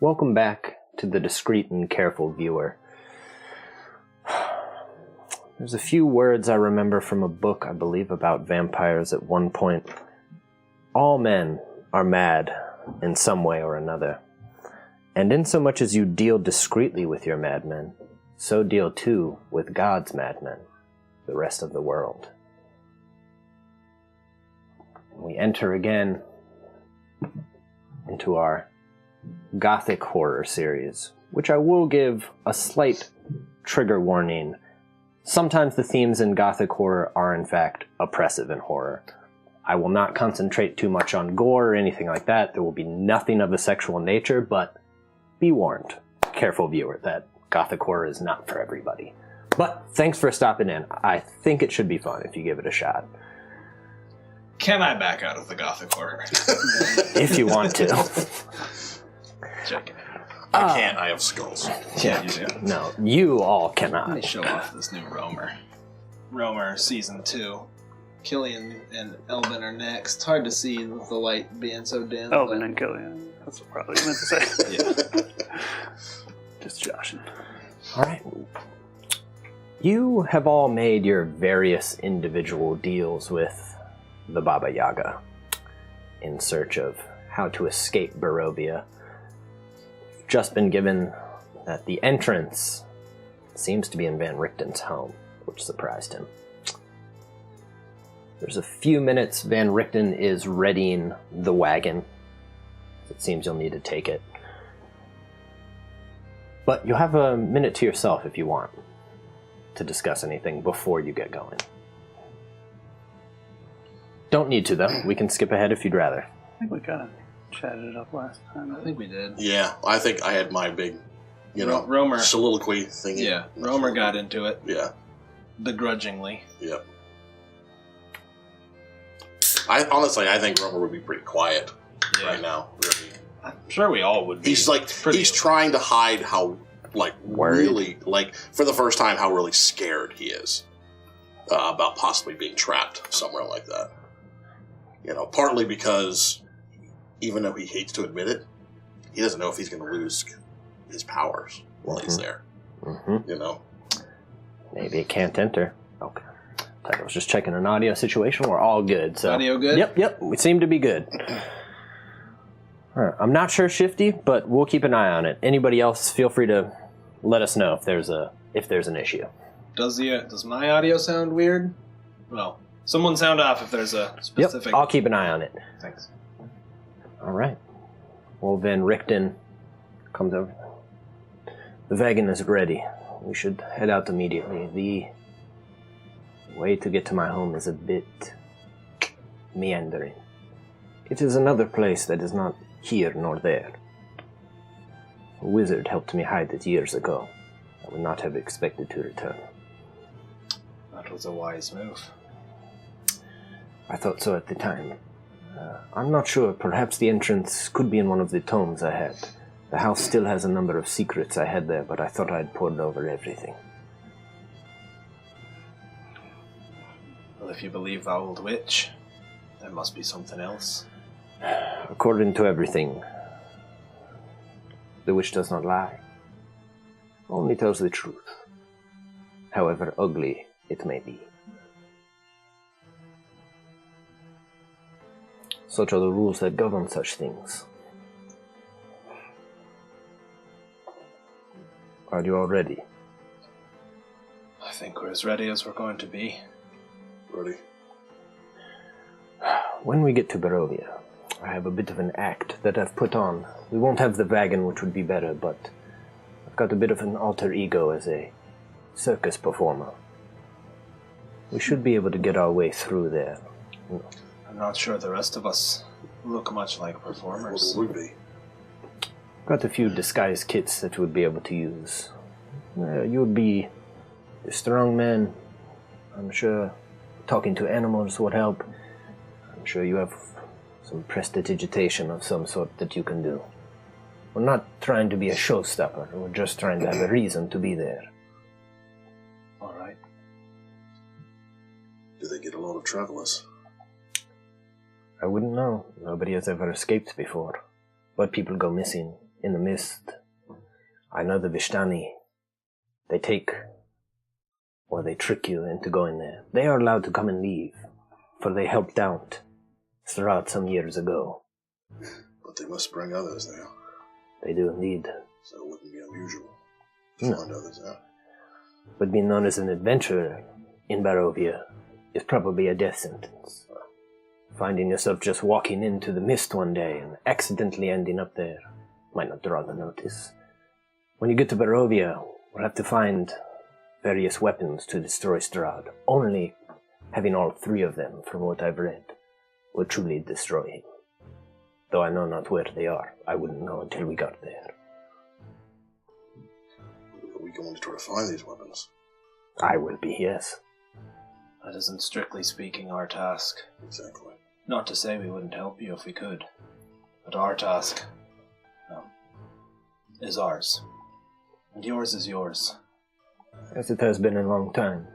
Welcome back to the discreet and careful viewer. There's a few words I remember from a book, I believe, about vampires at one point. All men are mad in some way or another. And insomuch as you deal discreetly with your madmen, so deal too with God's madmen, the rest of the world. We enter again into our Gothic horror series, which I will give a slight trigger warning. Sometimes the themes in Gothic horror are in fact oppressive in horror. I will not concentrate too much on gore or anything like that. There will be nothing of a sexual nature, but be warned, careful viewer, that Gothic horror is not for everybody. But thanks for stopping in. I think it should be fun if you give it a shot. Can I back out of the Gothic horror? If you want to. Check it. I can't, I have skulls. Yeah, you do. No, you all Let cannot. me show off this new Romer. Romer Season 2. Killian and Elvin are next. Hard to see with the light being so dim. Elvin and Killian. That's what probably meant to say. Yeah. Just joshing. Alright. You have all made your various individual deals with the Baba Yaga in search of how to escape Barovia. Just been given that the entrance seems to be in Van Richten's home, which surprised him. There's a few minutes Van Richten is readying the wagon. It seems you'll need to take it. But you'll have a minute to yourself if you want to discuss anything before you get going. Don't need to, though. We can skip ahead if you'd rather. I think we kind of chatted it up last time. I think we did. Yeah, I think I had my big, Romer. soliloquy thingy. Yeah, Romer got into it. Yeah. Begrudgingly. Yep. I think Romer would be pretty quiet right now. Really. I'm sure we all would be. He's trying to hide how, really, for the first time, how really scared he is about possibly being trapped somewhere like that. Partly because, even though he hates to admit it, he doesn't know if he's going to lose his powers while he's there. Mm-hmm. Maybe it can't enter. Okay. I was just checking an audio situation. We're all good. So. Audio good? Yep. We seem to be good. All right. I'm not sure Shifty, but we'll keep an eye on it. Anybody else, feel free to let us know if there's an issue. Does my audio sound weird? Well, someone sound off if there's a specific... Yep, I'll keep an eye on it. Thanks. All right. Well, Van Richten comes over. The wagon is ready. We should head out immediately. The way to get to my home is a bit meandering. It is another place that is not here nor there. A wizard helped me hide it years ago. I would not have expected to return. That was a wise move. I thought so at the time. I'm not sure. Perhaps the entrance could be in one of the tomes I had. The house still has a number of secrets I had there, but I thought I'd poured over everything. Well, if you believe the old witch, there must be something else. According to everything, the witch does not lie. Only tells the truth, however ugly it may be. Such are the rules that govern such things. Are you all ready? I think we're as ready as we're going to be. Ready? When we get to Barovia, I have a bit of an act that I've put on. We won't have the wagon, which would be better, but I've got a bit of an alter ego as a circus performer. We should be able to get our way through there. I'm not sure the rest of us look much like performers. What would be? Got a few disguise kits that we'd be able to use. You would be a strong man. I'm sure talking to animals would help. I'm sure you have some prestidigitation of some sort that you can do. We're not trying to be a showstopper. We're just trying to have a reason to be there. All right. Do they get a lot of travelers? I wouldn't know. Nobody has ever escaped before. But people go missing in the mist. I know the Vishtani. They take, or they trick you into going there. They are allowed to come and leave, for they helped out Strahd some years ago. But they must bring others there. They do indeed. So it wouldn't be unusual to find others there. But being known as an adventurer in Barovia is probably a death sentence. Finding yourself just walking into the mist one day and accidentally ending up there might not draw the notice. When you get to Barovia, we'll have to find various weapons to destroy Strahd. Only having all 3 of them, from what I've read, will truly destroy him. Though I know not where they are. I wouldn't know until we got there. Are we going to try to find these weapons? I will be, yes. That isn't strictly speaking our task. Exactly. Not to say we wouldn't help you if we could. But our task is ours. And yours is yours. As it has been a long time.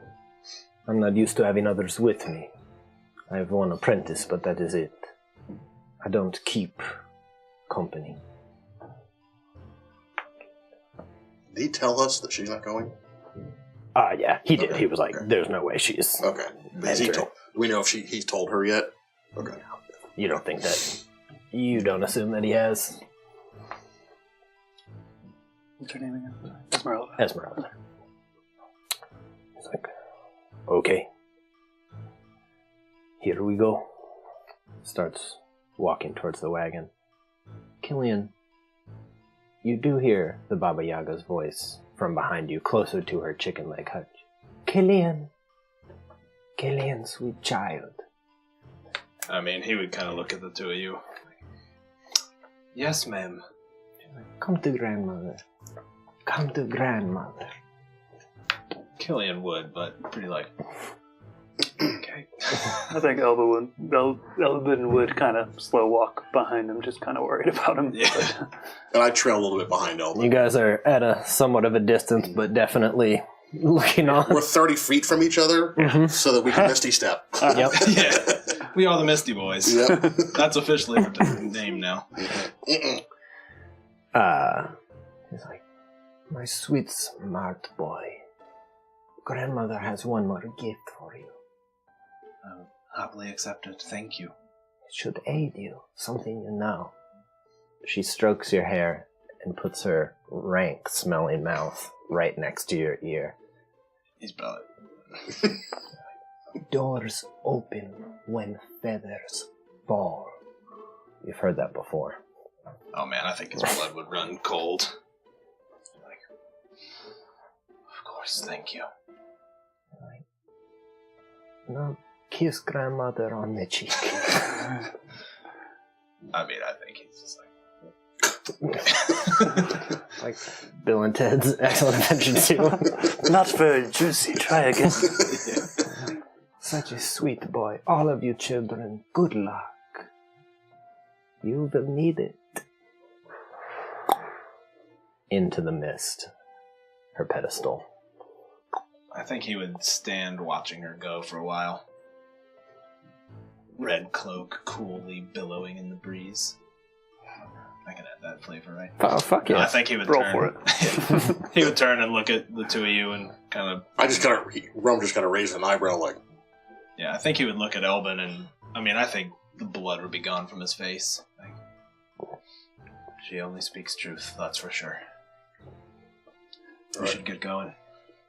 I'm not used to having others with me. I have one apprentice, but that is it. I don't keep company. Did he tell us that she's not going? Yeah, he did. Okay, He was like, okay. there's no way she's... Okay. Has he Enter. told? Do we know if he's told her yet? Okay. You don't think that... You don't assume that he has? What's her name again? Esmeralda. Esmeralda. It's like, okay. Here we go. Starts walking towards the wagon. Killian, you do hear the Baba Yaga's voice from behind you, closer to her chicken leg hutch. Killian! Killian, sweet child. I mean, he would kind of look at the 2 of you. Yes, ma'am. Come to grandmother. Come to grandmother. Killian would, but pretty like... Okay. I think Elvin would kind of slow walk behind him, just kind of worried about him. Yeah. And I trail a little bit behind Elvin. You guys are at a somewhat of a distance, but definitely looking on. We're 30 feet from each other, so that we can misty step. Yep. Yeah. We are the Misty Boys. Yep. That's officially our name now. He's like, my sweet, smart boy. Grandmother has one more gift for you. Happily accepted. Thank you. It should aid you. Something you know. She strokes your hair and puts her rank-smelling mouth right next to your ear. He's probably... Doors open when feathers fall. You've heard that before. Oh man, I think his blood would run cold. Like, of course, thank you. Now kiss grandmother on the cheek. I mean, I think he's just like... Like Bill and Ted's Excellent Adventure 2. Not very juicy. Try again. Such a sweet boy. All of you children, good luck. You will need it. Into the mist. Her pedestal. I think he would stand watching her go for a while. Red cloak coolly billowing in the breeze. I can add that flavor, right? Oh, fuck yeah. I think he would Roll turn. for it. He would turn and look at the 2 of you and kind of... Rome just kind of raised an eyebrow like, Yeah, I think he would look at Elvin and... I mean, I think the blood would be gone from his face. Like, she only speaks truth, that's for sure. We Right. should get going.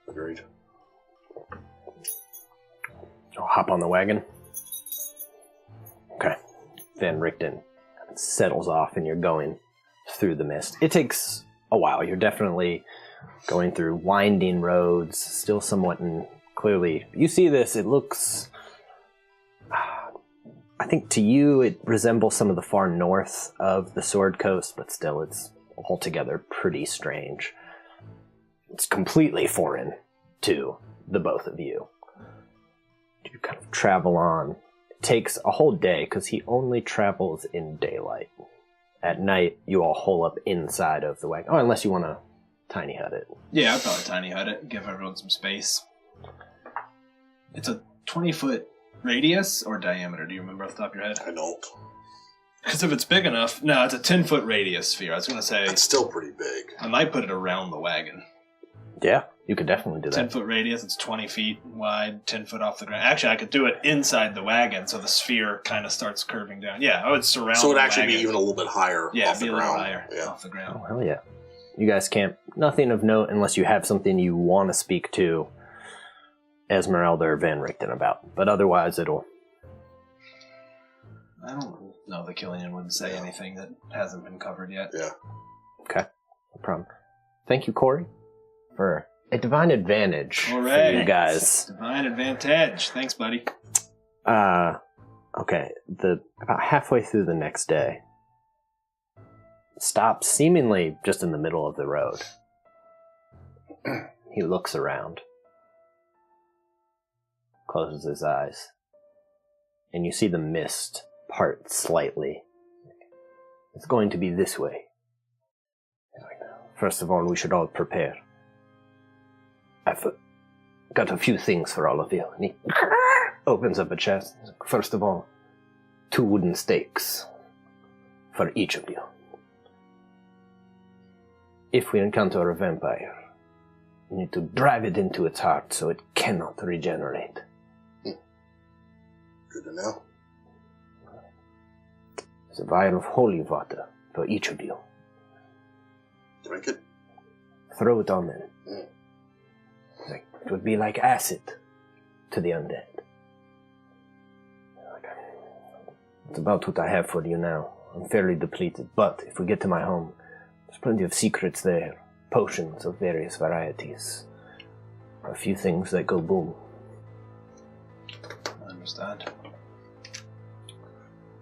agreed. I'll hop on the wagon. Okay. Van Richten settles off and you're going through the mist. It takes a while. You're definitely going through winding roads, still somewhat clearly. You see this, it looks... I think to you it resembles some of the far north of the Sword Coast, but still it's altogether pretty strange. It's completely foreign to the both of you. You kind of travel on. It takes a whole day because he only travels in daylight. At night, you all hole up inside of the wagon. Oh, unless you want to tiny hut it. Yeah, I'd probably tiny hut it, give everyone some space. It's a 20-foot radius or diameter, do you remember off the top of your head? I don't. Because if it's big enough... No, it's a 10-foot radius sphere. I was going to say... That's still pretty big. I might put it around the wagon. Yeah, you could definitely do that. 10-foot radius, it's 20 feet wide, 10 foot off the ground. Actually, I could do it inside the wagon, so the sphere kind of starts curving down. Yeah, I would surround So it the would actually wagon. be even a little bit higher off the be a ground. little higher Yeah. off the ground. Oh, hell yeah. You guys camp. Nothing of note unless you have something you want to speak to Esmeralda or Van Richten about. But otherwise, it'll... I don't know the Killian wouldn't say anything that hasn't been covered yet. Yeah. Okay, no problem. Thank you, Corey, for a divine advantage for you guys. Divine advantage. Thanks, buddy. Okay, about halfway through the next day, stops seemingly just in the middle of the road. He looks around, closes his eyes, and you see the mist part slightly. It's going to be this way. First of all, we should all prepare. I've got a few things for all of you. And he opens up a chest. First of all, 2 wooden stakes for each of you. If we encounter a vampire, we need to drive it into its heart so it cannot regenerate. Good to know. There's a vial of holy water for each of you. Drink it. Throw it on them. It would be like acid to the undead. That's about what I have for you now. I'm fairly depleted, but if we get to my home, there's plenty of secrets there. Potions of various varieties. A few things that go boom. I understand.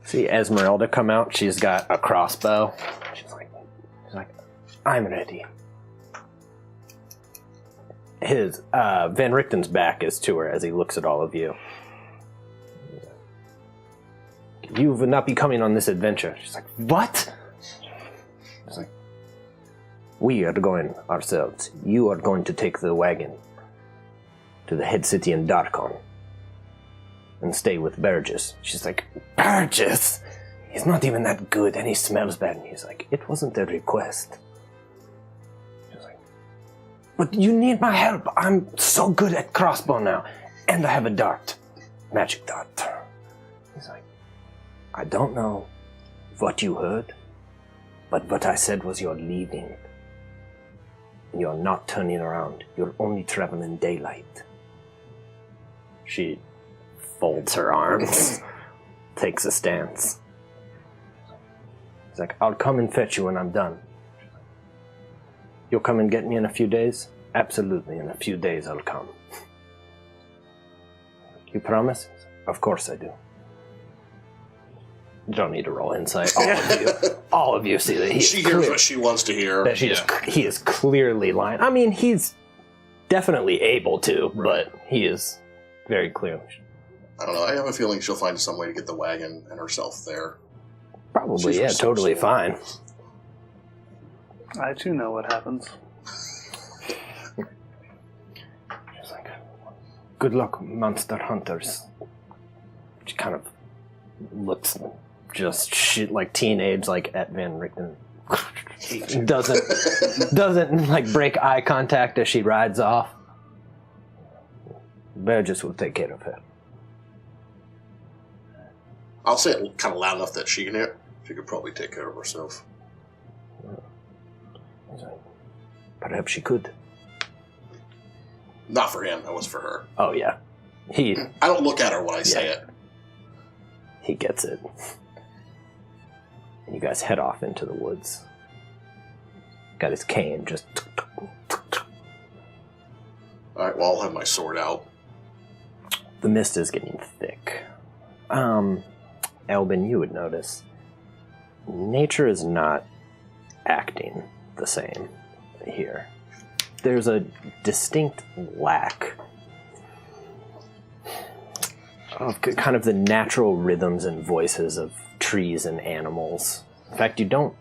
See Esmeralda come out. She's got a crossbow. She's like, I'm ready. His Van Richten's back is to her as he looks at all of you. You would not be coming on this adventure. She's like, what? She's like, we are going ourselves. You are going to take the wagon to the head city in Darkon and stay with Burgess. She's like, Burgess? He's not even that good and he smells bad. And he's like, it wasn't a request. She's like, but you need my help. I'm so good at crossbow now. And I have a dart. Magic dart. He's like, I don't know what you heard, but what I said was you're leaving. You're not turning around. You're only traveling daylight. She folds her arms, takes a stance. He's like, I'll come and fetch you when I'm done. You'll come and get me in a few days? Absolutely, in a few days I'll come. You promise? Of course I do. You don't need to roll insight. All of you see that She hears what she wants to hear. That he is clearly lying. I mean, he's definitely able to, but he is very clear. I don't know. I have a feeling she'll find some way to get the wagon and herself there. Probably, yeah, totally fine. I too know what happens. She's like, good luck, monster hunters. She kind of looks just shit like teenage, like at Van Richten. doesn't like break eye contact as she rides off. Burgess will take care of her. I'll say it kind of loud enough that she can hear. She could probably take care of herself. Perhaps she could. Not for him. That was for her. Oh yeah, I don't look at her when I say it. He gets it. You guys head off into the woods. Got his cane just... Alright, well, I'll have my sword out. The mist is getting thick. Elbin, you would notice, nature is not acting the same here. There's a distinct lack of kind of the natural rhythms and voices of trees and animals. In fact, you don't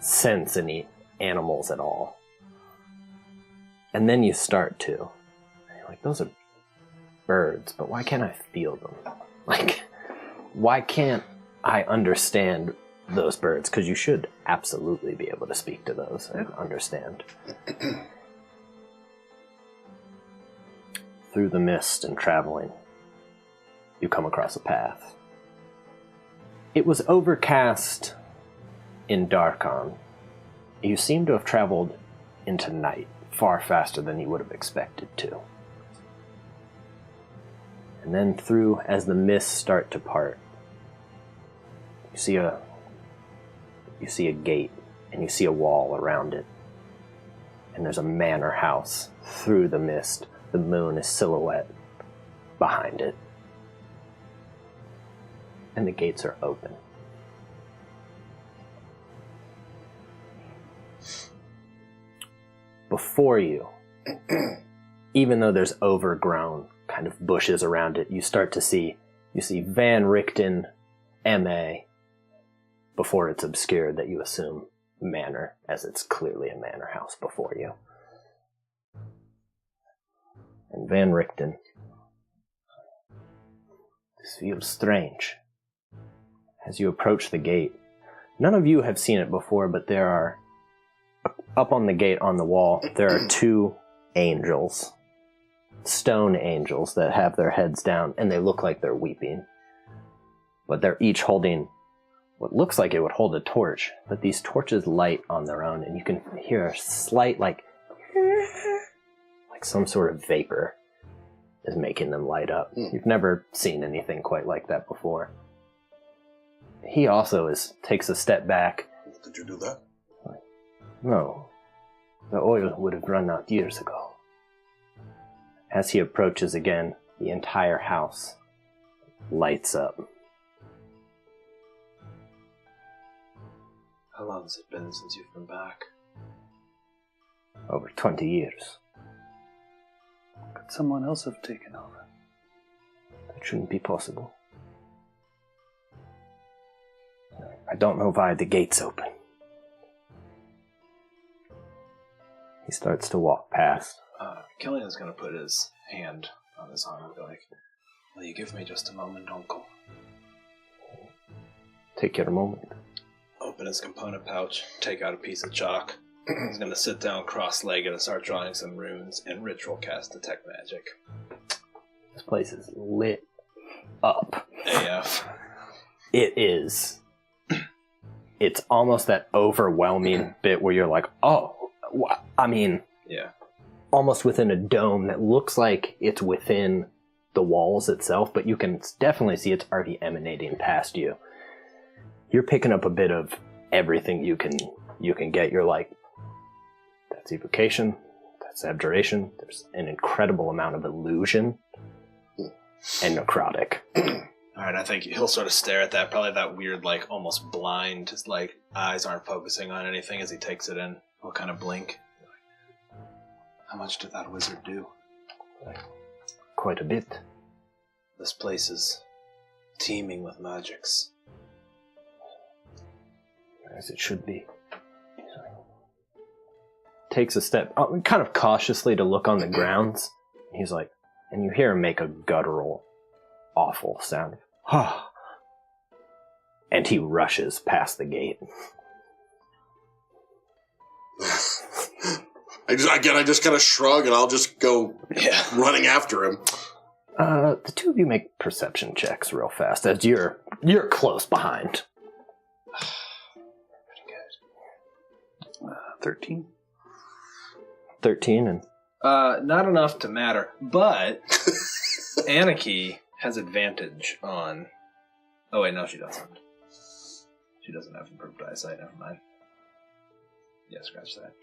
sense any animals at all. And then you start to. You're like, those are birds, but why can't I feel them? Like, why can't I understand those birds, because you should absolutely be able to speak to those and understand. Through the mist and traveling, you come across a path. It was overcast in Darkon. You seem to have traveled into night far faster than you would have expected to. And then through, as the mists start to part, you see a gate, and you see a wall around it. And there's a manor house through the mist. The moon is silhouette behind it. And the gates are open. Before you, even though there's overgrown kind of bushes around it, you see Van Richten, M.A., before it's obscured that you assume manor, as it's clearly a manor house before you. And Van Richten, this feels strange. As you approach the gate, none of you have seen it before, but there are, up on the gate on the wall, there are two angels, stone angels that have their heads down, and they look like they're weeping. But they're each holding what looks like it would hold a torch, but these torches light on their own, and you can hear a slight, like some sort of vapor is making them light up. You've never seen anything quite like that before. He also takes a step back. Did you do that? No. The oil would have run out years ago. As he approaches again, the entire house lights up. How long has it been since you've been back? Over 20 years. Could someone else have taken over? That shouldn't be possible. I don't know why the gate's open. He starts to walk past. Killian's going to put his hand on his arm and be like, will you give me just a moment, Uncle? Take your moment. Open his component pouch, take out a piece of chalk. He's going to sit down cross-legged and start drawing some runes and ritual cast Detect Magic. This place is lit up. AF. It is. It's almost that overwhelming bit where you're like, oh, I mean, yeah, almost within a dome that looks like it's within the walls itself, but you can definitely see it's already emanating past you. You're picking up a bit of everything you can get. You're like, that's evocation, that's abjuration, there's an incredible amount of illusion, and necrotic. Alright, I think he'll sort of stare at that, probably that weird, like, almost blind, just like, eyes aren't focusing on anything as he takes it in. He'll kind of blink. How much did that wizard do? Quite a bit. This place is teeming with magics. As it should be. Takes a step, kind of cautiously to look on the grounds. He's like, and you hear him make a guttural, awful sound. And he rushes past the gate. I just kind of shrug and I'll just go running after him. The two of you make perception checks real fast as you're close behind. Pretty good. 13. 13 and... not enough to matter, but Anarchy has advantage on... Oh wait, no she doesn't. She doesn't have improved eyesight, never mind. Yeah, scratch that.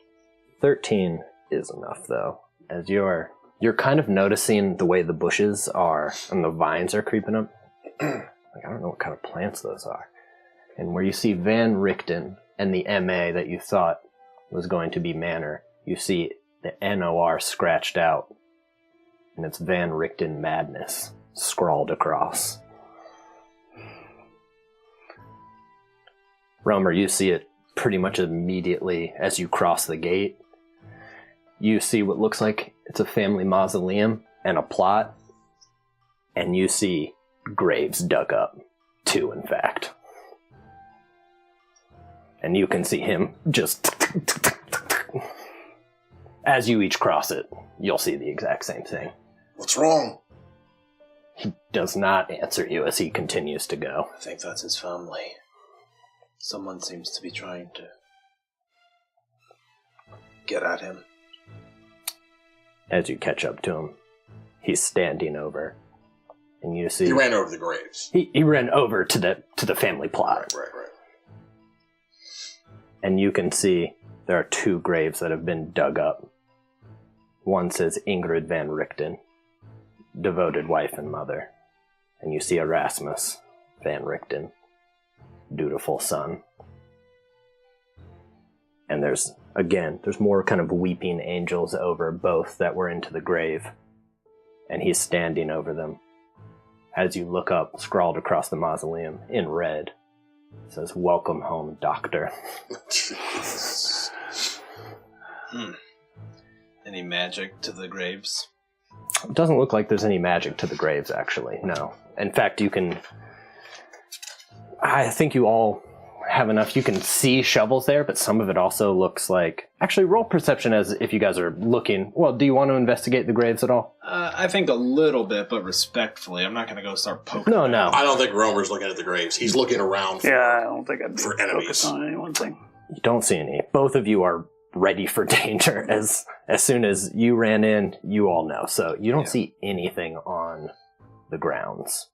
13 is enough, though, as you're kind of noticing the way the bushes are and the vines are creeping up. Like, I don't know what kind of plants those are. And where you see Van Richten and the MA that you thought was going to be Manor, you see the NOR scratched out, and it's Van Richten Madness scrawled across. Romer, you see it pretty much immediately as you cross the gate. You see what looks like it's a family mausoleum and a plot, and you see graves dug up, too, in fact. And you can see him just... As you each cross it, you'll see the exact same thing. What's wrong? He does not answer you as he continues to go. I think that's his family. Someone seems to be trying to get at him. As you catch up to him, he's standing over, and you see... He ran over the graves. He ran over to the family plot. Right. And you can see there are 2 graves that have been dug up. One says Ingrid Van Richten, devoted wife and mother. And you see Erasmus Van Richten, dutiful son. And there's more kind of weeping angels over both that were into the grave. And he's standing over them. As you look up, scrawled across the mausoleum in red, it says, "Welcome home, Doctor." Any magic to the graves? It doesn't look like there's any magic to the graves, actually, no. In fact, I think you all have enough. You can see shovels there, but some of it also looks like... Actually, roll perception as if you guys are looking. Well, do you want to investigate the graves at all? I think a little bit, but respectfully. I'm not going to go start poking. No. I don't think Romer's looking at the graves. He's looking around for, I don't think I'd for focus enemies. on any one thing. You don't see any. Both of you are ready for danger. As soon as you ran in, you all know. So you don't see anything on the grounds.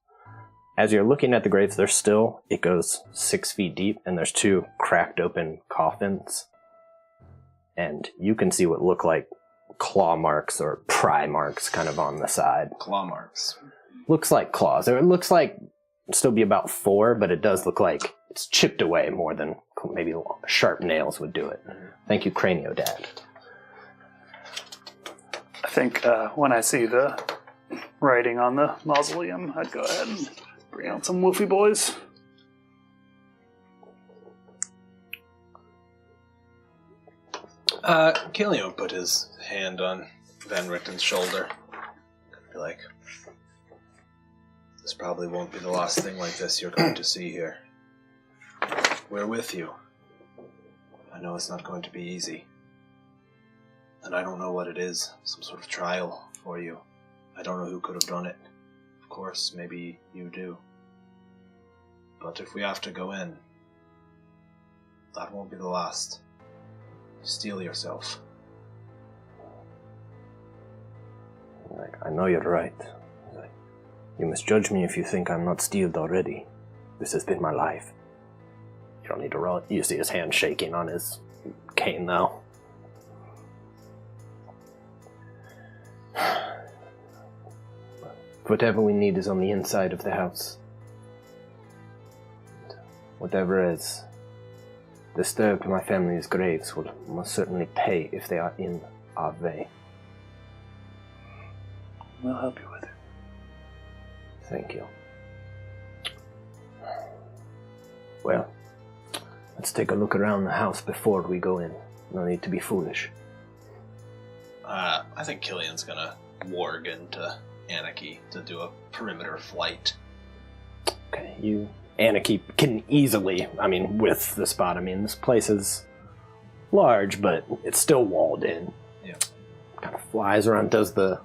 As you're looking at the graves, it goes 6 feet deep, and there's 2 cracked open coffins. And you can see what look like claw marks or pry marks kind of on the side. Claw marks. Looks like claws. Or it looks like it'll still be about 4, but it does look like it's chipped away more than maybe sharp nails would do it. Thank you, Cranio Dad. I think when I see the writing on the mausoleum, I'd go ahead and bring out some woofy boys. Killian would put his hand on Van Richten's shoulder. Be like, this probably won't be the last thing like this you're going to see here. We're with you. I know it's not going to be easy. And I don't know what it is. Some sort of trial for you. I don't know who could have done it. Of course, maybe you do. But if we have to go in, that won't be the last. Steel yourself. I know you're right. You misjudge me if you think I'm not steeled already. This has been my life. You don't need to roll it. You see his hand shaking on his cane, though. Whatever we need is on the inside of the house. Whatever is disturbed my family's graves will most certainly pay if they are in our way. We'll help you with it. Thank you. Well, let's take a look around the house before we go in. No need to be foolish. I think Killian's gonna warg into Anarchy to do a perimeter flight. Okay, Anarchy can easily, with the spot, this place is large, but it's still walled in. Yeah. Kind of flies around, does the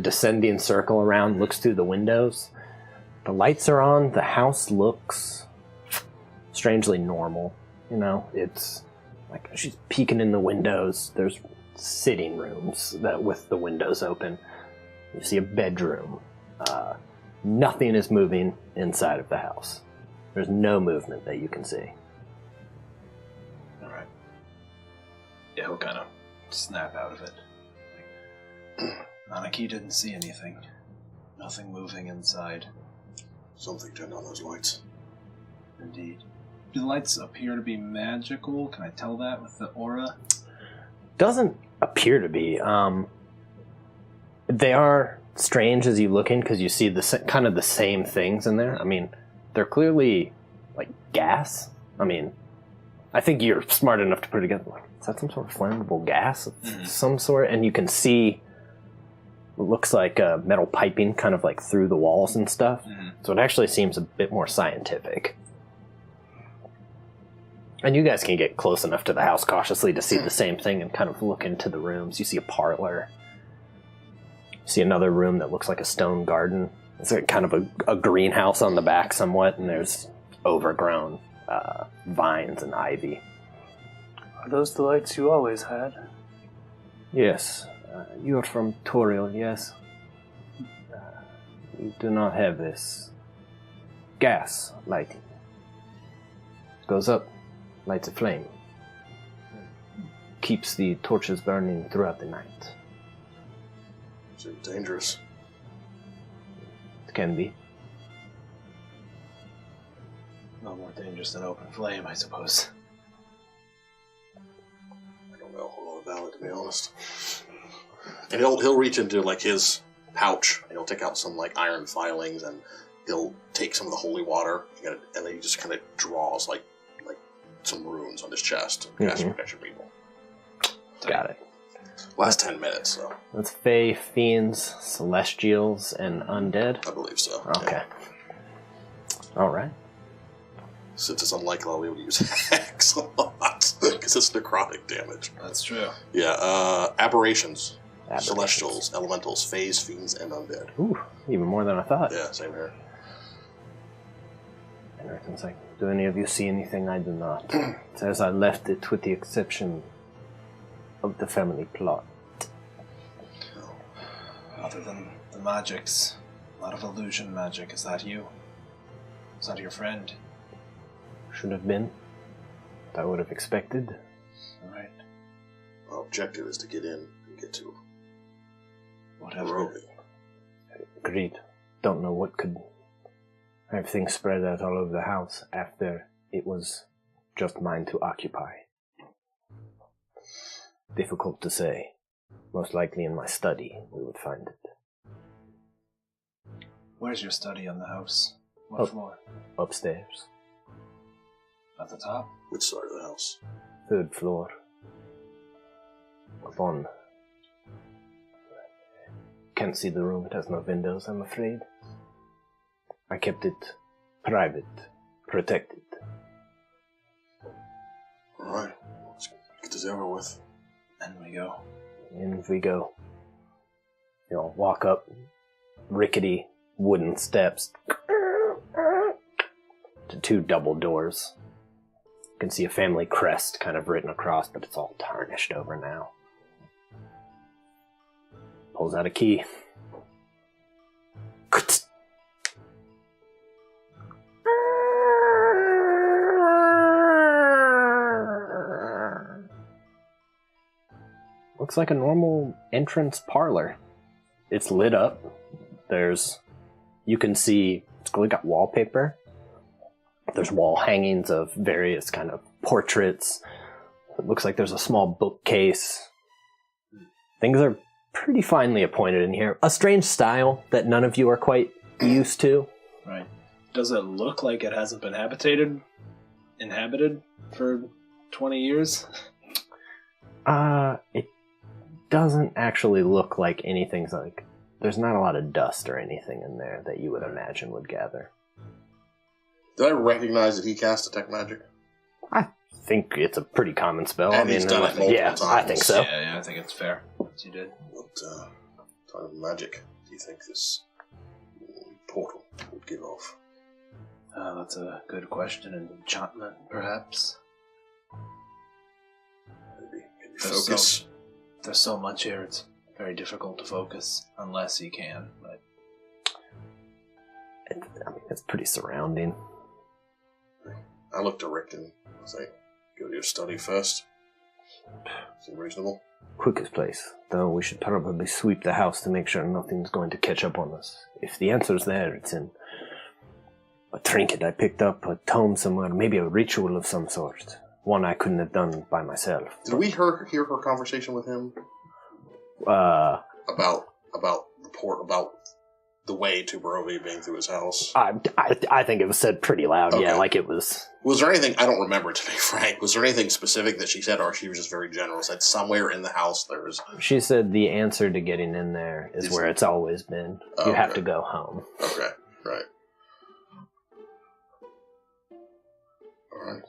descending circle around, looks through the windows. The lights are on, the house looks strangely normal. It's like she's peeking in the windows. There's sitting rooms with the windows open. You see a bedroom. Nothing is moving inside of the house. There's no movement that you can see. Alright. Yeah, he'll kind of snap out of it. Anarchy didn't see anything. Nothing moving inside. Something turned on those lights. Indeed. Do the lights appear to be magical? Can I tell that with the aura? Doesn't appear to be. They are strange as you look in because you see kind of the same things in there. They're clearly like gas. I think you're smart enough to put it together. Is that some sort of flammable gas of some sort? And you can see it looks like metal piping kind of like through the walls and stuff. So it actually seems a bit more scientific. And you guys can get close enough to the house cautiously to see the same thing and kind of look into the rooms. You see a parlor. You see another room that looks like a stone garden. It's like kind of a greenhouse on the back somewhat, and there's overgrown vines and ivy. Are those the lights you always had? Yes. You are from Peril, yes? You do not have this gas lighting. It goes up, lights a flame. Keeps the torches burning throughout the night. Seems dangerous. It can be. No more dangerous than open flame, I suppose. I don't know a whole lot about it, to be honest. And he'll reach into like his pouch and he'll take out some like iron filings and he'll take some of the holy water and then he just kind of draws like some runes on his chest. Cast protection people. Got it. Last 10 minutes, so That's Fae, Fiends, Celestials, and Undead? I believe so. Okay. Yeah. Alright. Since it's unlikely I'll be able to use Hex a lot because it's necrotic damage. That's true. Yeah, aberrations. Celestials, elementals, Faes, fiends, and undead. Ooh, even more than I thought. Yeah, same here. And Richten's like, do any of you see anything I do not? It says I left it with the exception of the family plot. Other than the magics, a lot of illusion magic. Is that you? Is that your friend? Should have been. I would have expected. Alright. Our objective is to get in and get to Whatever. Barovia. Agreed. Don't know what could have things spread out all over the house after it was just mine to occupy. Difficult to say. Most likely in my study we would find it. Where's your study on the house? What floor? Upstairs. At the top? Which side of the house? 3rd floor. Up on. Can't see the room, it has no windows, I'm afraid. I kept it private, protected. Alright, let's get this over with. And we go. In we go. Walk up rickety wooden steps to 2 double doors. You can see a family crest kind of written across, but it's all tarnished over now. Pulls out a key. Looks like a normal entrance parlor. It's lit up. You can see, it's got wallpaper. There's wall hangings of various kind of portraits. It looks like there's a small bookcase. Things are pretty finely appointed in here. A strange style that none of you are quite used to. Right. Does it look like it hasn't been inhabited for 20 years? It doesn't actually look like anything's like... There's not a lot of dust or anything in there that you would imagine would gather. Did I recognize that he cast Detect Magic? I think it's a pretty common spell. And he's done it multiple times. I think so. Yeah, I think it's fair. What you did. What kind of magic do you think this portal would give off? That's a good question. An enchantment, perhaps? Maybe focus? There's so much here, it's very difficult to focus, unless you can, but... It's pretty surrounding. I looked at Richten. I was like, go to your study first. Seem reasonable? Quickest place. Though we should probably sweep the house to make sure nothing's going to catch up on us. If the answer's there, it's in a trinket I picked up, a tome somewhere, maybe a ritual of some sort. One I couldn't have done by myself. Did we hear her conversation with him? About the way to Barovia being through his house? I think it was said pretty loud, Okay. yeah, like it was... Was there anything, I don't remember, to be frank, was there anything specific that she said, or she was just very general? Said somewhere in the house there's... She said the answer to getting in there is where it's always been. You have to go home. Okay, right. Alright.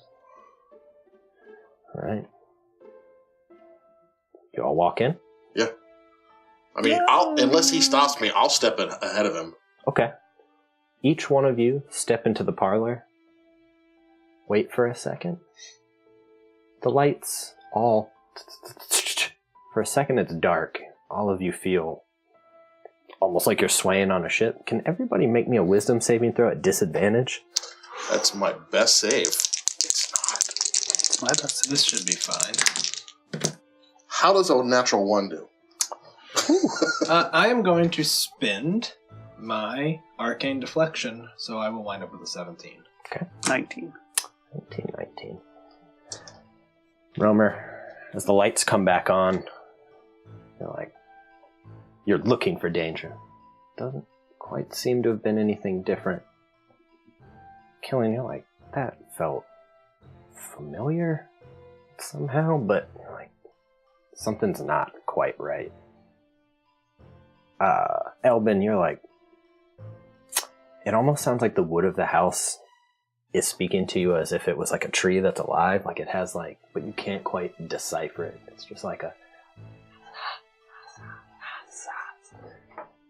Alright. You all walk in? Yeah. I mean, unless he stops me, I'll step in ahead of him. Okay. Each one of you step into the parlor. Wait for a second. The lights all... For a second it's dark. All of you feel almost like you're swaying on a ship. Can everybody make me a wisdom saving throw at disadvantage? That's my best save. It's not. My best. This should be fine. How does a natural 1 do? I am going to spend my arcane deflection, so I will wind up with a 17. Okay. 19. 19. Romer, as the lights come back on, you're looking for danger. Doesn't quite seem to have been anything different. Killing you, that felt familiar somehow, but something's not quite right. Elbin, you're it almost sounds like the wood of the house is speaking to you as if it was like a tree that's alive. It has but you can't quite decipher it. It's just like a...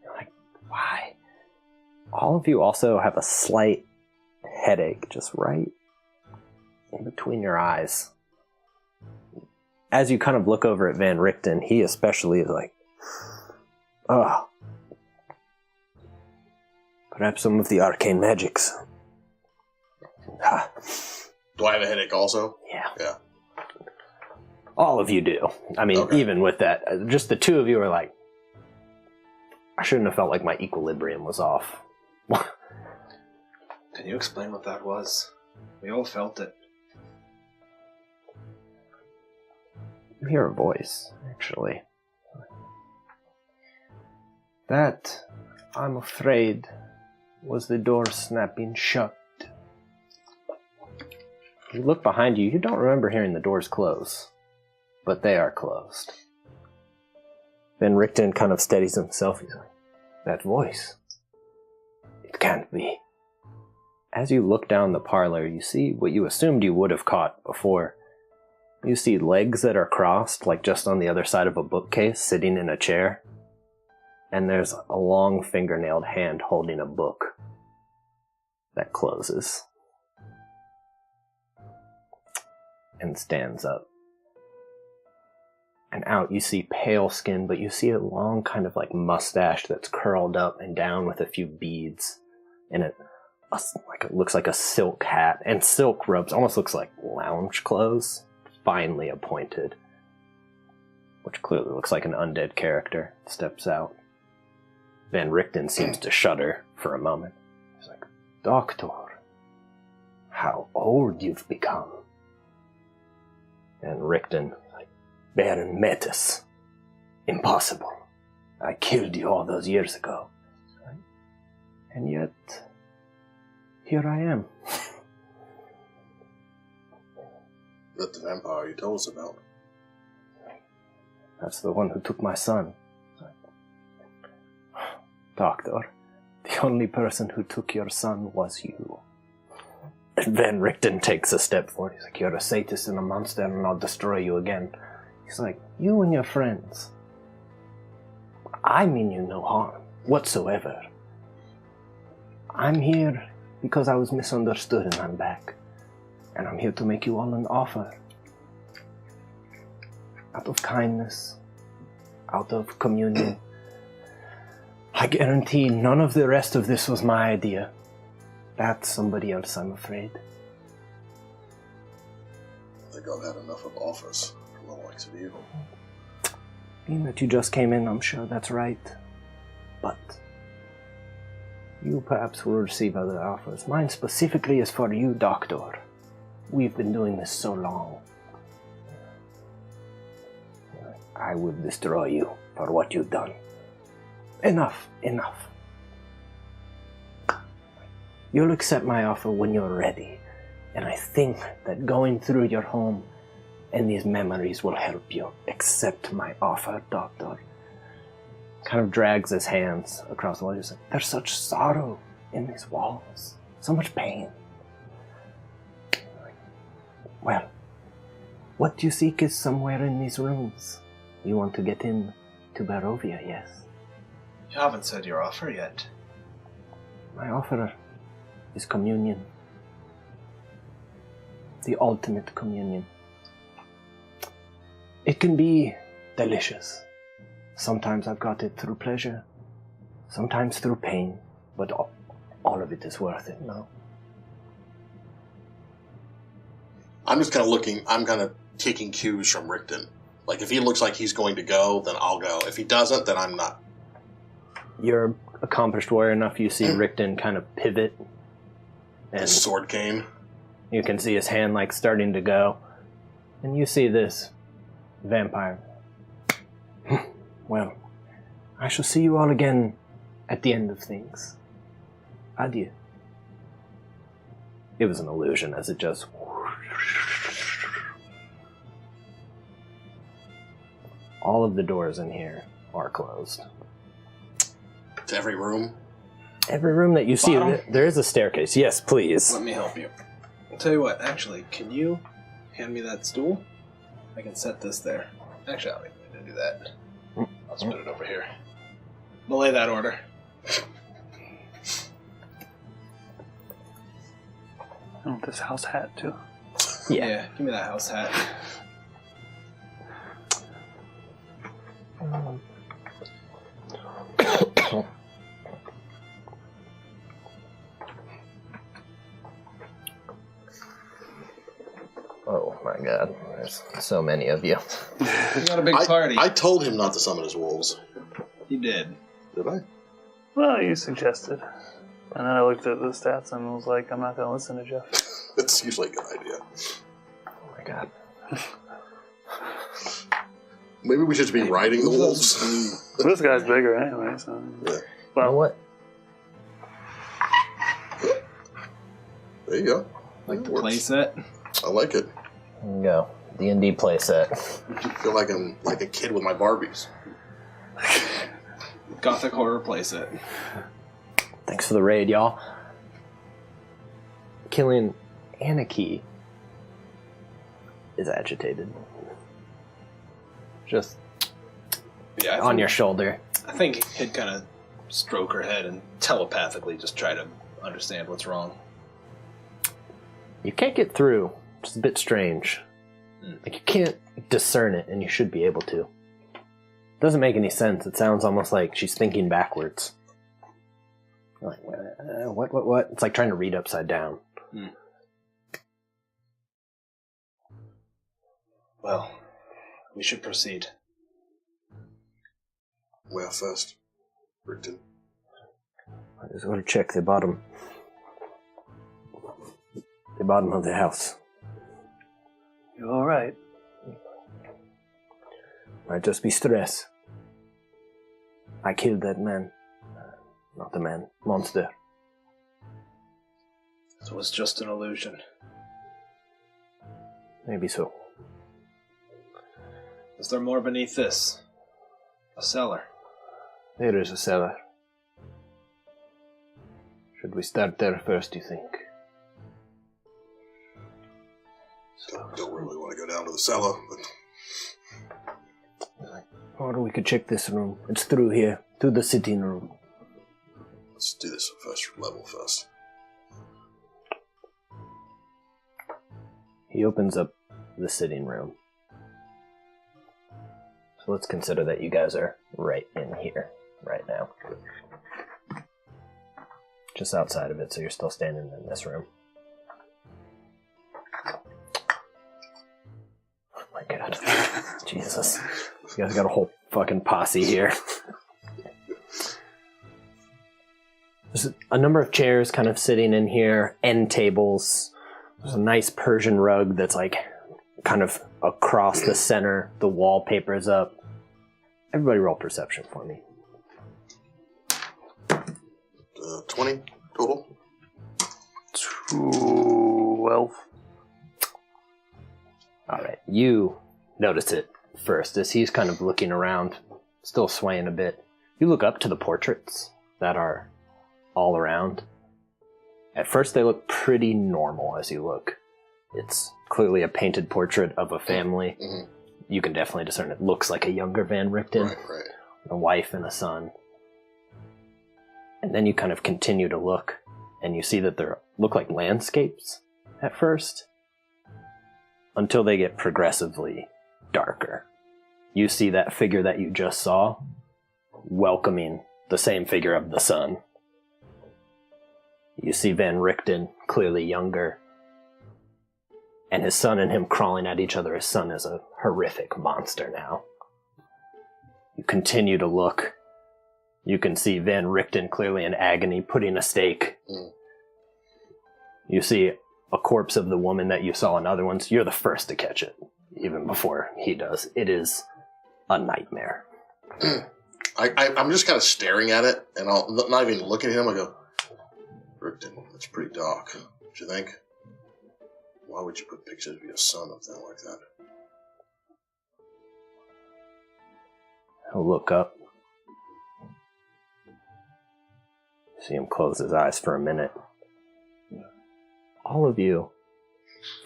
You're like, why? All of you also have a slight headache just right in between your eyes. As you kind of look over at Van Richten, he especially is like, oh, perhaps some of the arcane magics. Do I have a headache also? Yeah. All of you do. I mean, Okay. Even with that, just the two of you are like, I shouldn't have felt like my equilibrium was off. Can you explain what that was? We all felt it. You hear a voice, actually. That, I'm afraid, was the door snapping shut. You look behind you, you don't remember hearing the doors close, but they are closed. Van Richten kind of steadies himself. He's like, that voice. It can't be. As you look down the parlor, you see what you assumed you would have caught before. You see legs that are crossed, just on the other side of a bookcase, sitting in a chair. And there's a long fingernailed hand holding a book that closes. And stands up. And out you see pale skin, but you see a long kind of mustache that's curled up and down with a few beads. And it looks like a silk hat. And silk robes, almost looks like lounge clothes. Finely appointed. Which clearly looks like an undead character. Steps out. Van Richten seems to shudder for a moment. He's like, Doctor, how old you've become. And Richten, Baron Metis. Impossible. I killed you all those years ago. And yet, here I am. That the vampire you told us about. That's the one who took my son. Doctor, the only person who took your son was you. And Van Richten takes a step forward. He's like, you're a sadist and a monster and I'll destroy you again. He's like, you and your friends. I mean you no harm whatsoever. I'm here because I was misunderstood and I'm back. And I'm here to make you all an offer. Out of kindness. Out of communion. I guarantee none of the rest of this was my idea. That's somebody else, I'm afraid. I think I've had enough of offers from the likes of evil. Being that you just came in, I'm sure that's right. But you perhaps will receive other offers. Mine specifically is for you, Doctor. We've been doing this so long. I will destroy you for what you've done. Enough. You'll accept my offer when you're ready. And I think that going through your home and these memories will help you accept my offer, Doctor. Kind of drags his hands across the wall. He's like, there's such sorrow in these walls. So much pain. Well, What you seek is somewhere in these rooms. You want to get in to Barovia, yes? You haven't said your offer yet. My offer is communion. The ultimate communion. It can be delicious. Sometimes I've got it through pleasure, sometimes through pain, but all of it is worth it now. I'm just kind of looking, I'm kind of taking cues from Richten. Like, if he looks like he's going to go, then I'll go. If he doesn't, then I'm not. You're accomplished warrior enough, you see Richten kind of pivot. And His sword cane. you can see his hand like starting to go. And you see this vampire. Well, I shall see you all again at the end of things. Adieu. It was an illusion as it just... All of the doors in here are closed. To every room. Every room that you see, Bottom? there is a staircase. Yes, please. Let me help you. I'll tell you what, actually, can you hand me that stool? I can set this there. Actually, I don't even need to do that. I'll just put it over here. Belay that order. I want this house hat too. Yeah, give me that house hat. Oh my god, there's so many of you. We got a big party. I told him not to summon his wolves. You did. Did I? Well, you suggested. And then I looked at the stats and was like, I'm not going to listen to Jeff. That's usually a good idea. Oh my god. Maybe we should be riding the wolves. This guy's bigger anyway, so. Yeah. You know Well, what? There you go. Like the Works. play set. I like it. There you go. D&D playset. I feel like I'm like a kid with my Barbies. Gothic horror play set. Thanks for the raid, y'all. Killing Anarchy is agitated. Just Yeah, on your shoulder. I think he'd kind of stroke her head and telepathically just try to understand what's wrong. You can't get through. It's a bit strange. Like, you can't discern it, and you should be able to. Doesn't make any sense. It sounds almost like she's thinking backwards. You're like, what? It's like trying to read upside down. Well, we should proceed. Where first? Richten. I just want to check the bottom. The bottom of the house. you all right? Might just be stress. I killed that man. Not the man. Monster. So it's just an illusion. Maybe so. Is there more beneath this? A cellar. There is a cellar. Should we start there first, you think? Don't really want to go down to the cellar, but Or we could check this room. It's through here. To the sitting room. let's do this first level first. He opens up the sitting room. So let's consider that you guys are right in here, right now. Just outside of it, so you're still standing in this room. Oh my god. Jesus. You guys got a whole fucking posse here. There's a number of chairs kind of sitting in here, end tables. There's a nice Persian rug that's like kind of across the center. The wallpaper's up. Everybody roll perception for me. 20 total. 12. Alright, you notice it first as he's kind of looking around, still swaying a bit. You look up to the portraits that are all around. At first they look pretty normal as you look. It's clearly a painted portrait of a family. Mm-hmm. You can definitely discern it looks like a younger Van Richten. Right. A wife and a son. And then you kind of continue to look, and you see that they look like landscapes at first, until they get progressively darker. You see that figure that you just saw welcoming the same figure of the son. You see Van Richten, clearly younger, and his son and him crawling at each other. His son is a horrific monster now. You continue to look. You can see Van Richten clearly in agony, putting a stake. Mm. You see a corpse of the woman that you saw in other ones. You're the first to catch it, even before he does. It is a nightmare. I'm just kind of staring at it, and I'll not even looking at him. I go, Richten, that's pretty dark. What you think? Why would you put pictures of your son up there like that? He'll look up. See him close his eyes for a minute. All of you,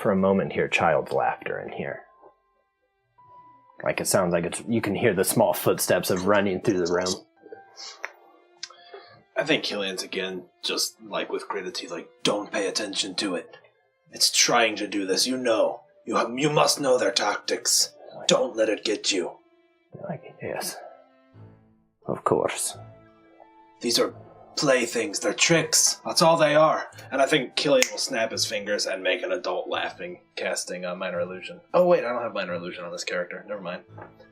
for a moment, hear child's laughter in here. Like it sounds like you can hear the small footsteps of running through the room. Awesome. I think Killian's again, just like with gritted teeth, like, don't pay attention to it. It's trying to do this, you know. You must know their tactics. Don't let it get you. Like, yes. Of course. These are playthings, they're tricks. That's all they are. And I think Killian will snap his fingers and make an adult laughing, casting a minor illusion. Oh wait, I don't have minor illusion on this character. Never mind.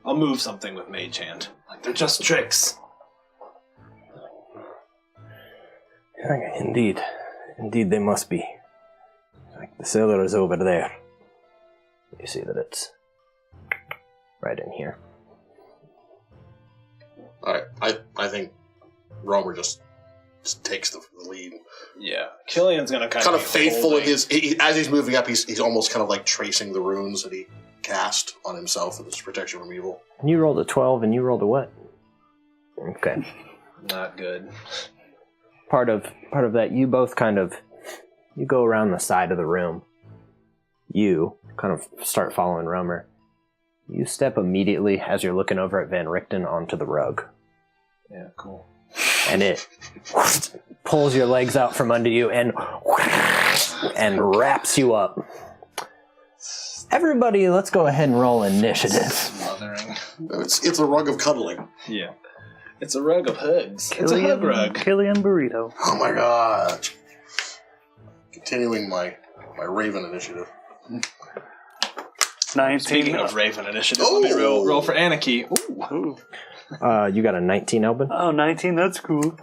I'll move something with Mage Hand. Like, they're just tricks. Indeed. Indeed they must be. Like the cellar is over there. You see that it's right in here. Alright, I think Romer just takes the lead. Yeah. Killian's gonna kind of faithful in his... as he's moving up, he's almost kind of like tracing the runes that he cast on himself as protection from evil. And you rolled a 12 and you rolled a what? Okay. Not good. Part of that, you both you go around the side of the room. You kind of start following Romer. You step immediately, as you're looking over at Van Richten, onto the rug. Yeah, cool. And it pulls your legs out from under you and wraps you up. Everybody, let's go ahead and roll initiative. Smothering. It's a rug of cuddling. Yeah. It's a rug of hugs. It's a hug rug. Killian Burrito. Oh my god. Continuing my Raven initiative. 19. Speaking of Raven initiative, let me roll for Anarchy. Ooh. You got a 19, Elbin? Oh, 19, that's cool.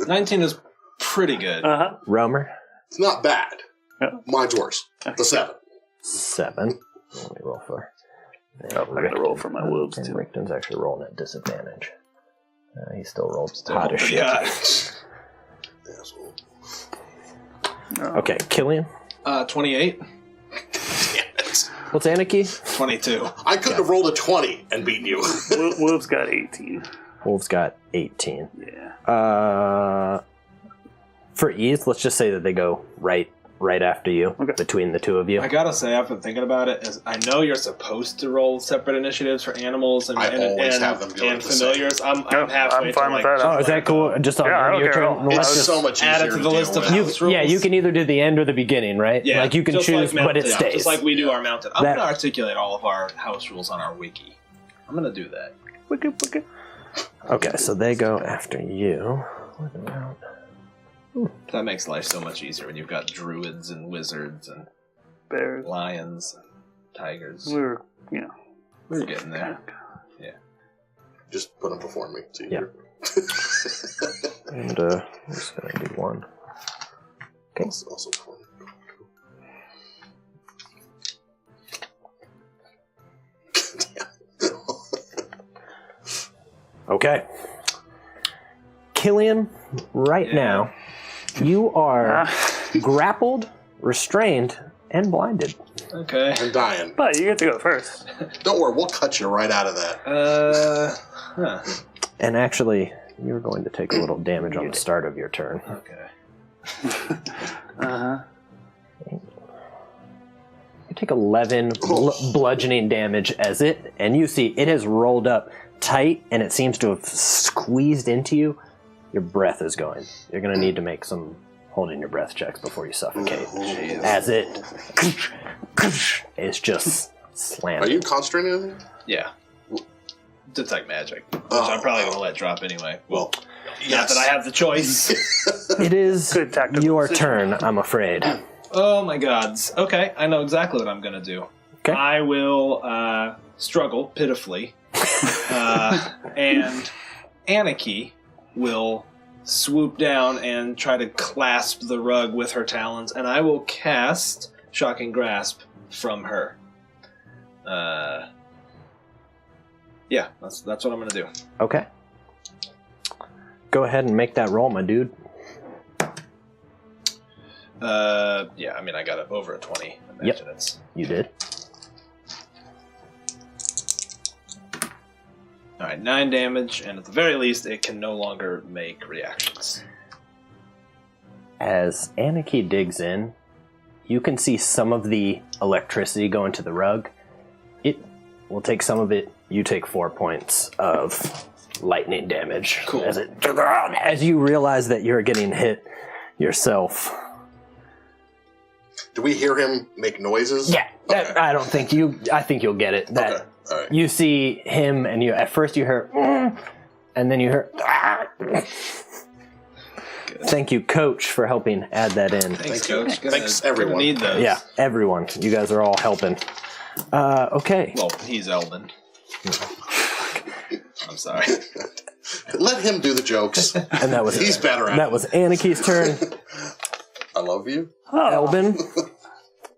19 is pretty good. Uh-huh. Romer? It's not bad. Yeah. Mine's worse. The 7. 7. Let me roll for. Oh, I gotta roll for my wolves, too. Richten's actually rolling at disadvantage. He still rolls Oh, hot as shit. God. Asshole. Oh. Okay, Killian? 28. Damn it. What's Anarchy? 22. I couldn't have rolled a 20 and beaten you. Wolves got 18. Wolf's got 18. Yeah. For ease, let's just say that they go right after you, between the two of you. I gotta say, I've been thinking about it. Is I know you're supposed to roll separate initiatives for animals and have them do it the same. familiars. I'm halfway. I'm fine with that. Oh, is that cool? Just on I don't your care. turn? It's Let's just so much easier add it to the list of deal house with. rules. you can either do the end or the beginning, right? Yeah, like you can just choose, like but it mounted. stays. Just like we do our mounted. I'm That- gonna articulate all of our house rules on our wiki. I'm gonna do that. Okay, so they go after you. That makes life so much easier when you've got druids and wizards and Bears. lions and tigers. We're getting there. Yeah. Just put them before me. It's Yeah. easier. And we're just going to do one. Okay. Also 20. Okay. Killian, right now, you are grappled, restrained, and blinded. Okay. I'm dying. But you get to go first. Don't worry, we'll cut you right out of that. And actually, you're going to take a little damage on the start of your turn. Okay. Uh-huh. Take 11 bludgeoning damage as it, and you see it has rolled up tight, and it seems to have squeezed into you. Your breath is going. You're going to need to make some holding your breath checks before you suffocate. As it is just slamming. Are you concentrating on it? Yeah. Detect magic, which I'm probably going to let drop anyway. Well, yes. not that I have the choice. It is your turn, I'm afraid. Oh my gods. Okay, I know exactly what I'm going to do. Okay. I will struggle pitifully, and Anarchy will swoop down and try to clasp the rug with her talons, and I will cast Shocking Grasp from her. Yeah, that's what I'm going to do. Okay. Go ahead and make that roll, my dude. Yeah, I mean, I got it over a 20. Imagine it's... You did. Alright, 9 damage, and at the very least, it can no longer make reactions. As Anarchy digs in, you can see some of the electricity go into the rug. It will take some of it. You take 4 points of lightning damage. Cool. As you realize that you're getting hit yourself. Do we hear him make noises? Yeah, Okay. I don't think you. I think you'll get it. That Okay. All right. you see him, and you at first you hear, and then you hear. Thank you, Coach, for helping add that in. Thanks, Thank you. Coach. Thanks, everyone. Gonna need those. Yeah, everyone. You guys are all helping. Okay. Well, he's Elbin. I'm sorry. Let him do the jokes. And that was He's better at that it. was Anarchy's turn. I love you. Elbin,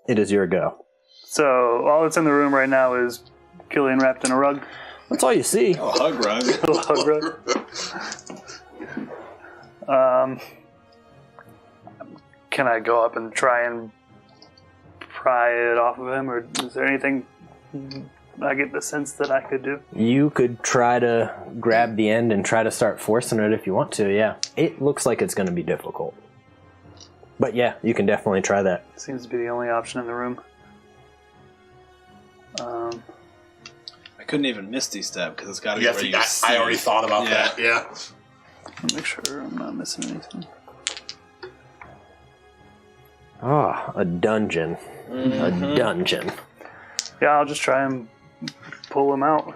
it is your go. So all that's in the room right now is Killian wrapped in a rug. That's all you see. Oh, hug rug. A hug rug. Can I go up and try and pry it off of him, or is there anything I get the sense that I could do? You could try to grab the end and try to start forcing it if you want to, yeah. It looks like it's going to be difficult. But yeah, you can definitely try that. Seems to be the only option in the room. I couldn't even Misty Step because it's got to be You where have you to, see. I already thought about Yeah. that. Yeah. Make sure I'm not missing anything. Ah, a dungeon. A dungeon. Yeah, I'll just try and pull him out.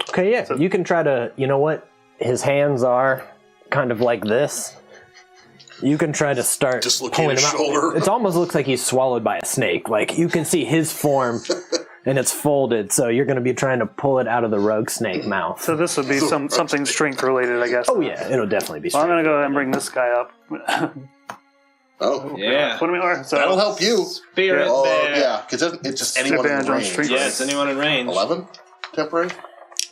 Okay, yeah, So- you can try to, you know what? His hands are kind of like this. You can try to start Dislocated pulling him out. shoulder. It almost looks like he's swallowed by a snake. Like, you can see his form, and it's folded, so you're going to be trying to pull it out of the rogue snake mouth. So this would be something strength related, I guess. Oh, yeah, it'll definitely be Well, I'm straight. going to go ahead and bring this guy up. Oh. Yeah. What do we are? So That'll help you. Spirit Oh, bear. yeah. Because it's just anyone in Advantage on range. strength. Yeah, it's anyone in range. 11? Temporary?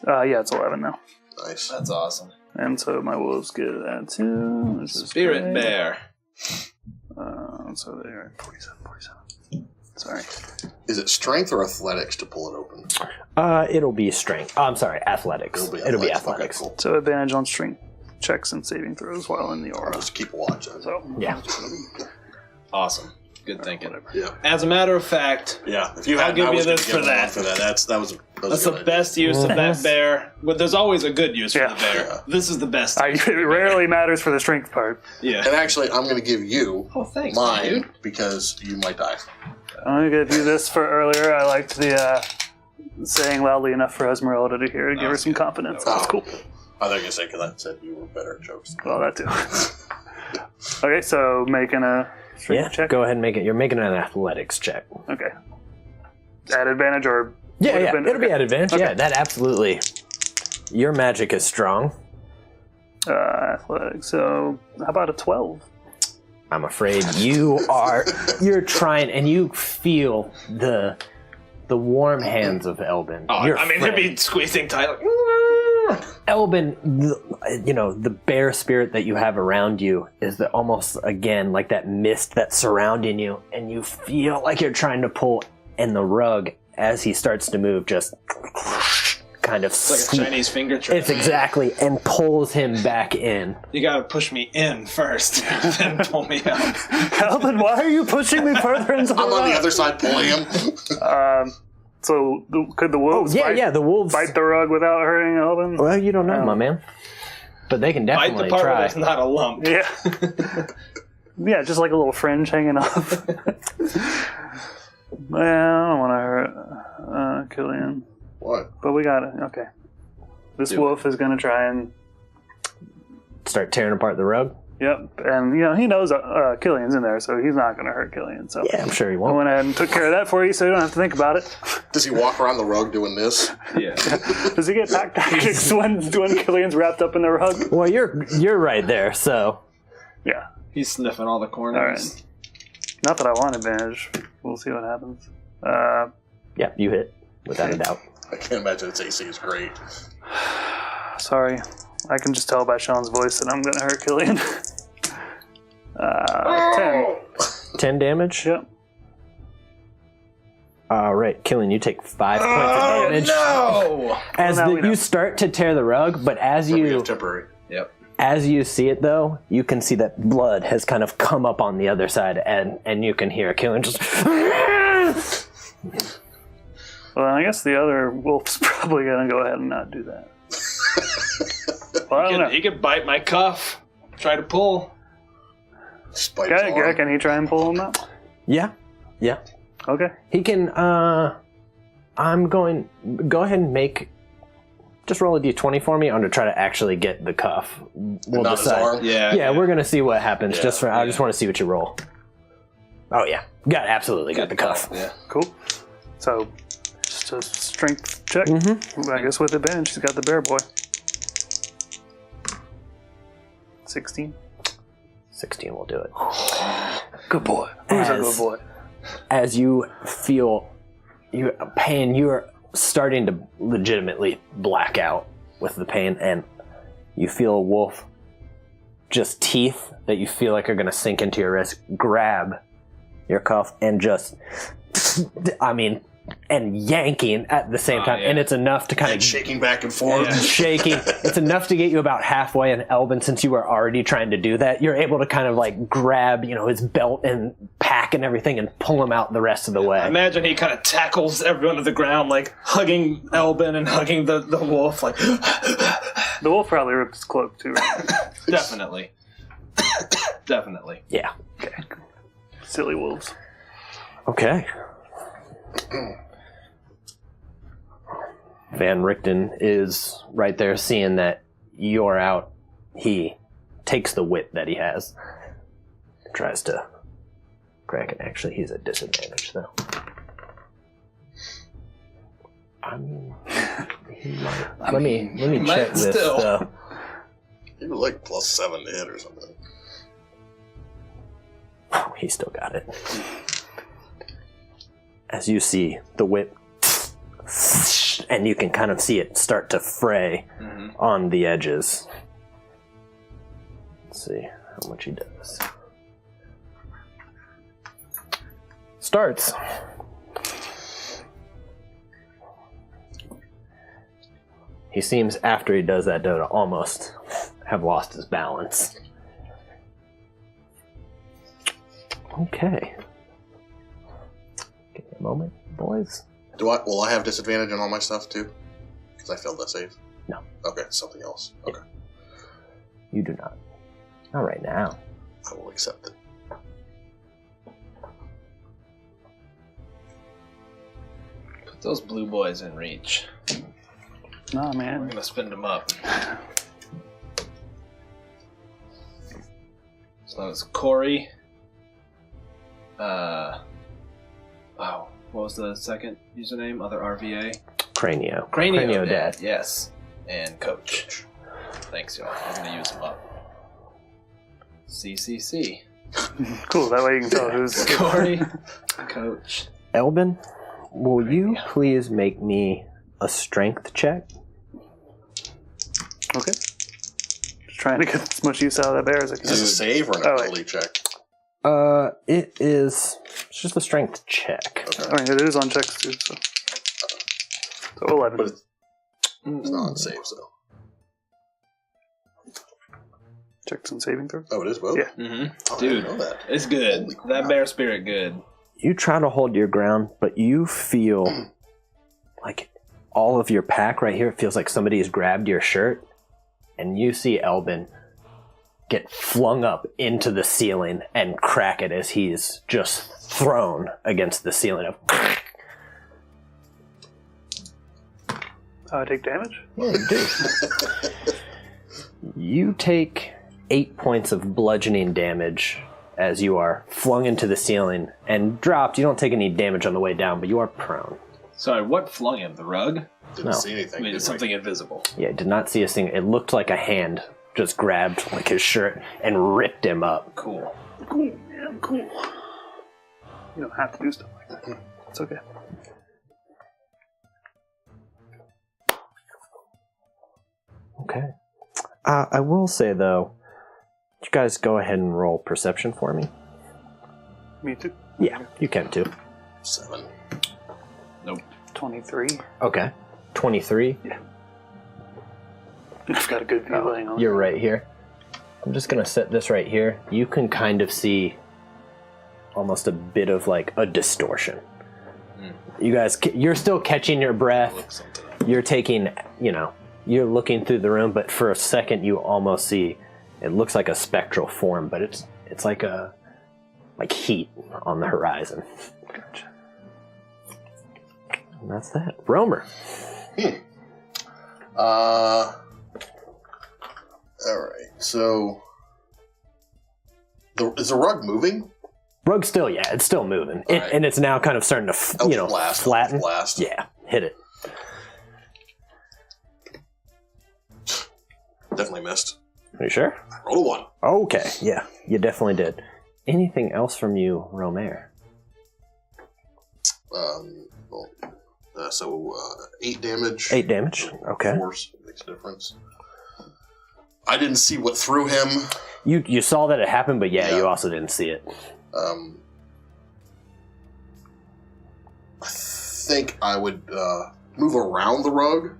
Yeah, it's 11 now. Nice. That's awesome. And so my wolves get that too. Which is Spirit great. bear. So they're at 47. Sorry. Is it strength or athletics to pull it open? It'll be strength. Oh, I'm sorry, athletics. It'll be athletics. Okay, cool. So advantage on strength checks and saving throws while in the I'll aura. just keep watching. So Yeah. Awesome. Good thinking. Yeah. As a matter of fact, Yeah. If you I'll had, give I you was gonna this give for him that. one for that. That's that's a the good idea. best use of that bear. But there's always a good use for Yeah. the bear. Yeah. This is the best. It rarely matters for the strength part. Yeah. And actually, I'm going to give you Oh, thanks, mine dude. because you might die. I'm going to give you this for earlier. I liked the saying loudly enough for Esmeralda to hear to give her some confidence. That's cool. I think I said because I said you were better at jokes. Well, that too. Okay, so making a strength Yeah, check. go ahead and make it. You're making an athletics check. Okay. At advantage or? Yeah, would yeah, have been- it'll be okay. at advantage. Okay. Yeah, that absolutely. Your magic is strong. Athletics. So how about a 12? I'm afraid you're trying, and you feel the warm hands of Elbin. Oh, Your I mean, friend. he'd be squeezing tight. Like, Elbin, the bear spirit that you have around you is the, almost, again, like that mist that's surrounding you, and you feel like you're trying to pull, and the rug, as he starts to move, just kind of It's like a Chinese finger trap. It's exactly, and pulls him back in. You gotta push me in first, then pull me out. Alvin, why are you pushing me further into the I'm on the other side pulling him. So could the wolves the wolves. bite the rug without hurting Alvin? Well, you don't know, my man. But they can Bite definitely the part where try. there's not a lump. Yeah. Yeah, just like a little fringe hanging off. Well, I don't want to hurt Killian. What? But we got it. Okay. This wolf is going to try and... Start tearing apart the rug? Yep. And, he knows Killian's in there, so he's not going to hurt Killian. So Yeah, I'm sure he I won't. went ahead and took care of that for you, so you don't have to think about it. Does he walk around the rug doing this? Yeah. Does he get back tactics when Killian's wrapped up in the rug? Well, you're right there, so... Yeah. He's sniffing all the corners. All right. Not that I want advantage. We'll see what happens. Yeah, you hit, without a doubt. I can't imagine its AC is great. Sorry. I can just tell by Sean's voice that I'm going to hurt Killian. 10. 10 damage? Yep. Alright, Killian, you take 5 points of damage. No! As Well, now we know. you start to tear the rug, but as We you... have temporary. Yep. As you see it, though, you can see that blood has kind of come up on the other side, and you can hear Killian just... Well, I guess the other wolf's probably going to go ahead and not do that. Well, I don't know. He could bite my cuff. Try to pull. Spike his arm. Can he try and pull him out? Yeah. Okay. He can, I'm going... Go ahead and make... Just roll a d20 for me. I'm going to try to actually get the cuff. We'll Not his decide. arm? Yeah. We're going to see what happens. Yeah, I just want to see what you roll. Oh, yeah. Absolutely got the cuff. Yeah. Cool. So, just a strength check. Mm-hmm. I guess with advantage, he's got the bear boy. 16. 16 will do it. Good boy. Who's a good boy? As you feel pain, you're starting to legitimately black out with the pain, and you feel a wolf, just teeth that you feel like are going to sink into your wrist, grab your cuff and just, and yanking at the same time. Yeah. And it's enough to kind And of shaking back and forth. Yeah. shaking. It's enough to get you about halfway, and Elvin, since you were already trying to do that, you're able to kind of like grab, his belt and pack and everything and pull him out the rest of the way. Imagine he kind of tackles everyone to the ground, like hugging Elbin and hugging the wolf. Like, The wolf probably ripped his cloak too. Right? definitely. Definitely. Yeah. Okay. Silly wolves. Okay. Van Richten is right there seeing that you're out. He takes the whip that he has. Tries to crack it. Actually, he's at disadvantage, though. Let me check might this, still. though. He was like +7 to hit or something. Oh, he still got it. As you see the whip, and you can kind of see it start to fray on the edges. Let's see how much he does. Starts. He seems, after he does that, to almost have lost his balance. Okay. Give me a moment, boys. Will I have disadvantage on all my stuff too? Because I failed that save? No. Okay, something else. Okay. You do not. Not right now. I will accept it. Put those blue boys in reach. Nah, We're man. gonna spin them up. So it's Corey. Wow. What was the second username? Other RVA? Cranio. Cranio Dad. Yes. And Coach. Thanks, y'all. I'm gonna use them up. CCC. Cool, that way you can tell who's... Corey. Coach. Elbin, will you please make me a strength check? Okay. Just trying to get as much use out of that bear as I can. Is this a save or an Oh, wait. ability check? It's just a strength check. Okay. I mean, it is on checks too, so 11. But it's It's not on saves, though. Checks and saving throw. Oh, it is both? Yeah. Mm-hmm. Oh, I Dude, didn't know that. it's good. Holy crap. That bear spirit good. You try to hold your ground, but you feel like all of your pack right here, it feels like somebody has grabbed your shirt, and you see Elbin get flung up into the ceiling and crack it as he's just thrown against the ceiling. I take damage? Yeah, you do. You take 8 points of bludgeoning damage as you are flung into the ceiling and dropped. You don't take any damage on the way down, but you are prone. Sorry, what flung him? The rug? Didn't see anything. I mean, did it's we? something invisible. Yeah, did not see a single. It looked like a hand just grabbed like his shirt and ripped him up. Cool. Cool, man, cool. You don't have to do stuff like that. It's okay. Okay. I will say though, you guys go ahead and roll perception for me. Me too. Yeah, you can too. 7. Nope. 23. Okay. 23. I've got a good view laying on. You're right here. I'm just gonna set this right here. You can kind of see almost a bit of like a distortion. You guys, you're still catching your breath. Look something up. You're taking, you're looking through the room, but for a second you almost see, it looks like a spectral form, but it's like heat on the horizon. Gotcha. And that's that. Romer. Alright, so... is the rug moving? Rug's still, it's still moving. All right. And it's now kind of starting to, Blast, flatten. Blast. Yeah, hit it. Definitely missed. Are you sure? Roll a 1. Okay, yeah, you definitely did. Anything else from you, Romer? So 8 damage. 8 damage, okay. Force makes a difference. I didn't see what threw him. You saw that it happened, but Yeah. you also didn't see it. I think I would move around the rug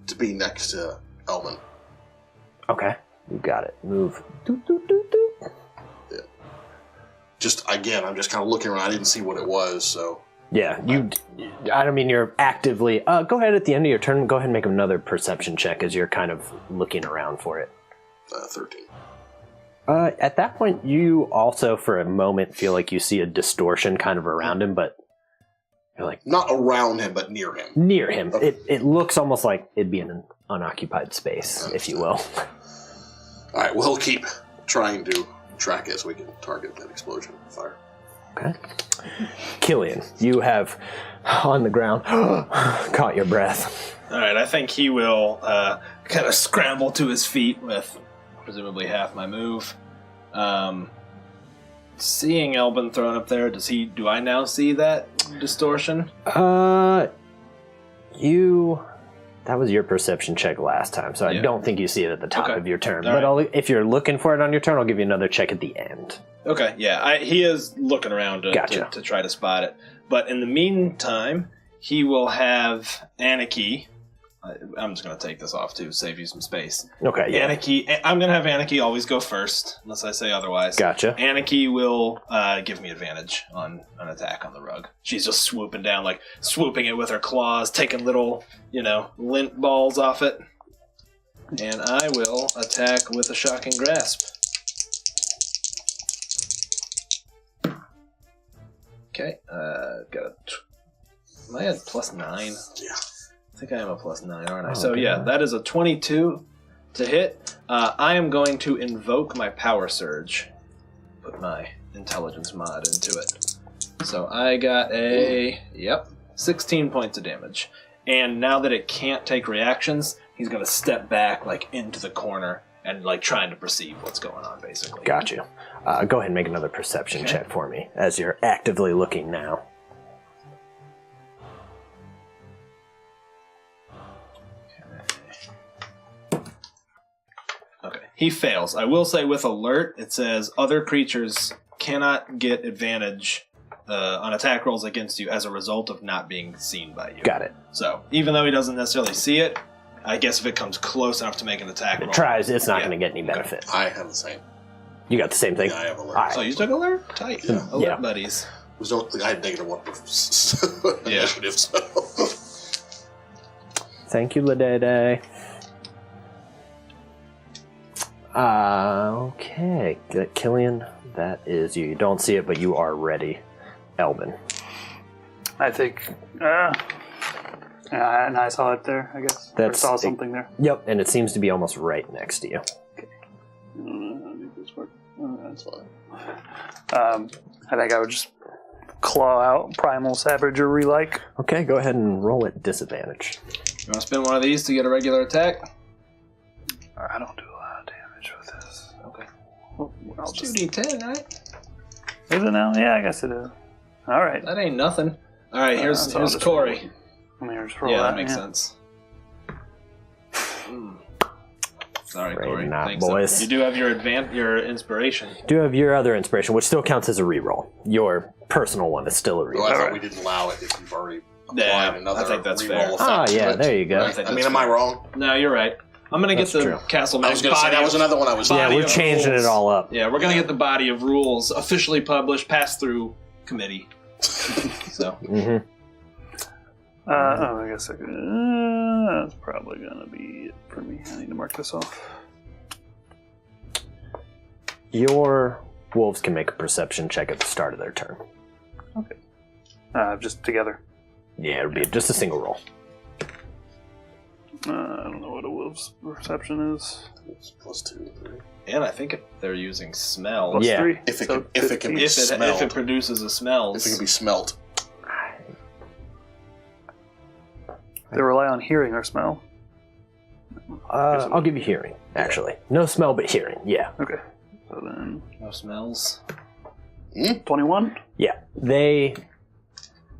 to be next to Elman. Okay, you got it. Move. Doot, doot, doot, doot. Just, again, I'm just kind of looking around. I didn't see what it was, so... Yeah, I don't mean you're actively... go ahead at the end of your turn, go ahead and make another perception check as you're kind of looking around for it. 13. At that point, you also, for a moment, feel like you see a distortion kind of around him, but you're like... Not around him, but near him. Near him. Okay. It looks almost like it'd be in an unoccupied space, if you will. Alright, we'll keep trying to track it so we can target that explosion with fire. Okay. Killian, you have, on the ground, caught your breath. Alright, I think he will kind of scramble to his feet with presumably half my move. Seeing Elbin thrown up there, do I now see that distortion? That was your perception check last time, so I Yeah. don't think you see it at the top Okay. of your turn. All But right. if you're looking for it on your turn, I'll give you another check at the end. Okay, yeah, he is looking around Gotcha. to try to spot it. But in the meantime, he will have Anarchy. I'm just going to take this off to save you some space. Okay, yeah. Anarchy, I'm going to have Anarchy always go first, unless I say otherwise. Gotcha. Anarchy will give me advantage on an attack on the rug. She's just swooping down, like swooping it with her claws, taking little, lint balls off it. And I will attack with a shocking grasp. Okay, am I at +9? Yeah. I think I am a +9, aren't I? Oh, So okay. yeah, that is a 22 to hit. I am going to invoke my Power Surge. Put my intelligence mod into it. So I got 16 points of damage. And now that it can't take reactions, he's going to step back into the corner and trying to perceive what's going on, basically. Got you. Go ahead and make another perception Okay. check for me, as you're actively looking now. Okay. He fails. I will say with alert, it says other creatures cannot get advantage on attack rolls against you as a result of not being seen by you. Got it. So even though he doesn't necessarily see it, I guess if it comes close enough to make an attack roll. It tries, it's not going to get any benefit. I have the same. You got the same thing? Yeah, I have alert. Right. So you took alert? Tight. Yeah. Alert buddies. I had -1 initiative, so. Thank you, Ladede. Okay. Killian, that is you. You don't see it, but you are ready. Elvin. I think. And I saw it there, I guess. I saw something there. Yep, and it seems to be almost right next to you. Okay. This work. That's fine. I think I would just claw out Primal Savagery like. Okay, go ahead and roll at disadvantage. You want to spend one of these to get a regular attack? I don't do a lot of damage with this. Okay. Well, I'll It's just... 2d10, right? Is it now? Yeah, I guess it is. All right. That ain't nothing. All right, here's so I'll just Corey. Let me just roll Yeah, that. that makes sense. Sorry, Afraid Corey. not, Thanks, boys. You do have your inspiration. You do have your other inspiration, which still counts as a reroll. Your personal one is still a reroll. Well, I thought we didn't allow it if you've already applied another I think that's reroll fair. effect. Ah, yeah, to it. there you go. I mean, am I wrong? No, you're right. I'm going to get That's the true. Castle I was going to say that was another one I was. Yeah, Body we're of changing rules. it all up. Yeah, we're going to get the body of rules officially published, passed through committee. So, I guess I could. That's probably going to be it for me. I need to mark this off. Your wolves can make a perception check at the start of their turn. Okay. Just together. Yeah, it would be just a single roll. I don't know what a wolf's perception is. It's +2, 3. and I think if they're using smell, Plus Yeah. 3. If it so can, if it can be if smelled, it produces a smell, if it can be smelt, They rely on hearing or smell. I'll give you hearing, actually. No smell, but hearing, yeah. Okay. So then, no smells. 21? Yeah.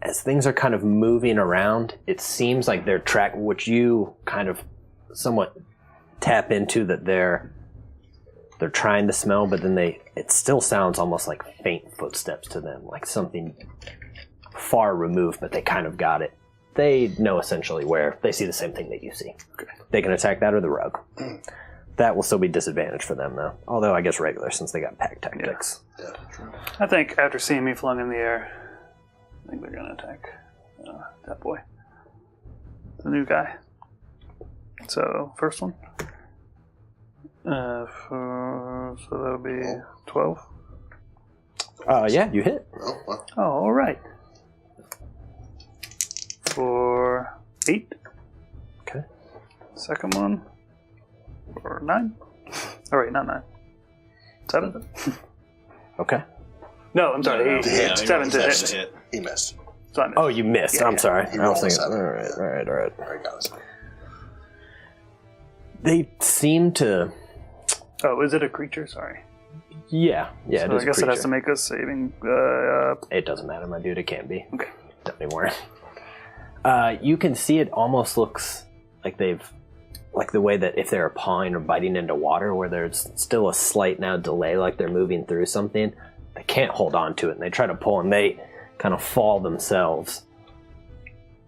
As things are kind of moving around, it seems like they're which you kind of somewhat tap into that they're trying to smell, but then it still sounds almost like faint footsteps to them, like something far removed, but they kind of got it. They know essentially where they see the same thing that you see. Okay. They can attack that or the rug. That will still be disadvantage for them, though. Although I guess regular, since they got pack tactics. yeah, true. I think after seeing me flung in the air, I think they're going to attack that boy. The new guy. So, first one. So that'll be 12. Yeah, you hit. Oh, well, Oh, all right. For 8. Okay. Second one. For 9. All right, not 9. 7. Okay. No, I'm sorry. 8. Yeah, 7 to That's hit. a hit. he missed. So I missed. Oh, you missed. Yeah, I'm yeah. sorry. He I was rolled a thinking. 7. All right. All right, got it. They seem to. Oh, is it a creature? Sorry. Yeah, So it is. I guess a it has to creature. make a saving. It doesn't matter, my dude. It can't be. Okay. Don't even worry. You can see it almost looks like like the way that if they're pawing or biting into water, where there's still a slight now delay, like they're moving through something. They can't hold on to it, and they try to pull, and they kind of fall themselves.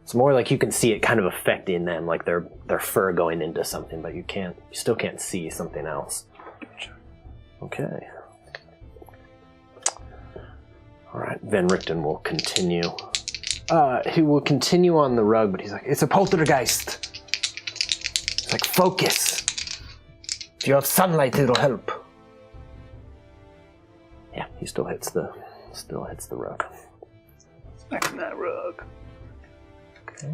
It's more like you can see it kind of affecting them, like their fur going into something, but you still can't see something else. Okay. All right, Van Richten will continue. He will continue on the rug, but he's like, it's a poltergeist. It's like, focus. If you have sunlight, it'll help. Yeah, he still hits the rug. Back in that rug. Okay.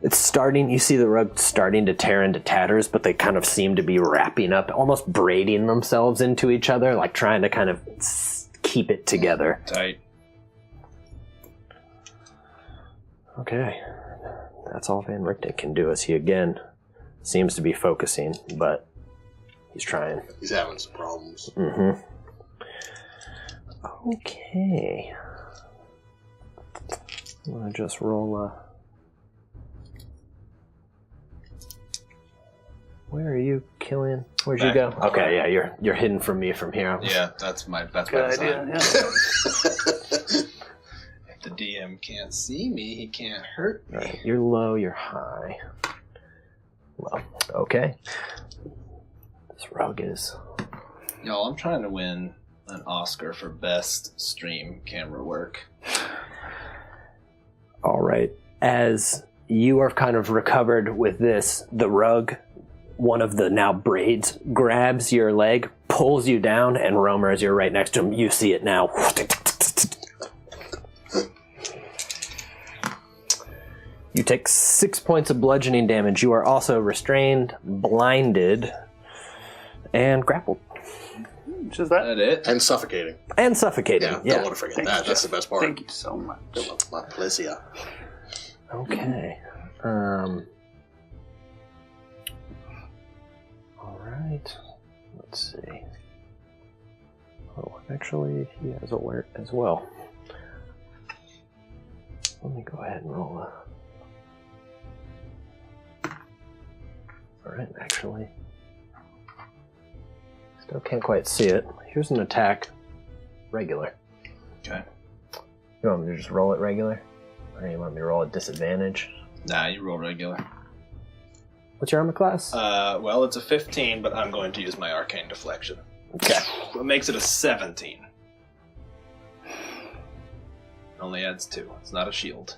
It's starting, you see the rug starting to tear into tatters, but they kind of seem to be wrapping up, almost braiding themselves into each other, like trying to kind of keep it together. Tight. Okay. That's all Van Richten can do, as he again seems to be focusing, but he's trying. He's having some problems. Mm-hmm. Okay. I'm gonna just roll Where are you, Killian? Where'd you go? Okay, yeah, you're hidden from me from here. Yeah, that's my Good bad idea. sign. Yeah. The DM can't see me. He can't hurt me. Right, you're low, you're high. Low. Okay. This rug is... Y'all, I'm trying to win an Oscar for best stream camera work. All right. As you are kind of recovered with this, the rug, one of the now braids, grabs your leg, pulls you down, and Romer, as you're right next to him, you see it now. You take 6 points of bludgeoning damage. You are also restrained, blinded, and grappled. Just that? That it? And suffocating. And suffocating. Yeah, Yeah. don't want to forget that. That's the best part. Thank you so much. My pleasure. Okay. All right. Let's see. Oh, actually, he has alert as well. Let me go ahead and roll a... All right, actually. Still can't quite see it. Here's an attack. Regular. Okay. You want me to just roll it regular? Or you want me to roll at disadvantage? Nah, you roll regular. What's your armor class? Well, it's a 15, but I'm going to use my arcane deflection. Okay. What makes it a 17? Only adds 2. It's not a shield.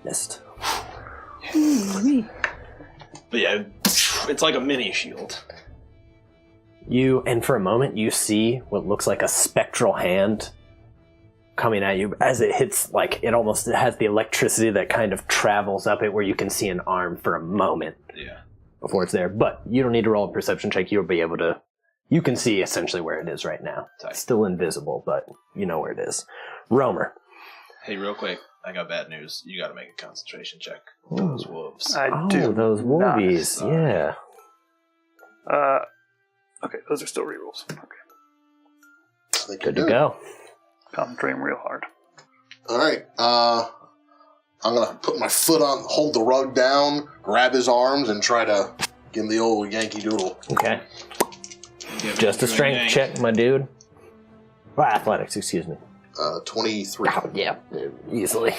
Missed. But yeah, it's like a mini shield. And for a moment, you see what looks like a spectral hand coming at you as it hits, like, it almost has the electricity that kind of travels up it where you can see an arm for a moment Yeah. before it's there. But you don't need to roll a perception check. You'll be able to, you can see essentially where it is right now. Tight. It's still invisible, but you know where it is. Romer. Hey, real quick, I got bad news. You got to make a concentration check. Those wolves. I do. Those not. wolvies. Yeah. Okay, those are still rerolls. Okay. I think Good you're to go. Concentrating real hard. All right. I'm going to put my foot on, hold the rug down, grab his arms, and try to give him the old Yankee Doodle. Okay. Give Just me a strength yank. check, my dude. Well, athletics, excuse me. 23. Yeah, easily.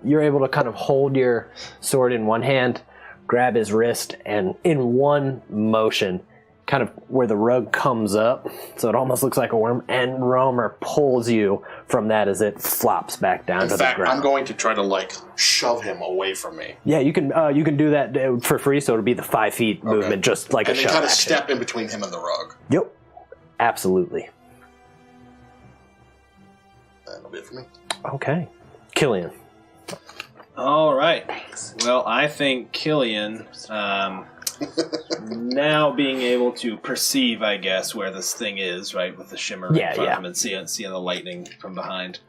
You're able to kind of hold your sword in one hand, grab his wrist, and in one motion, kind of where the rug comes up, so it almost looks like a worm, and Romer pulls you from that as it flops back down In to fact, the ground. I'm going to try to, like, shove him away from me. Yeah, you can do that for free, so it'll be the 5 feet movement, just like And a then shove kind of action. step in between him and the rug. Yep, absolutely. That'll be it for me. Okay. Killian. All right. Well, I think Killian, now being able to perceive, I guess, where this thing is, right, with the shimmer in front of him and seeing the lightning from behind,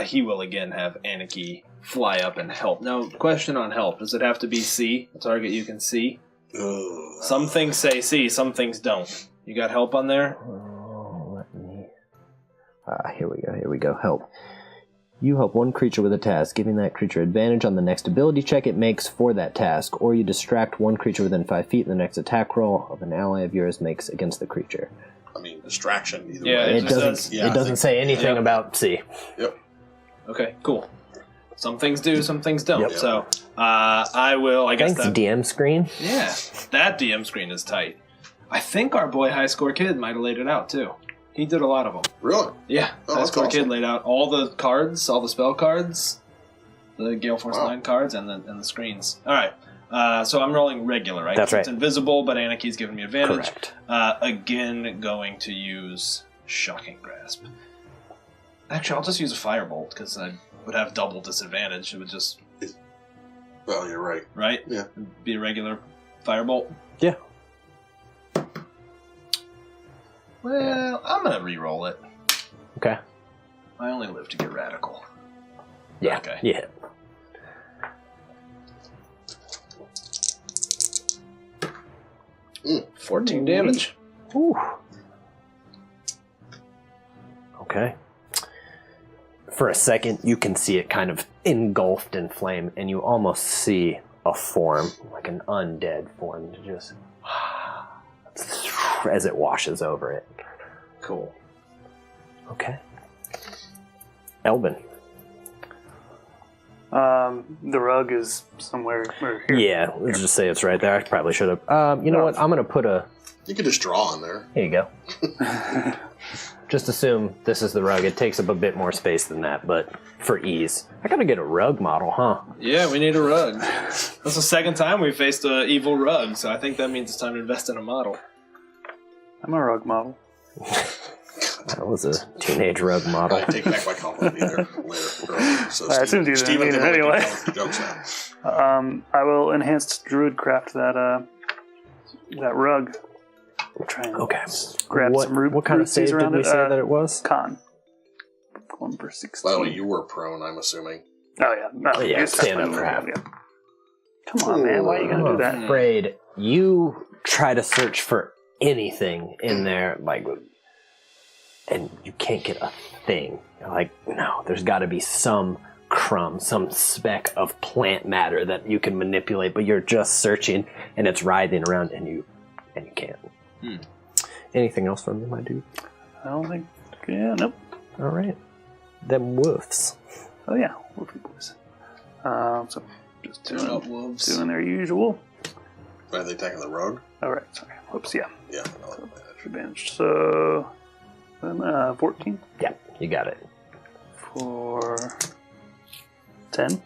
he will again have Anarchy fly up and help. Now, question on help. Does it have to be C, a target you can see? Some things say C, some things don't. You got help on there? Oh, let me... here we go. Help. You help one creature with a task, giving that creature advantage on the next ability check it makes for that task, or you distract one creature within 5 feet in the next attack roll of an ally of yours makes against the creature. I mean, distraction either Yeah, way. It doesn't say anything about C. Yep. Okay, cool. Some things do, some things don't. Yep. So, I will, I guess Thanks, that... DM screen. Yeah, that DM screen is tight. I think our boy High Score Kid might have laid it out, too. He did a lot of them. Really? Yeah, Oh, High that's Score Kid awesome. laid out all the cards, all the spell cards, the Gale Force Wow. 9 cards, and the screens. All right, so I'm rolling regular, right? That's right. It's invisible, but Anarchy's giving me advantage. Correct. Again, going to use Shocking Grasp. Actually, I'll just use a Firebolt, because I would have double disadvantage. It would just, Well, you're right. right? Yeah. Be a regular Firebolt. Yeah. Well, I'm going to re-roll it. Okay. I only live to get radical. Yeah. Okay. Yeah. Mm. 14 damage. Ooh. Okay. For a second, you can see it kind of engulfed in flame, and you almost see a form, like an undead form, just as it washes over it. Cool. Okay. Elvin. The rug is somewhere here. Yeah, let's just say it's right there. I probably should have. You know what? I'm going to put a... You could just draw on there. Here you go. Just assume this is the rug. It takes up a bit more space than that, but for ease. I got to get a rug model, huh? Yeah, we need a rug. That's the second time we faced an evil rug, so I think that means it's time to invest in a model. I'm a rug model. That was a teenage rug model. I take back my compliment later. So I assumed you didn't mean it anyway. I will enhanced druidcraft that rug. Try and grab some root. What kind of save did we say that it was? Con. 1 per 16. By the way, you were prone, I'm assuming. Oh yeah. No, yeah, stand up for half. Yeah. Come on, man. Why are you going to do that? I'm afraid you try to search for anything in there, like, and you can't get a thing. You're like, no, there's got to be some crumb, some speck of plant matter that you can manipulate, but you're just searching, and it's writhing around, and you can't. Anything else from you, my dude? I don't think. Yeah, nope. All right. Them wolves. Oh yeah, wolfy boys. So just Turn wolves. doing their usual. Are they attacking the rogue? All right, sorry. Whoops, yeah. Yeah. Advantage. So then 14 Yeah, you got it. for 10.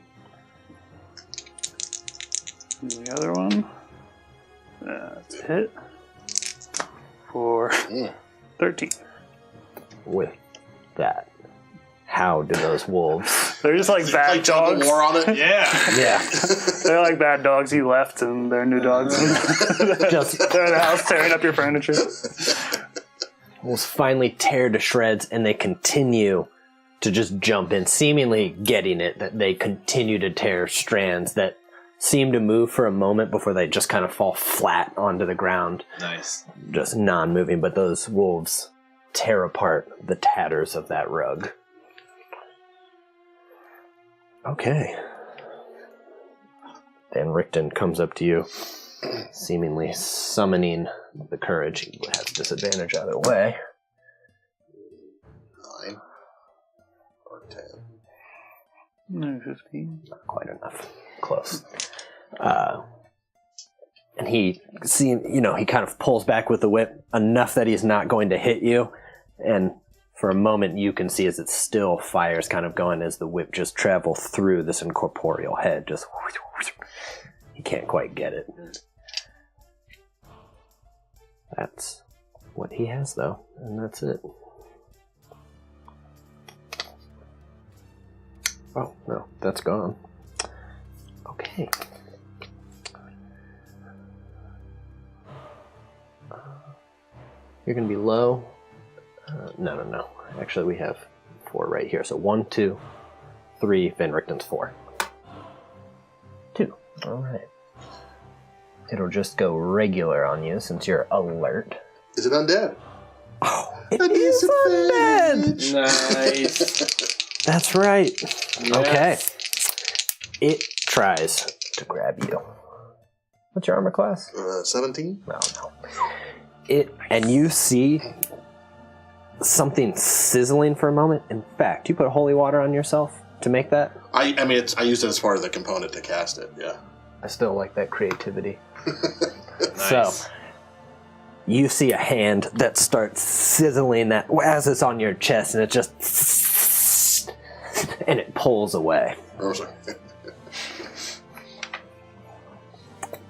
And the other one. That's a hit for 13. With that, how do those wolves? They're just like bad dogs. War on it? Yeah. Yeah, They're like bad dogs. He left, and they're new dogs. just They're in the house tearing up your furniture. wolves finally tear to shreds, and they continue to just jump in, seemingly getting it. That they continue to tear strands that seem to move for a moment before they just kind of fall flat onto the ground. Nice. Just non-moving, but those wolves tear apart the tatters of that rug. Okay. Van Richten comes up to you, seemingly summoning the courage. He has disadvantage either way. 9 or 10. No, 15. Not quite enough. Close. And he kind of pulls back with the whip enough that he's not going to hit you. And for a moment, you can see as it still fires kind of going as the whip just travels through this incorporeal head. Just, he can't quite get it. That's what he has, though. And that's it. Oh, no, that's gone. Okay. You're going to be low. No. Actually, we have 4 right here. So 1, 2, 3. Van Richten's 4. 2. All right. It'll just go regular on you since you're alert. Is it undead? Oh, it is undead! Nice. That's right. Yes. Okay. It tries to grab you. What's your armor class? 17? No. And you see something sizzling for a moment. In fact, you put holy water on yourself to make that? I used it as part of the component to cast it, yeah. I still like that creativity. Nice. So, you see a hand that starts sizzling that as it's on your chest, and it just... and it pulls away.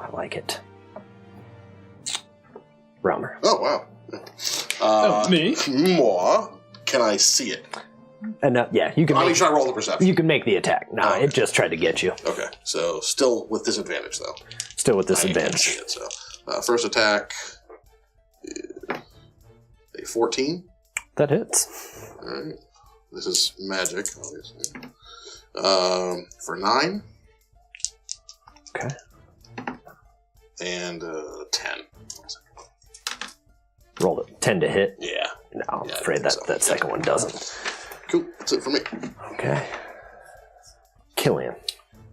I like it. Romer. Oh, wow. Me? More. Can I see it? And yeah, you can. Should I roll the perception? You can make the attack. No, okay. It just tried to get you. Okay, so still with disadvantage, though. Still with I can't disadvantage. see it, so first attack, a 14. That hits. All right. This is magic, obviously. For 9. Okay. And 10. Rolled a 10 to hit. Yeah. No, I'm afraid that second one doesn't. Cool. That's it for me. Okay. Killian.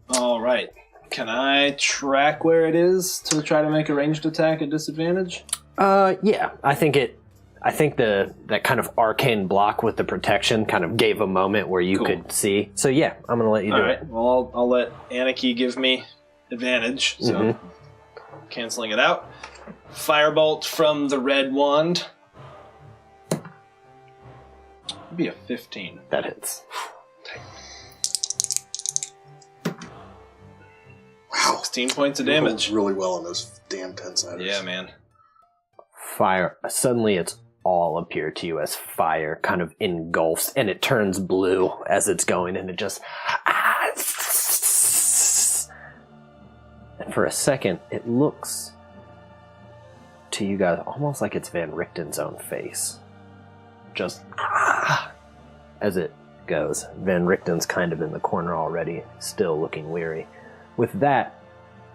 All right. Can I track where it is to try to make a ranged attack at disadvantage? Yeah. I think it I think that kind of arcane block with the protection kind of gave a moment where you could see. So yeah, I'm going to let you do it. Well, I'll let Anarchy give me advantage. So canceling it out. Firebolt from the red wand. It'd be a 15. That hits. Wow. 16 points of damage. Really well on those damn 10-siders. Yeah, man. Fire. Suddenly it's all appear to you as fire kind of engulfs, and it turns blue as it's going, and it just... And for a second, it looks to you guys almost like it's Van Richten's own face. Just as it goes. Van Richten's kind of in the corner already, still looking weary. With that,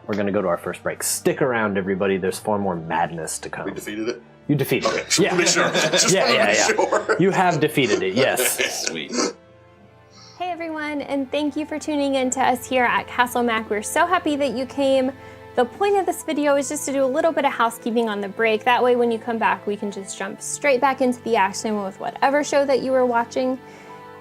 we're going to go to our first break. Stick around, everybody. There's far more madness to come. We defeated it? You defeated it. Just want to be sure. Just want to be sure. You have defeated it, yes. Sweet. Hey everyone, and thank you for tuning in to us here at Castle Mac. We're so happy that you came. The point of this video is just to do a little bit of housekeeping on the break. That way when you come back, we can just jump straight back into the action with whatever show that you were watching.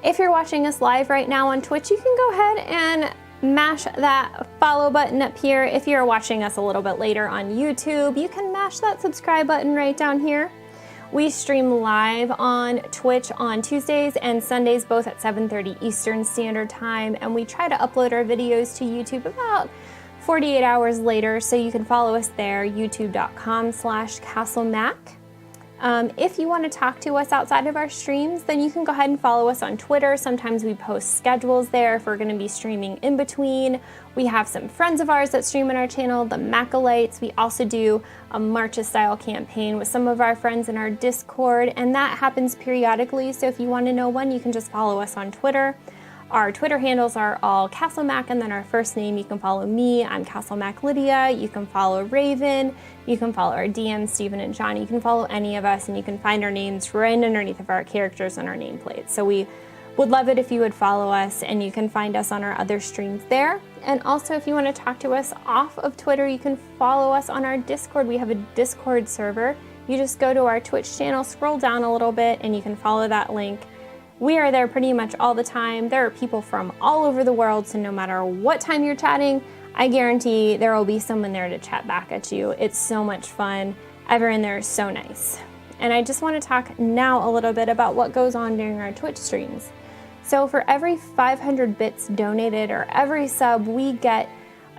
If you're watching us live right now on Twitch, you can go ahead and mash that follow button up here. If you're watching us a little bit later on YouTube, you can mash that subscribe button right down here. We stream live on Twitch on Tuesdays and Sundays, both at 7:30 Eastern Standard Time, and we try to upload our videos to YouTube about 48 hours later, so you can follow us there, youtube.com/CastleMac. If you want to talk to us outside of our streams, then you can go ahead and follow us on Twitter. Sometimes we post schedules there if we're going to be streaming in between. We have some friends of ours that stream on our channel, the Macolites. We also do a Marcha-style campaign with some of our friends in our Discord, and that happens periodically. So if you want to know when, you can just follow us on Twitter. Our Twitter handles are all CastleMac, and then our first name. You can follow me, I'm CastleMac Lydia. You can follow Raven. You can follow our DMs, Steven and John. You can follow any of us, and you can find our names right underneath of our characters and our nameplates. So we would love it if you would follow us, and you can find us on our other streams there. And also, if you want to talk to us off of Twitter, you can follow us on our Discord. We have a Discord server. You just go to our Twitch channel, scroll down a little bit, and you can follow that link. We are there pretty much all the time. There are people from all over the world, so no matter what time you're chatting, I guarantee there will be someone there to chat back at you. It's so much fun. Everyone there is so nice. And I just want to talk now a little bit about what goes on during our Twitch streams. So for every 500 bits donated or every sub, we get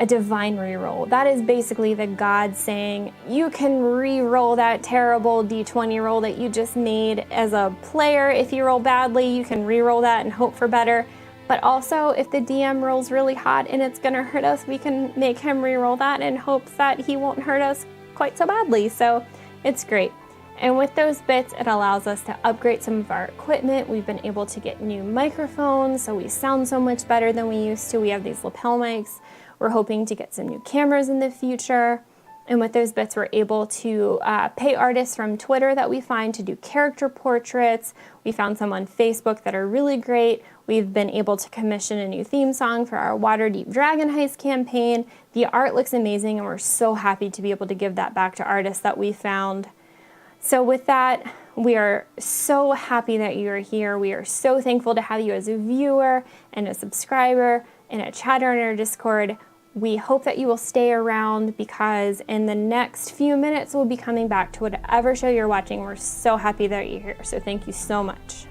a divine reroll. That is basically the gods saying, you can re-roll that terrible D20 roll that you just made as a player. If you roll badly, you can re-roll that and hope for better. But also, if the DM rolls really hot and it's gonna hurt us, we can make him re-roll that in hopes that he won't hurt us quite so badly. So it's great. And with those bits, it allows us to upgrade some of our equipment. We've been able to get new microphones, so we sound so much better than we used to. We have these lapel mics. We're hoping to get some new cameras in the future. And with those bits, we're able to pay artists from Twitter that we find to do character portraits. We found some on Facebook that are really great. We've been able to commission a new theme song for our Waterdeep Dragon Heist campaign. The art looks amazing, and we're so happy to be able to give that back to artists that we found. So with that, we are so happy that you are here. We are so thankful to have you as a viewer and a subscriber and a chatter in our Discord. We hope that you will stay around, because in the next few minutes we'll be coming back to whatever show you're watching. We're so happy that you're here, so thank you so much.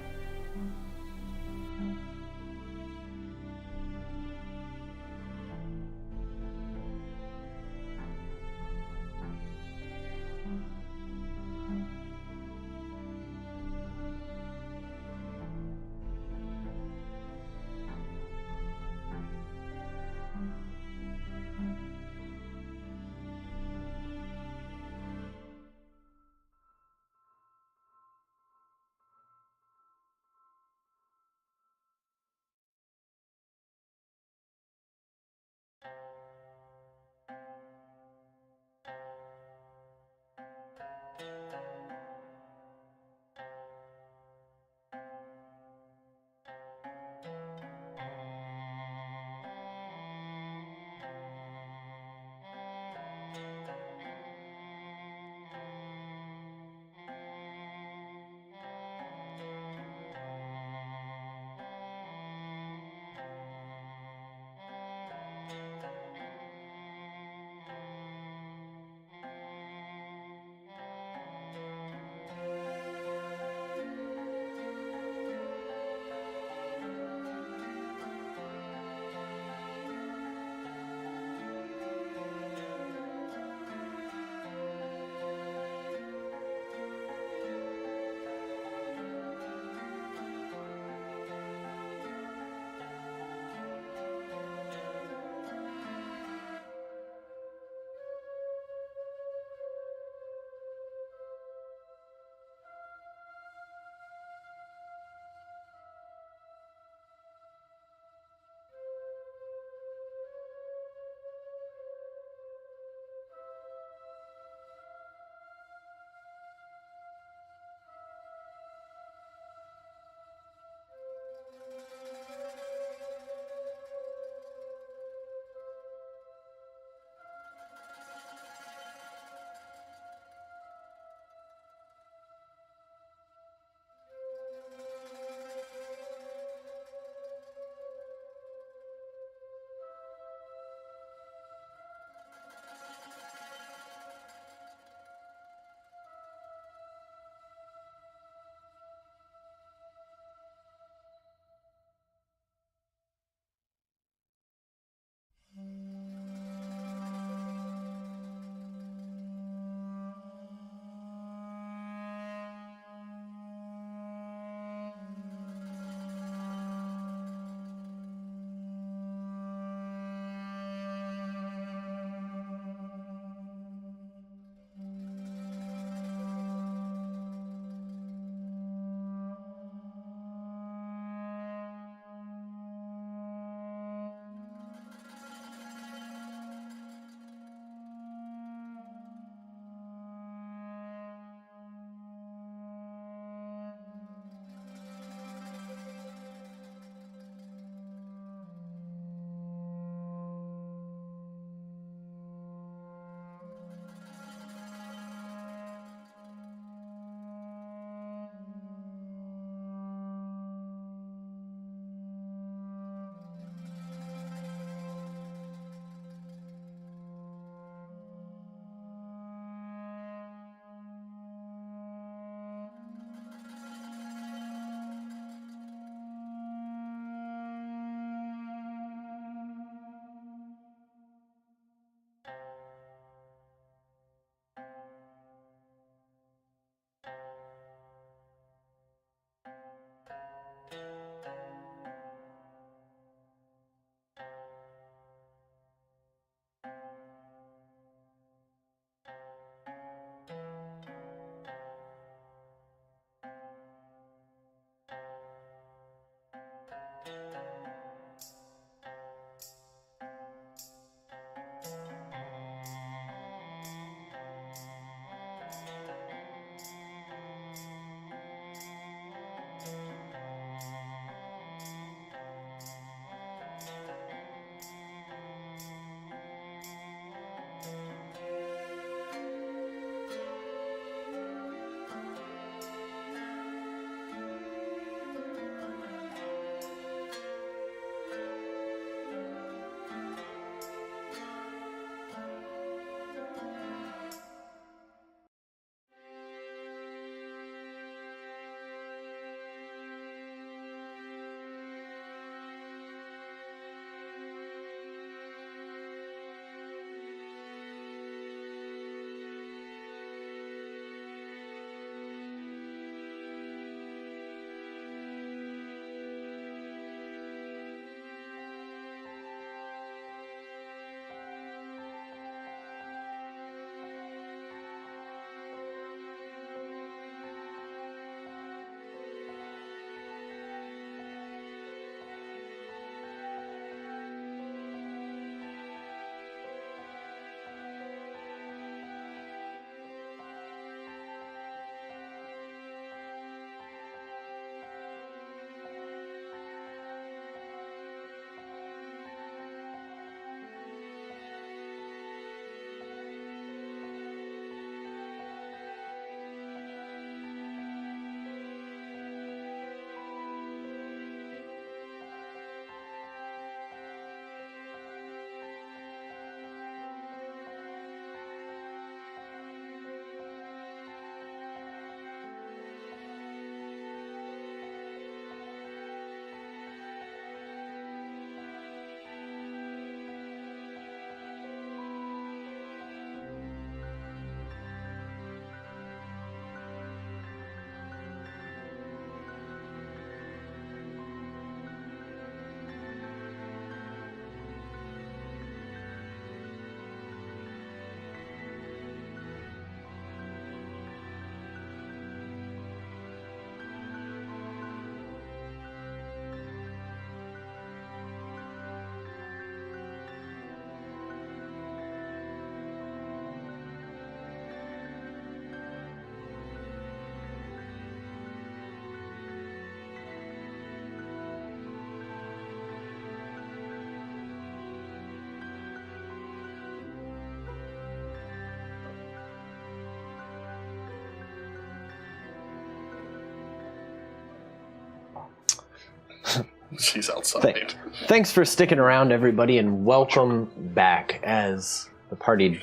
She's outside. Thanks for sticking around, everybody, and welcome back as the party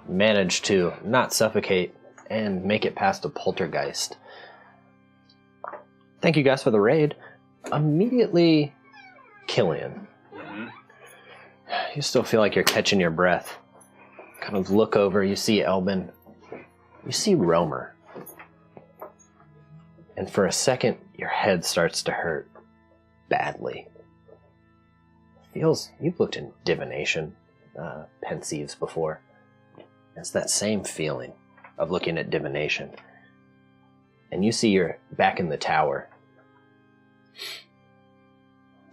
managed to not suffocate and make it past a poltergeist. Thank you guys for the raid. Immediately, Killian. Mm-hmm. You still feel like you're catching your breath. Kind of look over, you see Elbin. You see Romer. And for a second, your head starts to hurt badly. You've looked in divination, Pensieves before. It's that same feeling of looking at divination. And you see you're back in the tower.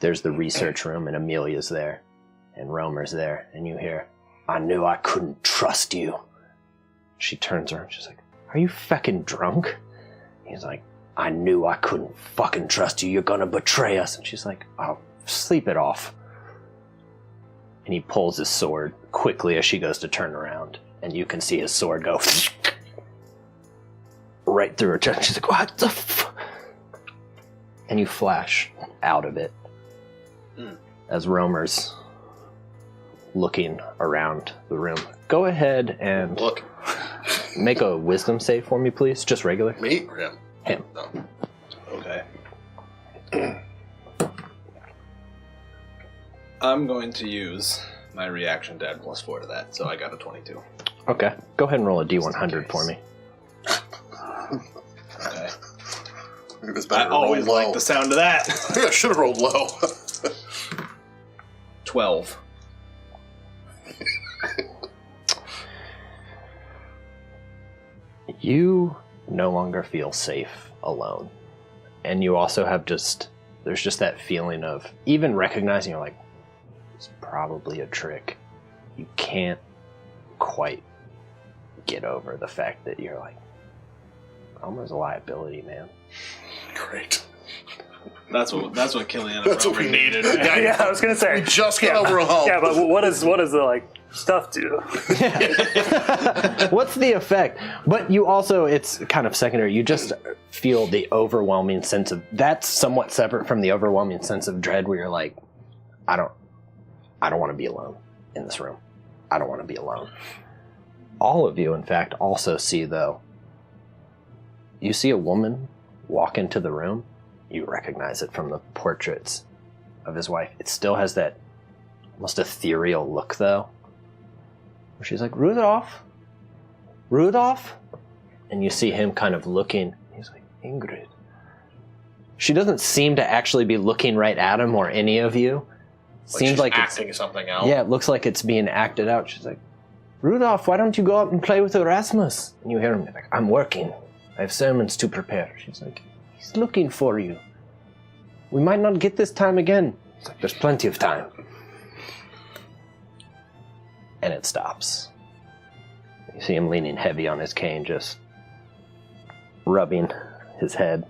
There's the research room, and Amelia's there, and Romer's there, and you hear, "I knew I couldn't trust you." She turns around, she's like, "Are you fucking drunk?" He's like, "I knew I couldn't fucking trust you. You're gonna betray us." And she's like, "Oh, sleep it off." And he pulls his sword quickly as she goes to turn around, and you can see his sword go right through her chest. She's like, "What the f-?" And you flash out of it as Romer's looking around the room. Go ahead and Look. make a wisdom save for me, please. Just regular. Me or him? Him. No. Okay. I'm going to use my reaction to add +4 to that, so I got a 22. Okay. Go ahead and roll a D100 for me. Okay. It was I better to always roll low. like the sound of that. I should have rolled low. 12. You no longer feel safe alone. And you also have there's just that feeling of, even recognizing, you're like, it's probably a trick. You can't quite get over the fact that you're like, Romer's a liability, man. Great. That's what Killian and That's what Romer we needed. needed. Right? Yeah, I was gonna say. We just got over a hump. Yeah, but what does the stuff do? What's the effect? But you also, it's kind of secondary. You just feel the overwhelming sense of, that's somewhat separate from the overwhelming sense of dread where you're like, I don't want to be alone in this room. I don't want to be alone. All of you, in fact, also see, though, you see a woman walk into the room. You recognize it from the portraits of his wife. It still has that almost ethereal look, though. Where she's like, Rudolph? Rudolph? And you see him kind of looking. He's like, Ingrid. She doesn't seem to actually be looking right at him or any of you. Seems she's like acting something out. Yeah, it looks like it's being acted out. She's like, Rudolph, why don't you go out and play with Erasmus? And you hear him like, I'm working. I have sermons to prepare. She's like, he's looking for you. We might not get this time again. It's like, there's plenty of time. And it stops. You see him leaning heavy on his cane, just rubbing his head.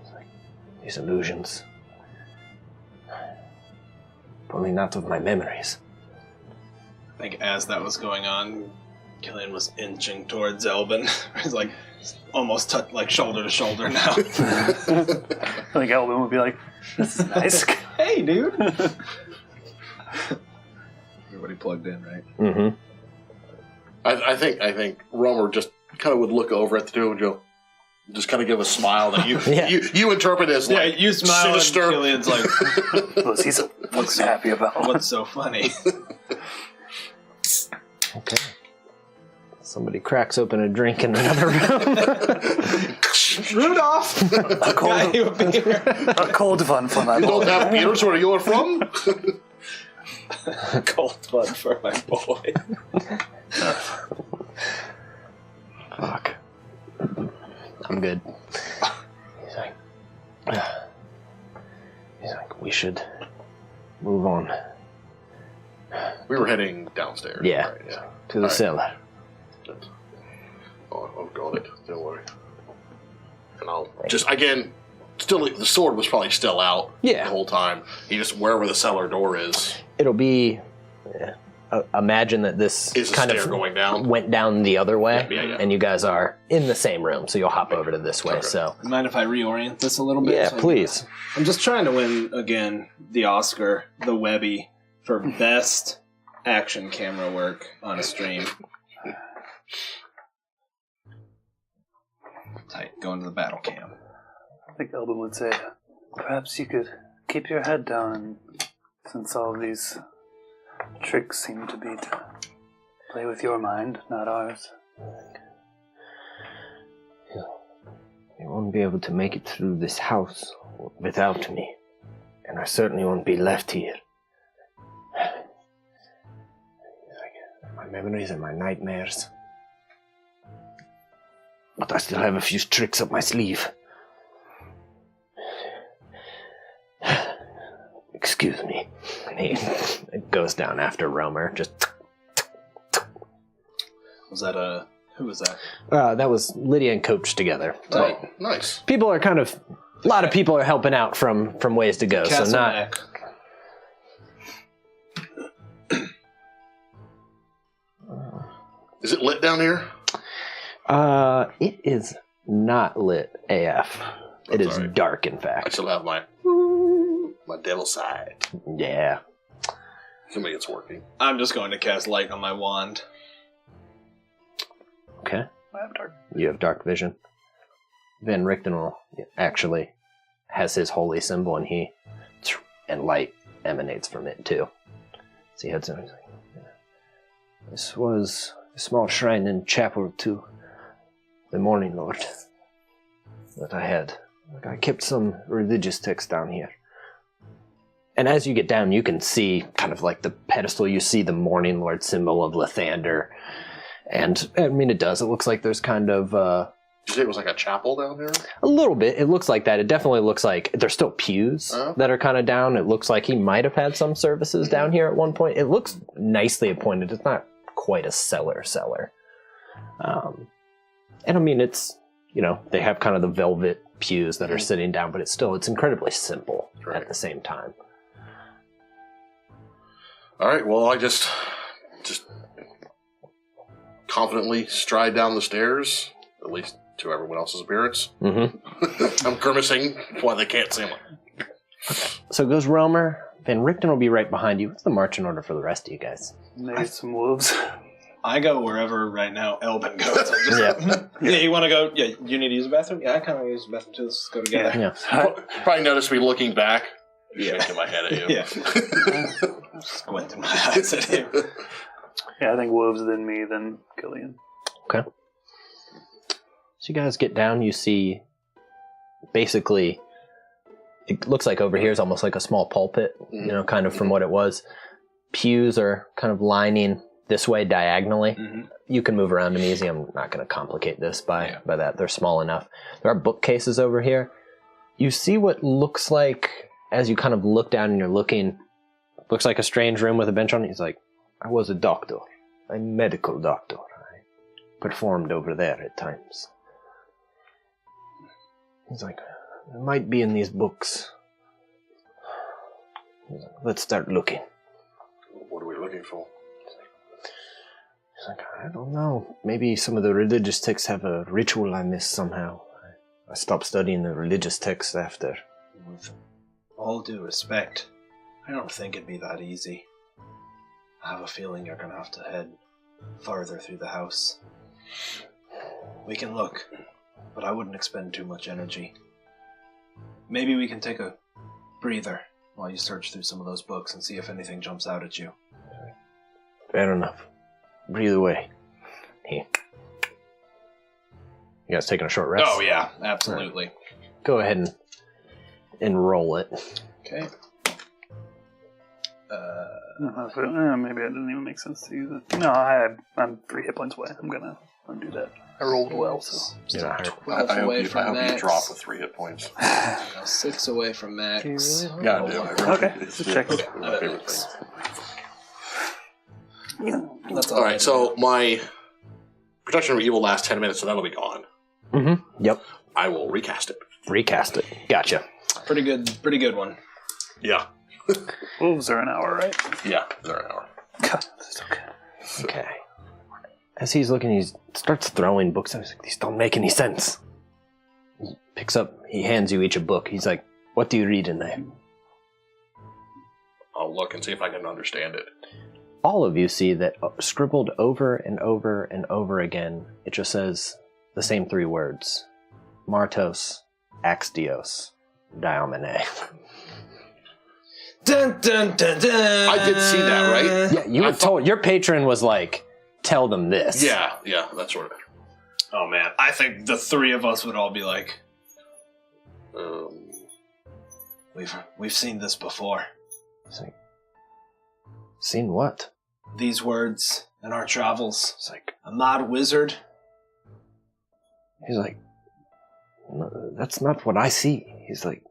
It's like, these illusions. Only not of my memories. I think as that was going on, Killian was inching towards Elbin. He's like almost like shoulder to shoulder now. I think Elvin would be like, this is nice. Hey, dude. Everybody plugged in, right? Mm-hmm. I think Romer just kind of would look over at the two and go, just kind of give a smile that you Yeah. you interpret as like you smile sinister. and Killian's like, What's he so happy about? what's so funny? Okay. Somebody cracks open a drink in another room. Rudolph! A cold, a cold one for my You don't boy. have beers where you're from? Cold one for my boy. Fuck. I'm good. He's like, we should move on. We were heading downstairs. Yeah. Right, yeah. To the cellar. Oh, I've got it. Don't worry. And I'll just, again, still, the sword was probably still out Yeah. the whole time. You just, wherever the cellar door is. It'll be imagine that this Is a kind stair of going down? went down the other way, Yeah. and you guys are in the same room, so you'll hop over to this way. Okay. So, Mind if I reorient this a little bit? yeah, So please. I'm just trying to win, again, the Oscar, the Webby, for best action camera work on a stream. Tight, going to the battle cam. I think Elvin would say, perhaps you could keep your head down, since all of these tricks seem to be to play with your mind, not ours. You won't be able to make it through this house without me, and I certainly won't be left here. My memories and my nightmares. But I still have a few tricks up my sleeve. Excuse me. And it goes down after Romer. Just. Was that who was that? That was Lydia and Coach together. Tight. Oh, nice. People are kind of. A lot of people are helping out from ways to go. So not. Neck. Is it lit down here? It is not lit AF. It is all right. dark, in I fact. still have my devil side. Yeah. Somebody it's working. I'm just going to cast light on my wand. Okay. I have dark. You have dark vision. Van Richten will actually has his holy symbol, and light emanates from it too. So he heads in. He's like, this was a small shrine and chapel to the Morning Lord that I had. I kept some religious text down here. And as you get down, you can see kind of like the pedestal. You see the Morning Lord symbol of Lathander. And, I mean, it does. It looks like there's kind of... Did you say it was like a chapel down here? A little bit. It looks like that. It definitely looks like there's still pews that are kind of down. It looks like he might have had some services down here at one point. It looks nicely appointed. It's not quite a cellar. And I mean, it's, they have kind of the velvet pews that are sitting down, but it's incredibly simple at the same time. All right, well, I just confidently stride down the stairs, at least to everyone else's appearance. Mm-hmm. I'm grimacing while they can't see me. So goes Romer. Van Richten will be right behind you. What's the marching order for the rest of you guys? Maybe some wolves. I go wherever right now Elvin goes. Yeah, you want to go? Yeah, you need to use the bathroom? Yeah, I kind of use the bathroom too. Let's go together. Yeah. Probably noticed me looking back, shaking my head at you. Yeah. Squinting my eyes at you. Yeah, I think wolves, then me, then Killian. Okay. So you guys get down, you see basically, it looks like over here is almost like a small pulpit, kind of from what it was. Pews are kind of lining this way diagonally. Mm-hmm. You can move around them easy. I'm not going to complicate this by that. They're small enough. There are bookcases over here. You see what looks like, as you kind of look down and you're looking, looks like a strange room with a bench on it. He's like, I was a doctor, a medical doctor. I performed over there at times. He's like, it might be in these books. He's like, let's start looking. What are we looking for? He's like, I don't know. Maybe some of the religious texts have a ritual I missed somehow. I stopped studying the religious texts after. With all due respect, I don't think it'd be that easy. I have a feeling you're going to have to head farther through the house. We can look, but I wouldn't expend too much energy. Maybe we can take a breather while you search through some of those books and see if anything jumps out at you. Fair enough. Breathe away. Here. You guys taking a short rest? Oh, yeah, absolutely. Right. Go ahead and roll it. Okay. Maybe it didn't even make sense to use it. No, I'm 3 hit points away. I'm gonna undo that. I rolled well, so. Yeah, 12 away from max. You drop with 3 hit points. 6 away from max. Yeah, I do. Okay, just checking. My favorite thing. That's all right, so my protection from evil lasts 10 minutes, so that'll be gone. Mm-hmm. Yep. I will recast it. Recast it. Gotcha. Pretty good one. Yeah. Wolves are an hour, right? Yeah, they're an hour. God, it's okay. Okay. As he's looking, he starts throwing books. I was like, these don't make any sense. He picks up, he hands you each a book. He's like, what do you read in there? I'll look and see if I can understand it. All of you see that scribbled over and over and over again, it just says the same 3 words. Martos, Axtios, Diomene. Dun, dun, dun, dun. I did see that, right? Yeah, you were told. Your patron was like, tell them this. Yeah, that sort of. Oh man, I think the 3 of us would all be like, we've seen this before. He's like, seen what? These words in our travels. It's like, A mad wizard. he's like, no, that's not what I see. He's like,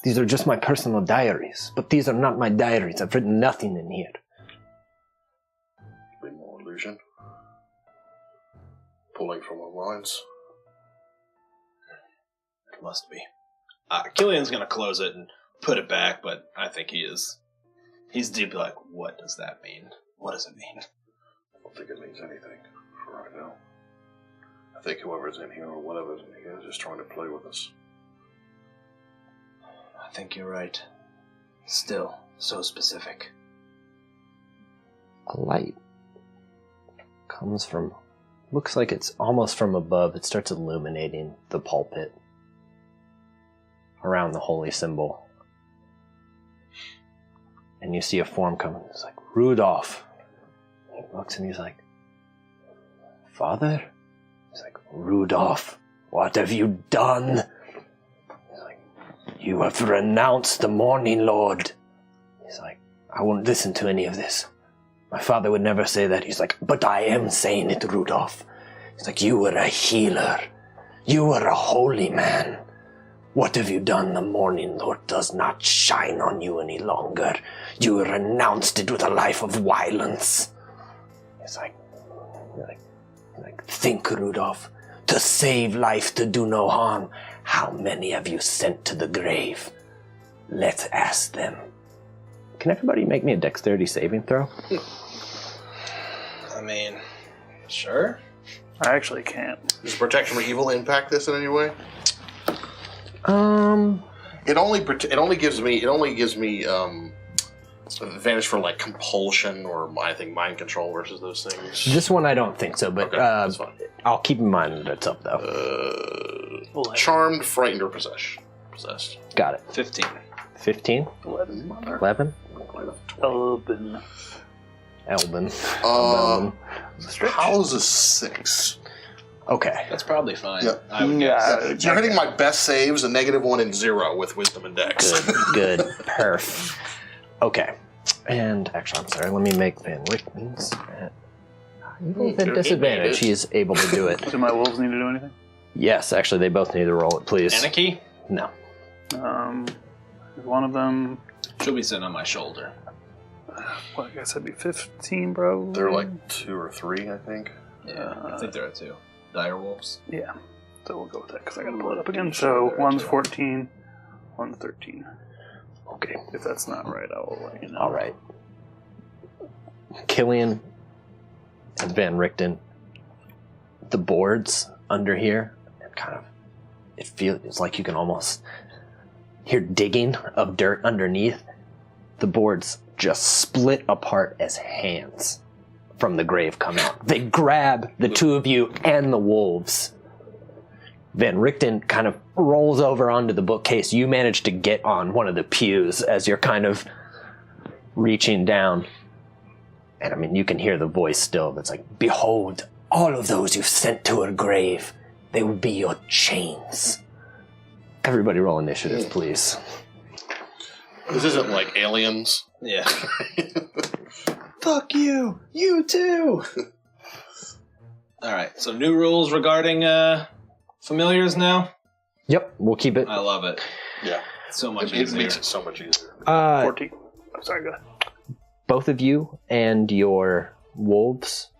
these are just my personal diaries, but these are not my diaries. I've written nothing in here. Be more illusion. Pulling from our minds. It must be. Killian's gonna close it and put it back, but I think he's deeply like, what does that mean? What does it mean? I don't think it means anything for right now. I think whoever's in here or whatever's in here is just trying to play with us. I think you're right. Still, so specific. A light comes from, looks like it's almost from above. It starts illuminating the pulpit around the holy symbol. And you see a form coming. It's like, Rudolph. He looks and he's like, Father? He's like, Rudolph, what have you done? He's like, you have renounced the Morning Lord. He's like, I won't listen to any of this. My father would never say that. He's like, but I am saying it, Rudolph. He's like, you were a healer. You were a holy man. What have you done? The Morning Lord does not shine on you any longer. You renounced it with a life of violence. It's like, think, Rudolph. To save life, to do no harm. How many have you sent to the grave? Let's ask them. Can everybody make me a dexterity saving throw? I mean, sure. I actually can't. Does protection from evil impact this in any way? It only gives me advantage for like compulsion or I think mind control versus those things. This one I don't think so, but Okay, that's fine. I'll keep in mind that it's up though. Charmed, frightened, or possessed. Got it. 15. 15? 11. 11? Elbin. Elbin. How's a 6? Okay. That's probably fine. Yeah. I would guess. You're hitting my best saves, a -1 and 0 with wisdom and dex. Good. Perf. Okay. And actually, I'm sorry. Let me make Van Richten's at disadvantage. He's able to do it. Do my wolves need to do anything? Yes, actually, they both need to roll it, please. Anarchy? No. Is one of them... She'll be sitting on my shoulder. Well, I guess that'd be 15, bro. They're like 2 or 3, I think. Yeah, I think there are 2. Dire wolves. Yeah. So we'll go with that because I gotta pull it up again. So one's 14, one's 13. Okay. If that's not right, I will let you know. All right. Killian and Van Richten, the boards under here, and kind of, it's like you can almost hear digging of dirt underneath. The boards just split apart as hands from the grave come out. They grab the 2 of you and the wolves. Van Richten kind of rolls over onto the bookcase. You manage to get on one of the pews as you're kind of reaching down. And I mean, you can hear the voice still that's like, behold, all of those you've sent to her grave, they will be your chains. Everybody roll initiative, please. This isn't like Aliens. Yeah. Fuck you! You too! Alright, so new rules regarding familiars now? Yep, we'll keep it. I love it. Yeah. It's so much It easier. makes it so much easier. 14. I'm sorry, go ahead. Both of you and your wolves,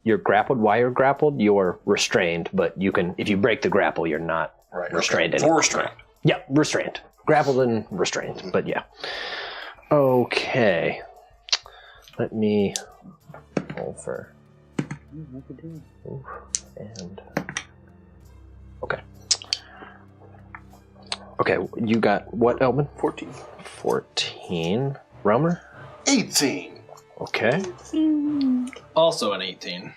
you're grappled. While you're grappled, you're restrained, but you can, if you break the grapple, you're not restrained anymore. Or restrained. Yeah, restrained. Grappled and restrained, but yeah. Okay. Let me Roll for. Oof, and. Okay. Okay, you got what, Elvin? 14. 14. Romer? 18. Okay. Also an 18.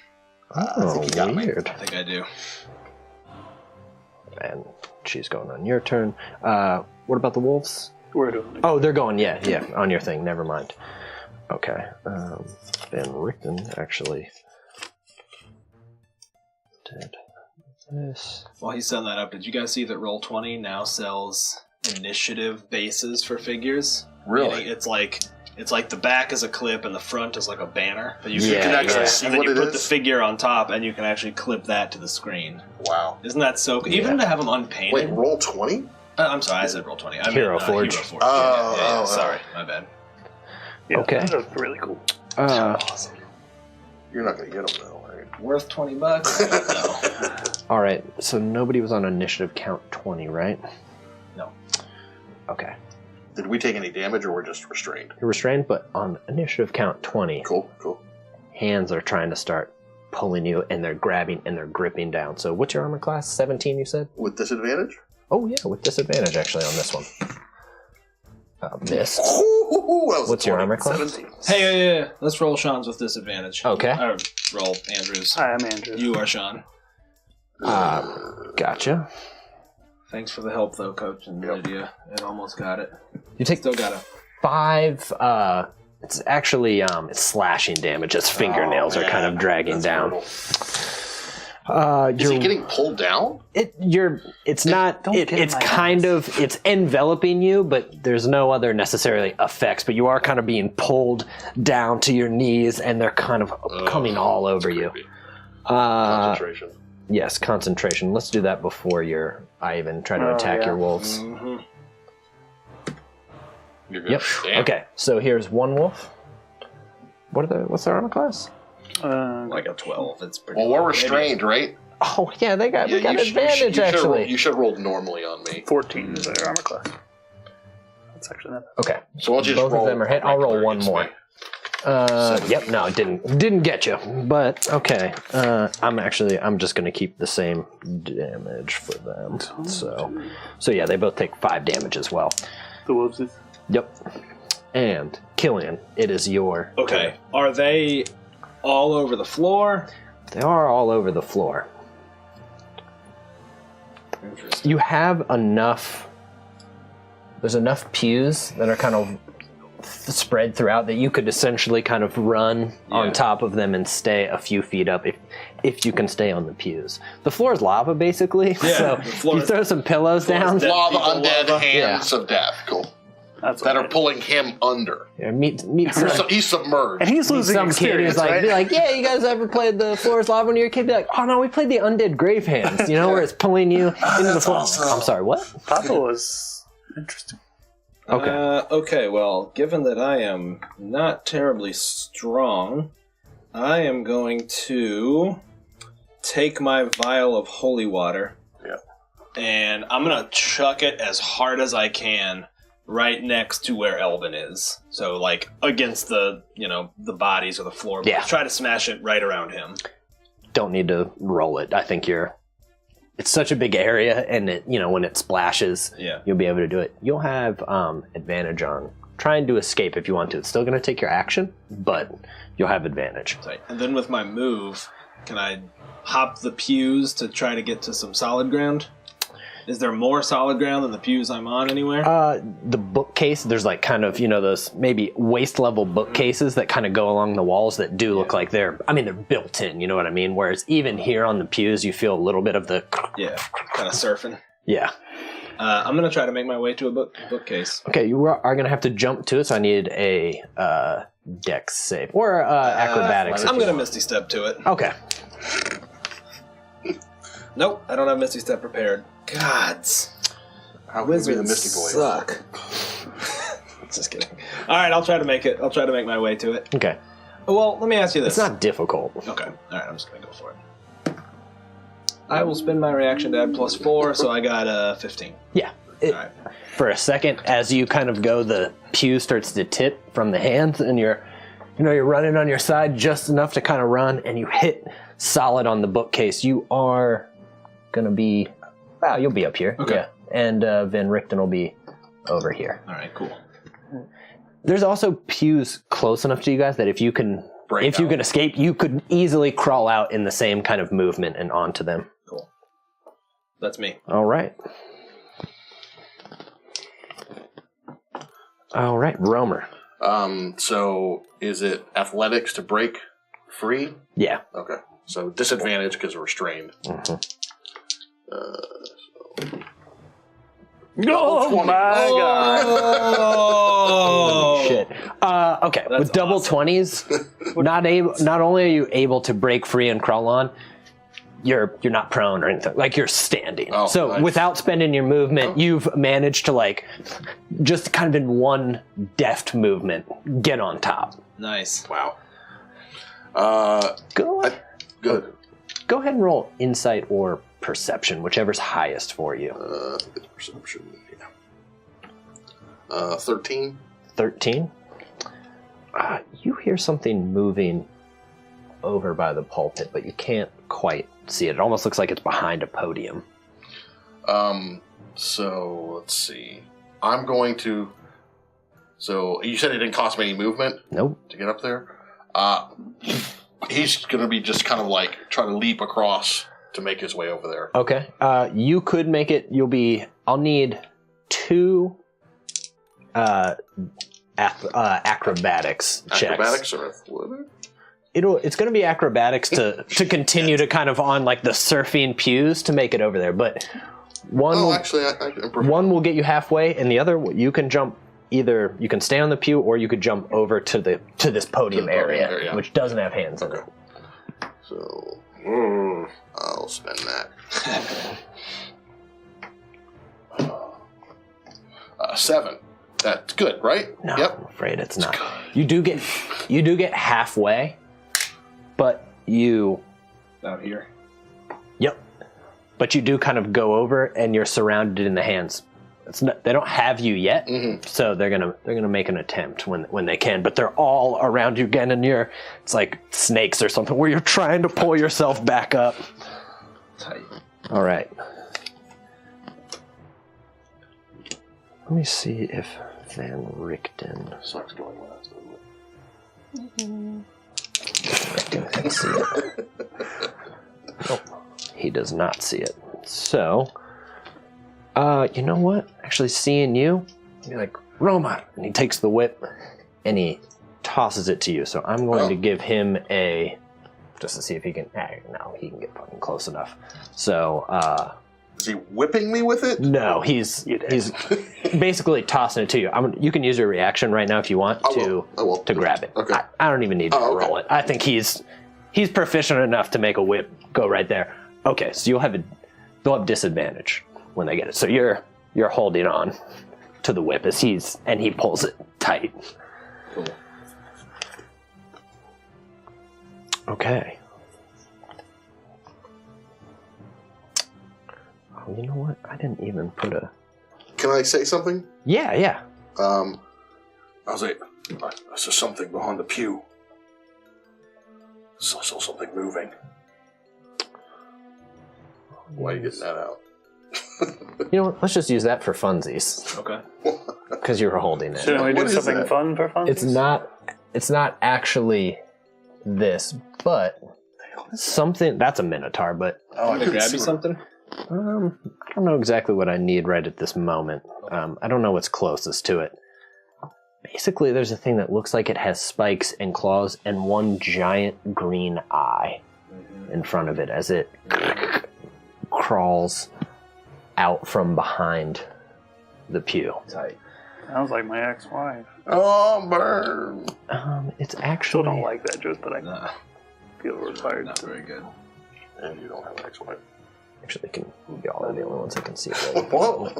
Oh, think you got me. weird. I think I do. And she's going on your turn. What about the wolves? We're doing it. Oh, they're going, yeah, on your thing. Never mind. Okay. Van Richten actually did this. While he's setting that up, did you guys see that Roll20 now sells initiative bases for figures? Really? It's like the back is a clip and the front is like a banner. But you Yeah, can actually yeah. see and then what you it put the is? figure on top and you can actually clip that to the screen. Wow. Isn't that so cool? Even to have them unpainted. Wait, roll 20? I'm sorry, I said Roll20. I Hero meant, Forge. Hero Forge. Oh, yeah, oh, sorry, my bad. Yeah, Okay. That's really cool. Awesome. You're not going to get them, though, right? Worth $20? No. All right, so nobody was on initiative count 20, right? No. Okay. Did we take any damage, or we're just restrained? You're restrained, but on initiative count 20, Cool. hands are trying to start pulling you, and they're grabbing and they're gripping down. So what's your armor class? 17, you said? With disadvantage? Oh, yeah, with disadvantage, actually, on this one. Missed. Ooh, that was What's a your 20. armor class? 17. Hey, yeah. Let's roll Sean's with disadvantage. Okay. Or roll Andrew's. Hi, I'm Andrew. You are Sean. Gotcha. Thanks for the help, though, Coach and Yep. Lydia. It almost got it. You take Still got it. 5, it's actually, it's slashing damage as fingernails are kind of dragging That's down. brutal. Is he getting pulled down? It's not, Don't get in it's my kind hands. of, it's enveloping you, but there's no other necessarily effects, but you are kind of being pulled down to your knees and they're kind of coming all over you. Concentration. Yes, concentration. Let's do that before I even try to attack yeah. your wolves. Mm-hmm. You're good. Yep. Damn. Okay, so here's one wolf. What's their armor class? Like a 12. It's pretty Well, we're low. restrained, right? Oh, yeah, we got you advantage, should've actually. rolled- you should have rolled normally on me. 14 is their armor class. That's actually not Okay. So I'll just Both roll. of them are hit. I'll roll regular one against more. me. Yep, no, it didn't get you. But okay, I'm just gonna keep the same damage for them. So yeah, they both take 5 damage as well. the wolves. Is Yep. And Killian, it is your Okay. turn. Are they all over the floor? They are all over the floor. Interesting. You have enough. There's enough pews that are kind of spread throughout that you could essentially kind of run on top of them and stay a few feet up if you can stay on the pews. The floor is lava, basically. Yeah, So the floor you is- throw some pillows floor is down. dead. Lava, People undead lava. hands of death. Cool. that's That what are pulling him under. Yeah, meet some, So he's submerged. and he's losing some kid experience, who's like, right? be like, yeah, you guys ever played the floor is lava when you were a kid? Be like, oh no, we played the undead grave hands. You know, where it's pulling you into the That's floor. awesome. I'm sorry, what? Papa was interesting. Okay. Okay, well, given that I am not terribly strong, I am going to take my vial of holy water. Yeah. And I'm going to chuck it as hard as I can right next to where Elvin is. So, like, against the bodies or the floor. Yeah. Try to smash it right around him. Don't need to roll it. I think it's such a big area, and when it splashes, Yeah. you'll be able to do it. You'll have advantage on trying to escape if you want to. It's still going to take your action, but you'll have advantage. Tight. And then with my move, can I hop the pews to try to get to some solid ground? Is there more solid ground than the pews I'm on anywhere? The bookcase, there's like kind of, those maybe waist level bookcases that kind of go along the walls that do look like they're built in, you know what I mean? Whereas even here on the pews, you feel a little bit of the... Yeah, kind of surfing. Yeah. I'm going to try to make my way to a bookcase. Okay, you are going to have to jump to it, so I need a dex save. Or acrobatics. I'm going to Misty Step to it. Okay. Nope, I don't have Misty Step prepared. Gods. How can we be the Misty Boys? suck. Just kidding. All right, I'll try to make it. I'll try to make my way to it. Okay. Well, let me ask you this. It's not difficult. Okay. All right, I'm just going to go for it. I will spend my reaction to add +4, so I got 15. Yeah. All right. For a second, as you kind of go, the pew starts to tip from the hands, and you're you're running on your side just enough to kind of run, and you hit solid on the bookcase. You are going to be... Wow, you'll be up here. Okay. Yeah. And Van Richten will be over here. All right, cool. There's also pews close enough to you guys that if you can escape, you could easily crawl out in the same kind of movement and onto them. Cool. That's me. All right. All right, Romer. So is it athletics to break free? Yeah. Okay. So disadvantage because we're restrained. Mm-hmm. Oh my god! Oh Shit. Okay. That's with double awesome. 20s, not only are you able to break free and crawl on, you're not prone or anything. Like you're standing. Oh, so nice. without spending your movement, you've managed to just kind of in one deft movement get on top. Nice. Wow. Good. Go Go ahead and roll insight or perception, whichever's highest for you. It's perception. Yeah. 13. 13. You hear something moving over by the pulpit, but you can't quite see it. It almost looks like it's behind a podium. So let's see. I'm going to. So you said it didn't cost me any movement Nope. to get up there. He's going to be just kind of like trying to leap across to make his way over there. Okay. You could make it. I'll need 2 acrobatics checks. Acrobatics or athletics? It's going to be acrobatics to continue to kind of on like the surfing pews to make it over there. But one will get you halfway, and the other you can jump. Either you can stay on the pew, or you could jump over to this podium area, which doesn't have hands in it. So I'll spend that. 7. That's good, right? No, Yep. I'm afraid it's not. You do get halfway, but you. Out here. Yep. But you do kind of go over, and you're surrounded in the hands. They don't have you yet, so they're gonna make an attempt when they can. But they're all around you again, and it's like snakes or something where you're trying to pull yourself back up. Tight. All right. Let me see if Van Richten. Sucks going last, Richten can see it. Nope, he does not see it. So. You know what? Actually, seeing you, you're like, Roma! And he takes the whip, and he tosses it to you. So I'm going to give him just to see if he can, no, he can get fucking close enough. So, Is he whipping me with it? no, he's basically tossing it to you. You can use your reaction right now if you want to grab it. Okay. I don't even need you to roll it. I think he's proficient enough to make a whip go right there. Okay, so they'll have disadvantage when they get it. So you're holding on to the whip as he pulls it tight. Cool. Okay. Oh, you know what? I didn't even put a... Can I say something? Yeah. I was like, I saw something behind the pew. I saw something moving. Why are you getting that out? You know what? Let's just use that for funsies. Okay. Because you were holding it. Shouldn't we do What is something that? fun for fun? It's not actually this, but something... That's a minotaur, but... Oh, Can I grab you something? I don't know exactly what I need right at this moment. I don't know what's closest to it. Basically, there's a thing that looks like it has spikes and claws and one giant green eye in front of it as it crawls out from behind the pew. Tight. Sounds like my ex-wife. Oh, burn! It's Still actually... don't like that joke, but I Nah, feel required not to. very good. And you don't have an ex-wife. Actually, y'all are the only ones that can see it. Whoa!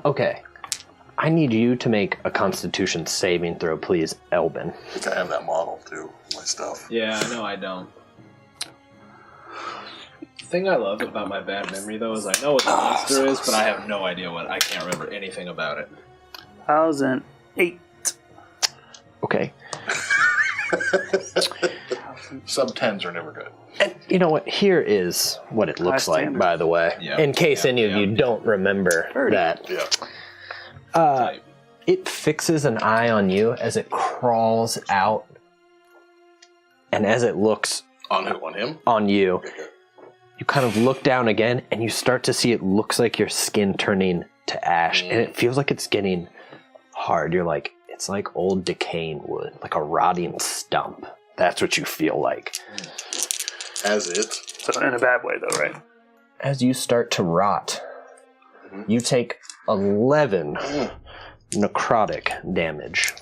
Okay. I need you to make a Constitution saving throw, please, Elbin. I think I have that model too. My stuff. Yeah, no, I don't. The thing I love about my bad memory, though, is I know what the monster is, but I have no idea I can't remember anything about it. 1008. Okay. Sub-10s are never good. And you know what? Here is what it looks like, standard. by the way. Yeah. In case any of you don't remember that. Yeah. It fixes an eye on you as it crawls out. And as it looks On who? On him? on you, Okay, good. you kind of look down again and you start to see it looks like your skin turning to ash. And it feels like it's getting hard. You're like, it's like old decaying wood, like a rotting stump. That's what you feel like. As it. So in a bad way, though, right? As you start to rot, you take 11 necrotic damage.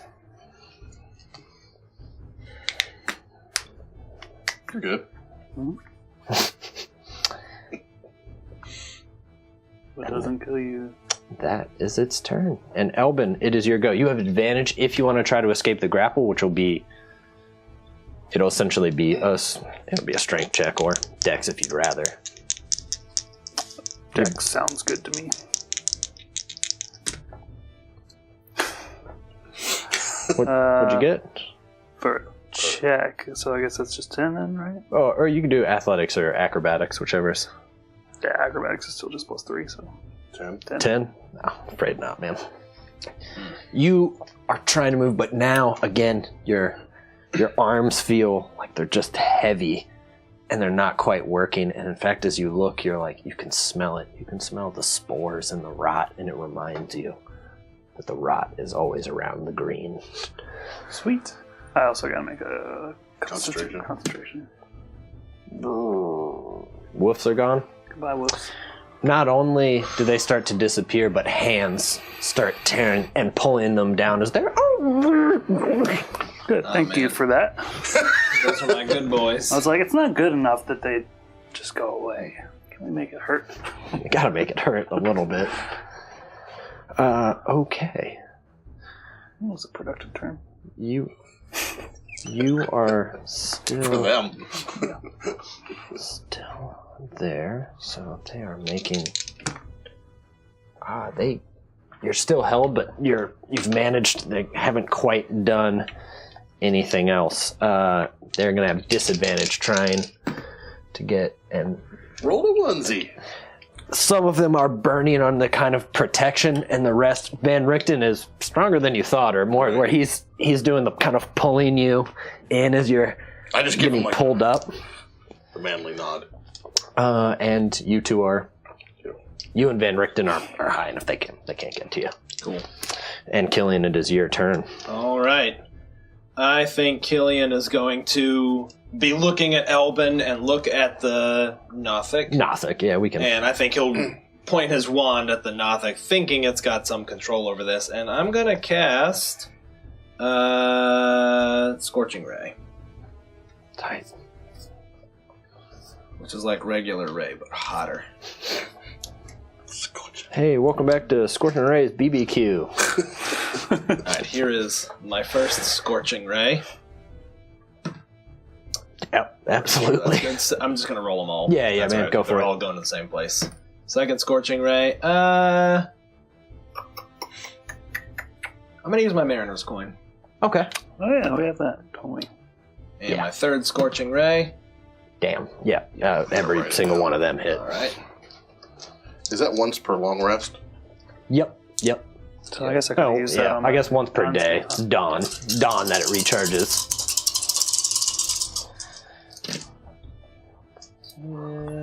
You're good. What doesn't kill you? That is its turn. And Elbin, it is your go. You have advantage if you want to try to escape the grapple, which will be... It'll essentially be a strength check or dex if you'd rather. Dex sounds good to me. What'd you get? For a check, so I guess that's just 10 then, right? Oh, or you can do athletics or acrobatics, whichever's. Yeah, acrobatics is still just +3, so 10. 10? No, afraid not, man. You are trying to move, but now, again, your arms feel like they're just heavy and they're not quite working. And in fact, as you look, you're like, you can smell it. You can smell the spores and the rot, and it reminds you that the rot is always around the green. Sweet. I also gotta make a Concentration. concentration. Woofs are gone. Goodbye, whoops. Not only do they start to disappear, but hands start tearing and pulling them down as they're... Good, thank you man. for that. Those are my good boys. I was like, it's not good enough that they just go away. Can we make it hurt? You gotta make it hurt a little bit. Okay. That was a productive term. You are For still them. there, so they are making. You're still held, but you've managed. They haven't quite done anything else. They're gonna have disadvantage trying to get, and Roll a onesie. some of them are burning on the kind of protection, and the rest. Van Richten is stronger than you thought, or more, where he's doing the kind of pulling you in as you're I just give him getting like pulled up. the manly nod. And you two are. You and Van Richten are high enough they can't get to you. Cool. And Killian, it is your turn. All right. I think Killian is going to be looking at Elbin and look at the Nothic. Nothic, yeah, we can. And I think he'll point his wand at the Nothic, thinking it's got some control over this. And I'm going to cast Scorching Ray, Tight. which is like regular Ray, but hotter. Hey, welcome back to Scorching Ray's BBQ. All right, here is my first Scorching Ray. Yep, absolutely. That's good. I'm just going to roll them all. Yeah, That's man, right. go for They're it. all going to the same place. Second Scorching Ray. I'm going to use my Mariner's Coin. Okay. Oh yeah, we have that. Totally. And Yeah. my third Scorching Ray. Damn. Yeah, every Right. single one of them hit. All right. Is that once per long rest? Yep. So I guess I could use that yeah, on I guess once per on- day. It's dawn that it recharges.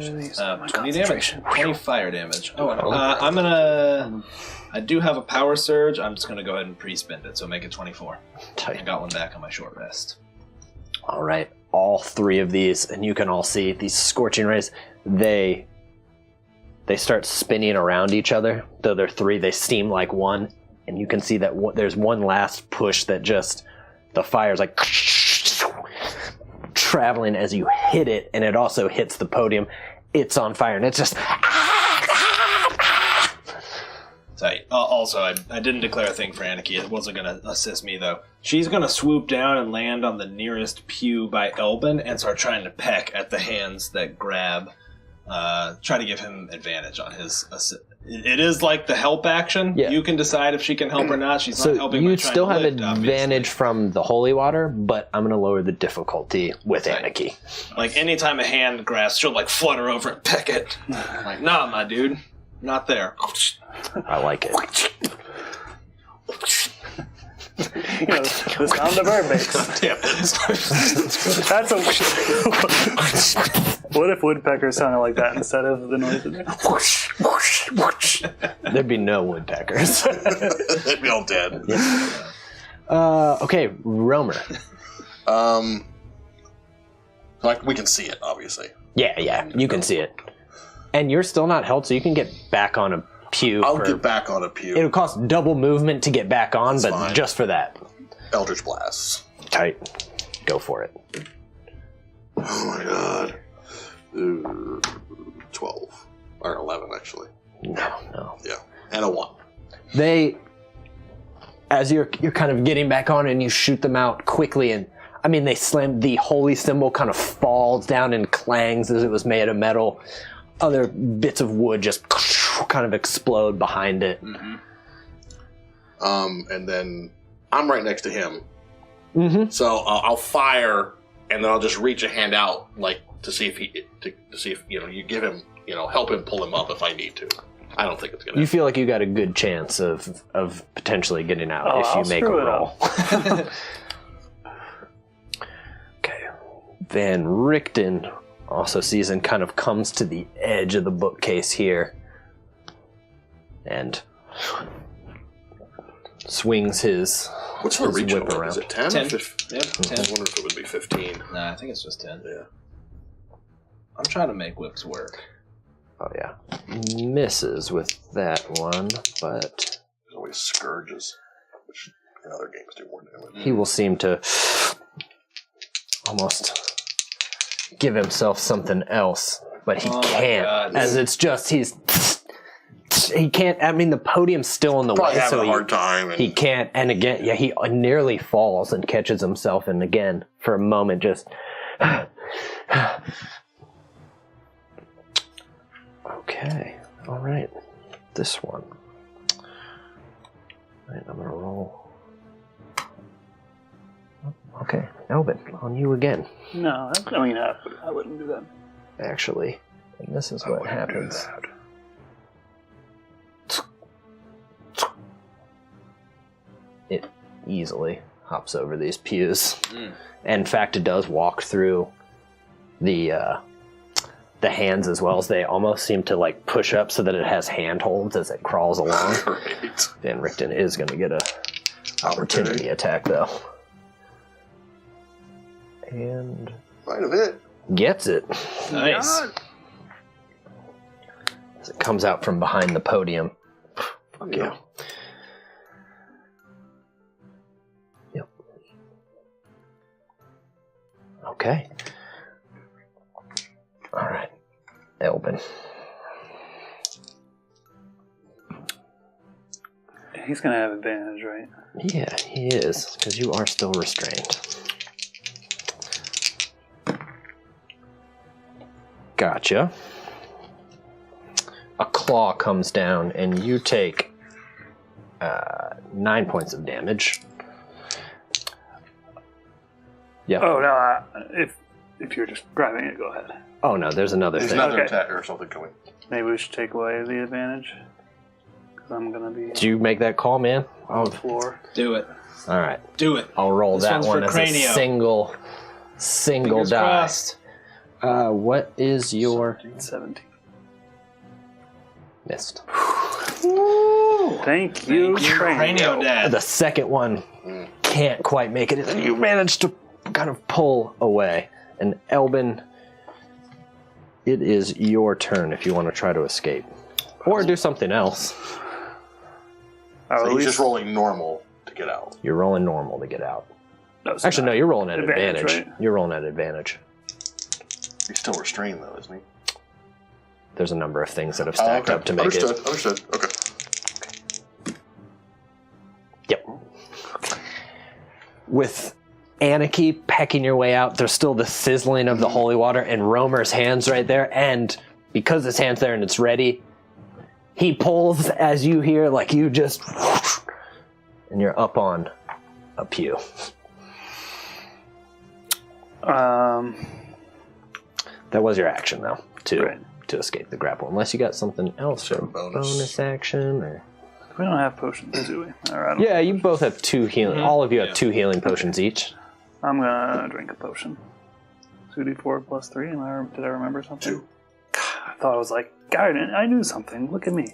Should use my 20 damage. concentration. 20 fire damage. Oh, I'm going to... I do have a power surge. I'm just going to go ahead and pre-spend it, so make it 24. I Tight. got one back on my short rest. All right, all three of these, and you can all see these scorching rays. They start spinning around each other. Though they're three, they seem like one, and you can see that there's one last push that just the fire's like traveling as you hit it, and it also hits the podium. It's on fire, and it's just. Tight. Also, I didn't declare a thing for Anarchy. It wasn't going to assist me, though. She's going to swoop down and land on the nearest pew by Elbin and start trying to peck at the hands that grab try to give him advantage on his. It is like the help action. Yeah. You can decide if she can help or not. She's So not helping. you by trying still to have lift, advantage obviously. from the holy water, but I'm going to lower the difficulty with Anarchy. Like anytime a hand grasps, she'll like flutter over and peck it. I'm like, nah, my dude, not there. I like it. You know, the sound of her makes. Damn That's a. What if woodpeckers sounded like that instead of the noise of it? There'd be no woodpeckers. They'd be all dead. Okay, Romer. Like we can see it, obviously. Yeah, you can see it. And you're still not held, so you can get back on a pew. I'll get back on a pew. It'll cost double movement to get back on, That's but fine. just for that. Eldritch Blasts. Tight. Go for it. Oh my god. Ooh, 12. Or 11, actually. No. Yeah. And a 1. They, as you're kind of getting back on and you shoot them out quickly, and I mean they slam, the holy symbol kind of falls down and clangs as it was made of metal. Other bits of wood just kind of explode behind it. Mm-hmm. And then I'm right next to him. Mm-hmm. So I'll fire, and then I'll just reach a hand out, like, to see if you give him, help him pull him up if I need to. I don't think it's gonna. You feel like you got a good chance of potentially getting out Oh, if you I'll make a screw it roll. Okay. Van Richten also sees and kind of comes to the edge of the bookcase here and swings his, What's the his reach whip on it? around. Is it 10? 10. Or 15? Yep, 10. I wonder if it would be 15. Nah, I think it's just 10. Yeah. I'm trying to make whips work. Oh yeah. Misses with that one, but There's always scourges, which in other games do more damage. he will seem to almost give himself something else, but he Oh my can't, God. as it's just he can't. I mean, the podium's still in the Probably way, having so a hard time. And he can't. And again, yeah, he nearly falls and catches himself, and again, for a moment, just. Okay, all right, this one. All right, I'm gonna roll. Okay, Elvin, on you again. No, I mean, I wouldn't do that. Actually, and this is what happens. It easily hops over these pews. And in fact, it does walk through the hands as well, as they almost seem to like push up so that it has handholds as it crawls along. Great. Van Richten is going to get a opportunity attack though, and Might have hit. gets it. Nice. As it comes out from behind the podium. Fuck Yeah. Yep. Okay. All right, Elvin. He's gonna have advantage, right? Yeah, he is, because you are still restrained. Gotcha. A claw comes down, and you take 9 points of damage. Yeah. Oh no! If you're just grabbing it, go ahead. Oh no, there's another There's thing. another Okay. attack or something coming. Maybe we should take away the advantage because I'm gonna be Did you make that call, man? on the floor. Do it. All right. Do it. I'll roll This that one's one for as Cranio. a single Fingers die. crossed. What is your 17. missed? Thank you, Cranio Dad. The second one can't quite make it, and you manage to kind of pull away. And Elbin, it is your turn if you want to try to escape, or do something else. So he's just rolling normal to get out. You're rolling normal to get out. No, so Actually, no, you're rolling at Advantage, advantage. right? You're rolling at advantage. He's still restrained, though, isn't he? There's a number of things that have stacked up to make Understood. it. Understood. Okay. Yep. With Anarchy pecking your way out, there's still the sizzling of the holy water and Romer's hands right there, and because his hand's there and it's ready, he pulls as you hear, like you just, and you're up on a pew. That was your action, though, to escape the grapple. Unless you got something else, Sure, a bonus action, or... We don't have potions, do we? Or I don't Yeah, you both have 2 healing. All of you have 2 healing potions each. I'm gonna drink a potion. 2d4 plus 3. Did I remember something? 2. I thought I was like, God, I knew something. Look at me.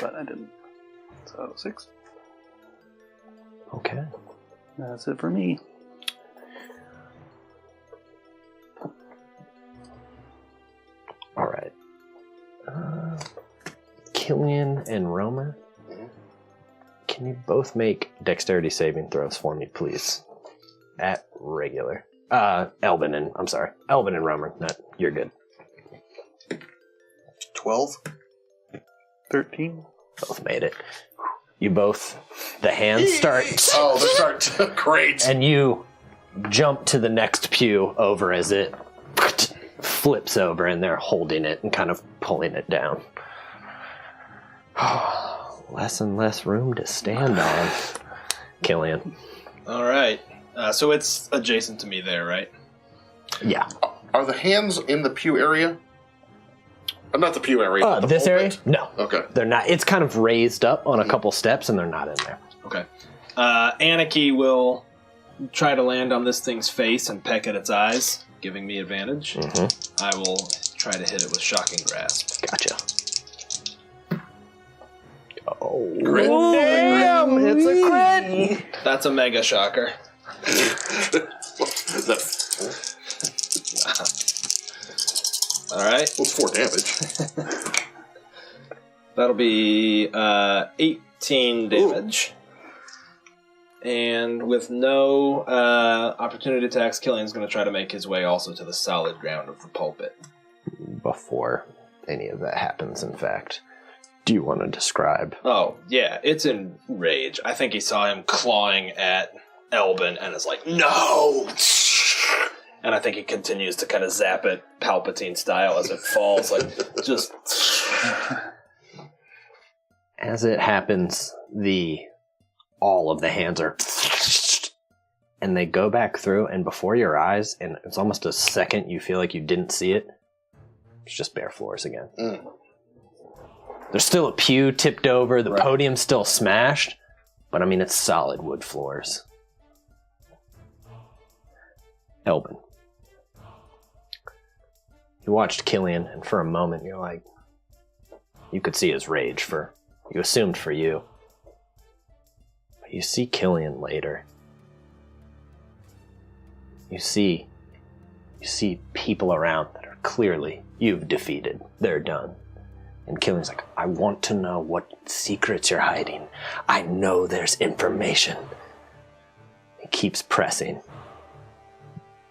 But I didn't. So 6. Okay. That's it for me. All right. Killian and Romer, can you both make dexterity saving throws for me, please? At regular. Elvin and Romer. No, you're good. 12. 13. Both made it. You both, the hands start. Oh, they start. Great. And you jump to the next pew over as it flips over, and they're holding it and kind of pulling it down. Less and less room to stand on. Killian. All right. So it's adjacent to me there, right? Yeah. Are the hands in the pew area? Not the pew area. But the this area? pulpit? No. Okay. They're not. It's kind of raised up on a couple steps, and they're not in there. Okay. Anarchy will try to land on this thing's face and peck at its eyes, giving me advantage. Mm-hmm. I will try to hit it with Shocking Grasp. Gotcha. Oh, Crit. damn! It's a crit! That's a mega shocker. All right. Well, 4 damage. That'll be 18 damage. And with no opportunity attacks, Killian's going to try to make his way also to the solid ground of the pulpit. Before any of that happens, in fact, do you want to describe? Oh, yeah, it's in rage. I think he saw him clawing at Elbin and is like, no! And I think he continues to kind of zap it Palpatine style as it falls, like, just... As it happens, all of the hands are... And they go back through, and before your eyes, and it's almost a second you feel like you didn't see it, it's just bare floors again. There's still a pew tipped over, the podium's still smashed, but I mean, it's solid wood floors. Elbin. You watched Killian, and for a moment you're like, you could see his rage you assumed for you. But you see Killian later. You see people around that are clearly you've defeated. They're done. And Killian's like, I want to know what secrets you're hiding. I know there's information. He keeps pressing.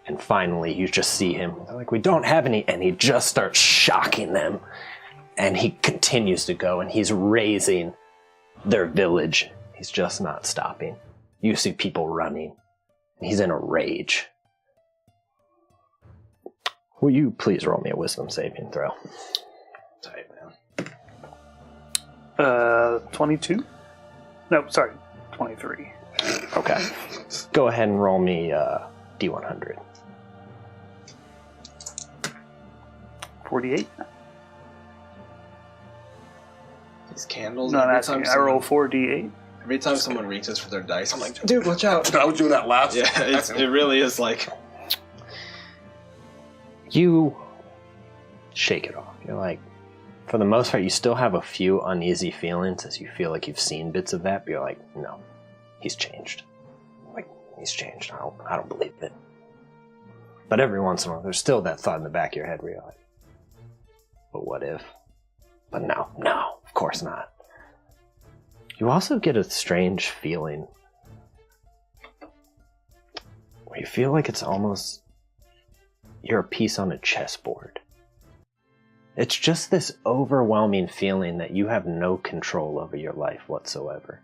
And finally, you just see him. They're like, we don't have any. And he just starts shocking them. And he continues to go, and he's razing their village. He's just not stopping. You see people running. He's in a rage. Will you please roll me a wisdom saving throw? Tight, man. 22? No, sorry, 23. Okay. Go ahead and roll me D100. 48? These candles. No, that's I roll 4d8. Every time someone reaches for their dice, I'm like, dude, watch out. I was doing that last. Yeah, it really is like... You shake it off. You're like, for the most part, you still have a few uneasy feelings as you feel like you've seen bits of that, but you're like, no, he's changed. Like, he's changed. I don't believe it. But every once in a while, there's still that thought in the back of your head where you're like, but what if? But no, of course not. You also get a strange feeling where you feel like it's almost you're a piece on a chessboard. It's just this overwhelming feeling that you have no control over your life whatsoever.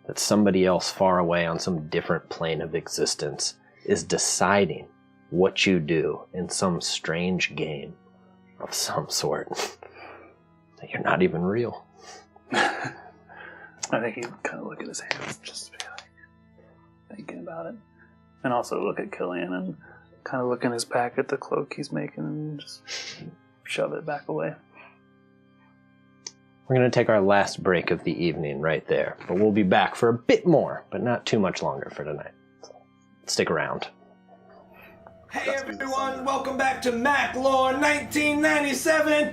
That somebody else far away on some different plane of existence is deciding what you do in some strange game of some sort. That you're not even real. I think he'd kind of look at his hands, just to be like, thinking about it. And also look at Killian and kind of look in his pack at the cloak he's making and just shove it back away. We're going to take our last break of the evening right there, but we'll be back for a bit more, but not too much longer for tonight. So stick around. Hey everyone, welcome back to Mac Lore 1997.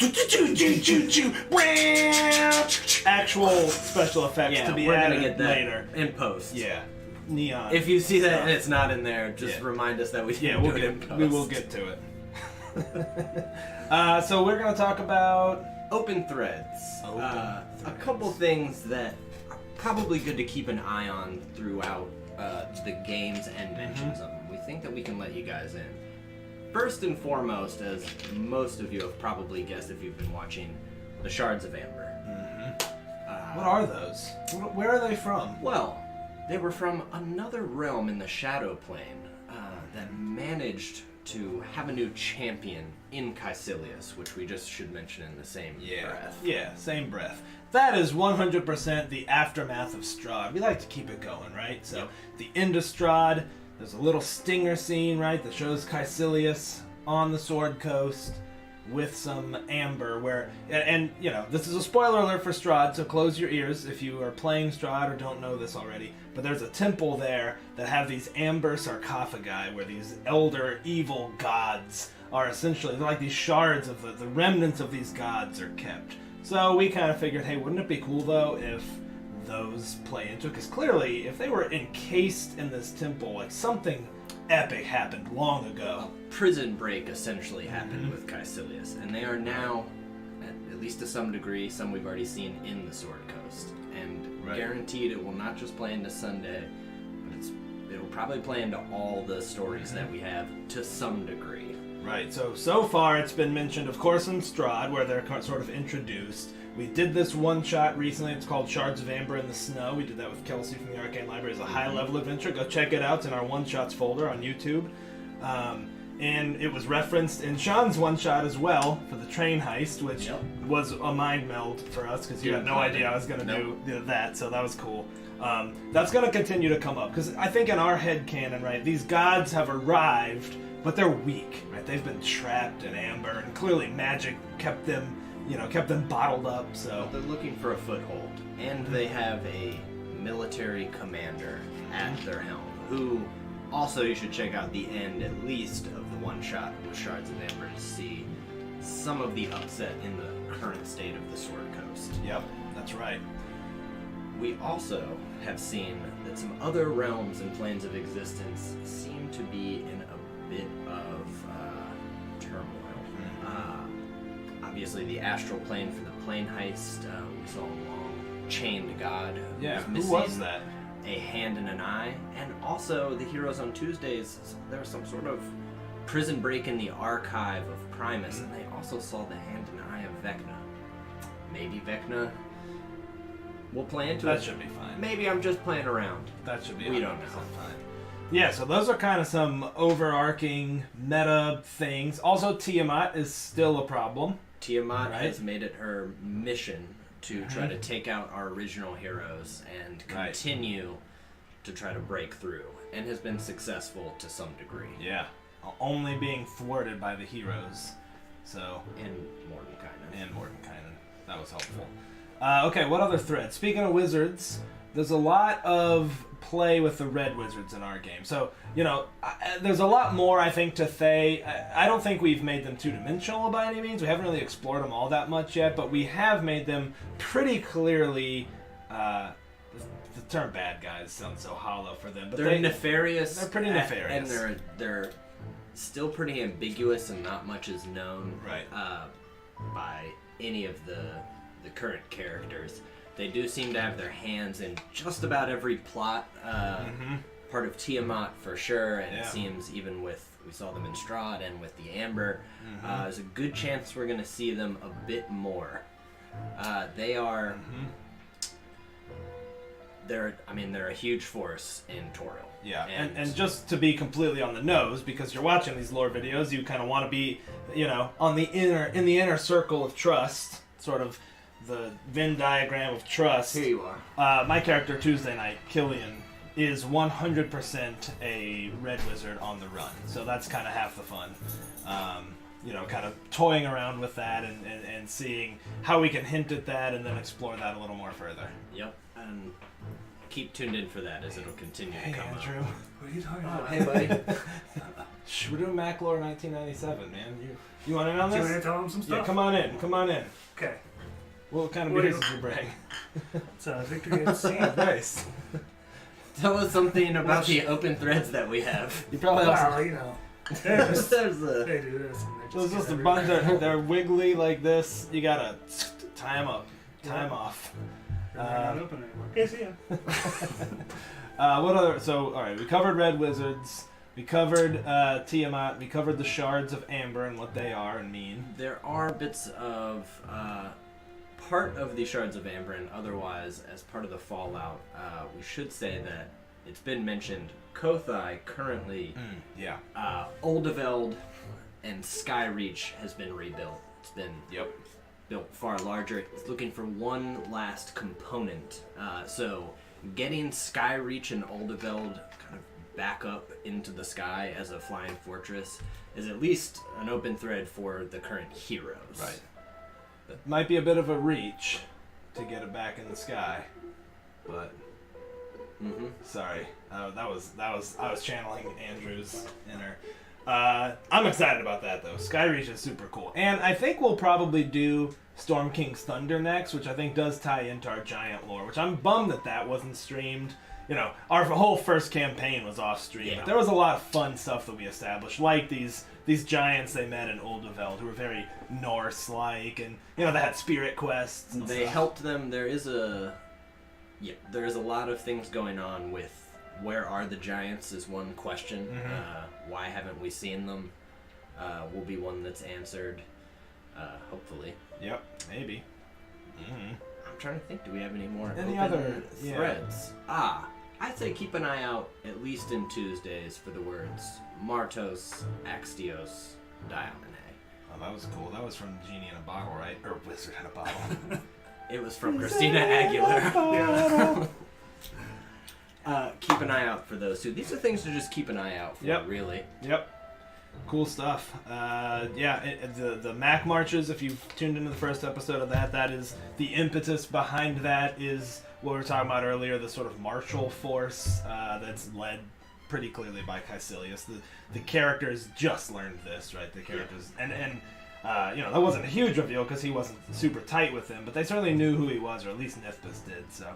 Actual special effects to be we're added gonna get that later. in post. Yeah, neon. If you see that and it's not in there, just remind us that we didn't do it in post. We will get to it. So we're gonna talk about open threads. A couple things that are probably good to keep an eye on throughout the games and mentions of them. We think that we can let you guys in. First and foremost, as most of you have probably guessed if you've been watching, the Shards of Amber. what are those? Where are they from? Well, they were from another realm in the Shadow Plane that managed to have a new champion in Caecilius, which we just should mention in the same breath. Yeah, same breath. That is 100% the aftermath of Strahd. We like to keep it going, right? So the end of Strahd, there's a little stinger scene, right, that shows Caecilius on the Sword Coast with some amber where, and you know, this is a spoiler alert for Strahd, so close your ears if you are playing Strahd or don't know this already, but there's a temple there that have these amber sarcophagi where these elder evil gods are essentially, they're like these shards of the remnants of these gods are kept. So we kind of figured, hey, wouldn't it be cool though if those play into it? Because clearly, if they were encased in this temple, like something epic happened long ago. A prison break essentially happened with Caecilius, and they are now, at least to some degree, some we've already seen in the Sword Coast. And guaranteed it will not just play into Sunday, but it'll probably play into all the stories that we have to some degree. Right, so far it's been mentioned, of course, in Strahd, where they're sort of introduced. We did this one-shot recently. It's called Shards of Amber in the Snow. We did that with Kelsey from the Arcane Library. It's a high-level adventure. Go check it out. It's in our one-shots folder on YouTube. And it was referenced in Sean's one-shot as well for the train heist, which was a mind meld for us, because you had no idea I was going to do that, so that was cool. That's going to continue to come up, because I think in our headcanon, right, these gods have arrived, but they're weak, right? They've been trapped in amber, and clearly magic kept them bottled up, so... But they're looking for a foothold, and they have a military commander at their helm, who also you should check out the end, at least, of the one-shot with Shards of Amber to see some of the upset in the current state of the Sword Coast. Yep, that's right. We also have seen that some other realms and planes of existence seem to be in a bit of turmoil. Obviously, the astral plane for the plane heist, we saw a long chained god who was missing who was that? a hand and an eye, and also the Heroes on Tuesdays, there was some sort of prison break in the archive of Primus, and they also saw the hand and eye of Vecna. Maybe Vecna will play into it. That should be fine. Maybe I'm just playing around. That should be We don't know. fine. Yeah, so those are kind of some overarching meta things. Also, Tiamat is still a problem. Tiamat has made it her mission to try to take out our original heroes and continue to try to break through, and has been successful to some degree. Yeah, only being thwarted by the heroes. So And Mordenkainen. That was helpful. Okay, what other threads? Speaking of wizards, there's a lot of play with the red wizards in our game. So, you know, there's a lot more, I think, to Thay. I don't think we've made them two-dimensional by any means. We haven't really explored them all that much yet, but we have made them pretty clearly... the term bad guys sounds so hollow for them. But they're nefarious. They're pretty nefarious. And they're still pretty ambiguous, and not much is known by any of the current characters. They do seem to have their hands in just about every plot part of Tiamat for sure, and it seems even with, we saw them in Strahd and with the Amber, there's a good chance we're going to see them a bit more. They are they're a huge force in Toril. Yeah, and just to be completely on the nose, because you're watching these lore videos, you kind of want to be, in the inner circle of trust, sort of the Venn diagram of trust. Here you are. My character Tuesday Night, Killian, is 100% a red wizard on the run, so that's kind of half the fun. Kind of toying around with that and seeing how we can hint at that and then explore that a little more further. Yep, and keep tuned in for that as it'll continue to come Andrew. up. What are you talking Oh, about? hey, buddy. We're doing Maclore 1997, man. You want in on Do you this? want to tell him some stuff? Yeah, come on in. Okay. What kind of What do beers did you bring? It's Victory at Sea. Nice. Tell us something about the open threads that we have. You probably have Well, you know. They do this. There's And they just There's get just a everybody. bunch. They're wiggly like this. You gotta tie them up, tie them off. They're not open anymore. Okay, see ya. What other? So, all right, we covered red wizards. We covered Tiamat. We covered the shards of amber and what they are and mean. There are bits of part of the shards of amber, and otherwise, as part of the fallout, we should say that it's been mentioned. Kothai currently, Oldeveld and Skyreach has been rebuilt. It's been built far larger. It's looking for one last component. So getting Skyreach and Oldeveld kind of back up into the sky as a flying fortress is at least an open thread for the current heroes. Right. It might be a bit of a reach to get it back in the sky, but sorry, I was channeling Andrew's inner. I'm excited about that though. Skyreach is super cool, and I think we'll probably do Storm King's Thunder next, which I think does tie into our giant lore. Which I'm bummed that wasn't streamed. Our whole first campaign was off stream, but there was a lot of fun stuff that we established, like these giants they met in Oldeveld who were very Norse-like, and they had spirit quests. And they helped them. There is a lot of things going on with where are the giants is one question. Why haven't we seen them? Will be one that's answered. Hopefully. Yep, maybe. I'm trying to think. Do we have any more other threads? I'd say keep an eye out at least in Tuesdays for the words Martos, Axtios, Diamine. Oh, that was cool. That was from Genie in a Bottle, right? Or Wizard in a Bottle. It was from Christina Aguilera. Keep an eye out for those two. These are things to just keep an eye out for, really. Yep. Cool stuff. The Mac marches, if you've tuned into the first episode of that is the impetus behind that is what we were talking about earlier, the sort of martial force that's led pretty clearly by Caecilius. The characters just learned this, right? The characters, and that wasn't a huge reveal because he wasn't super tight with them, but they certainly knew who he was, or at least Nithbis did. So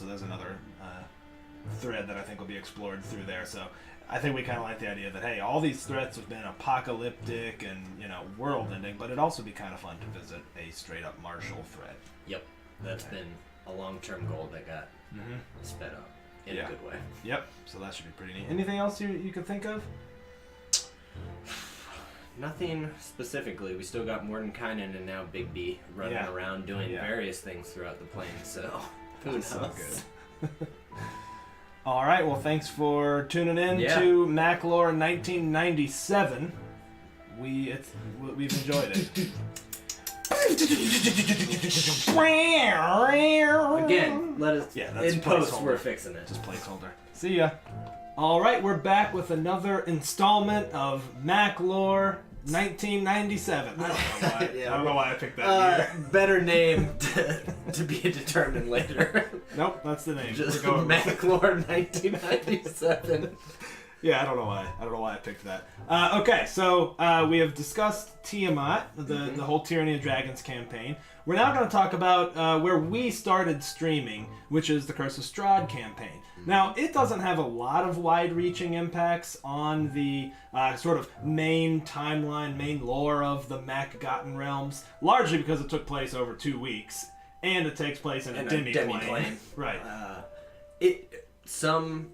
there's another thread that I think will be explored through there. So I think we kind of like the idea that, hey, all these threats have been apocalyptic and world-ending, but it'd also be kind of fun to visit a straight-up martial threat. Yep, that's been a long-term goal that got sped up in a good way. Yep, so that should be pretty neat. Anything else you could think of? Nothing specifically. We still got Mordenkainen and now Big B running around doing various things throughout the plane, so who knows? So good. All right, well, thanks for tuning in to Maclore 1997. We've enjoyed it. Again, let us. Yeah, that's in post. placeholder. We're fixing it. Just placeholder. See ya. All right, we're back with another installment of Maclore 1997. I don't know why. I don't know why I picked that year. Better name to be determined later. Nope, that's the name. Just We're going with it. Maclore 1997. Yeah, I don't know why I picked that. Okay, so we have discussed Tiamat, the whole Tyranny of Dragons campaign. We're now going to talk about where we started streaming, which is the Curse of Strahd campaign. Now, it doesn't have a lot of wide-reaching impacts on the sort of main timeline, main lore of the Macgotten realms, largely because it took place over 2 weeks, and it takes place in a demi-plane. Right. Some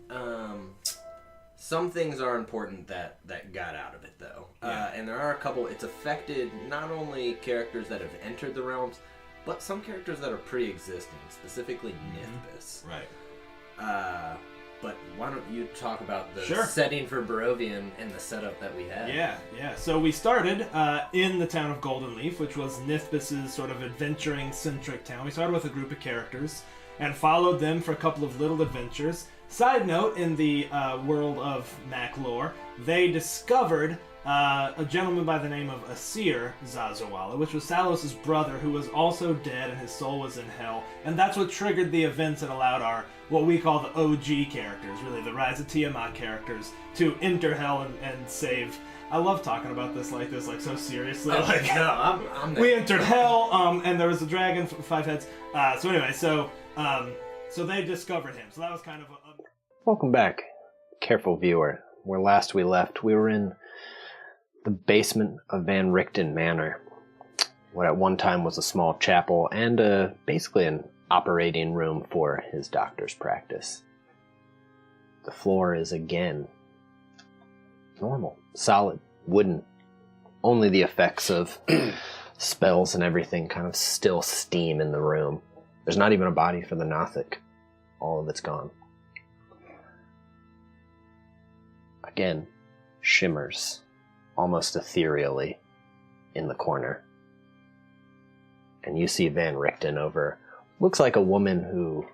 things are important that got out of it, though. And there are a couple. It's affected not only characters that have entered the realms, but some characters that are pre-existing, specifically Nithbis. Right. But why don't you talk about the Sure. setting for Barovia and the setup that we had? Yeah. So we started in the town of Golden Leaf, which was Nithbis's sort of adventuring-centric town. We started with a group of characters and followed them for a couple of little adventures. Side note, in the world of Mac lore, they discovered a gentleman by the name of Asir Zazawala, which was Salos' brother, who was also dead and his soul was in hell. And that's what triggered the events that allowed our, what we call the OG characters, really the Rise of Tiamat characters, to enter hell and save. I love talking about this like so seriously. I'm there. We entered hell, and there was a dragon with 5 heads. So they discovered him. So that was kind of a... Welcome back, careful viewer. Where last we left, we were in the basement of Van Richten Manor, what at one time was a small chapel and basically an operating room for his doctor's practice. The floor is again normal, solid, wooden. Only the effects of spells and everything kind of still steam in the room. There's not even a body for the Nothic. All of it's gone. Again, shimmers, almost ethereally, in the corner. And you see Van Richten over, looks like a woman who,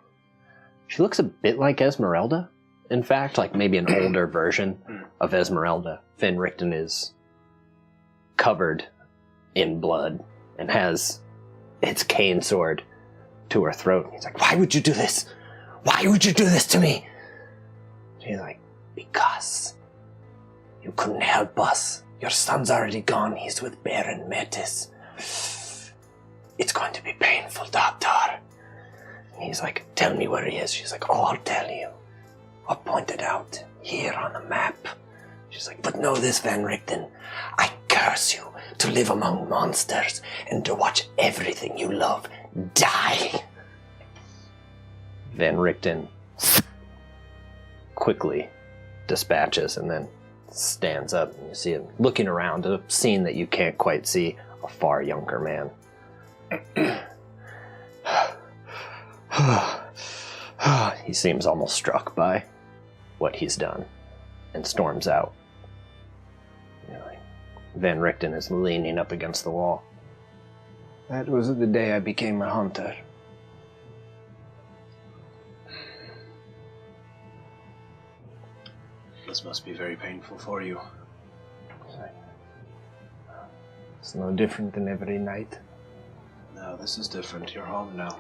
she looks a bit like Esmeralda. In fact, like maybe an older version of Esmeralda. Van Richten is covered in blood and has its cane sword to her throat. He's like, "Why would you do this? Why would you do this to me?" She's like, "Because you couldn't help us. Your son's already gone. He's with Baron Metis. It's going to be painful, Doctor." And he's like, "Tell me where he is." She's like, "Oh, I'll tell you. I'll point it out here on the map." She's like, "But know this, Van Richten. I curse you to live among monsters and to watch everything you love die." Van Richten quickly dispatches and then stands up, and you see him looking around, a scene that you can't quite see, a far younger man. He seems almost struck by what he's done and storms out. Van Richten is leaning up against the wall. "That was the day I became a hunter. This must be very painful for you. It's no different than every night." No, this is different. You're home now.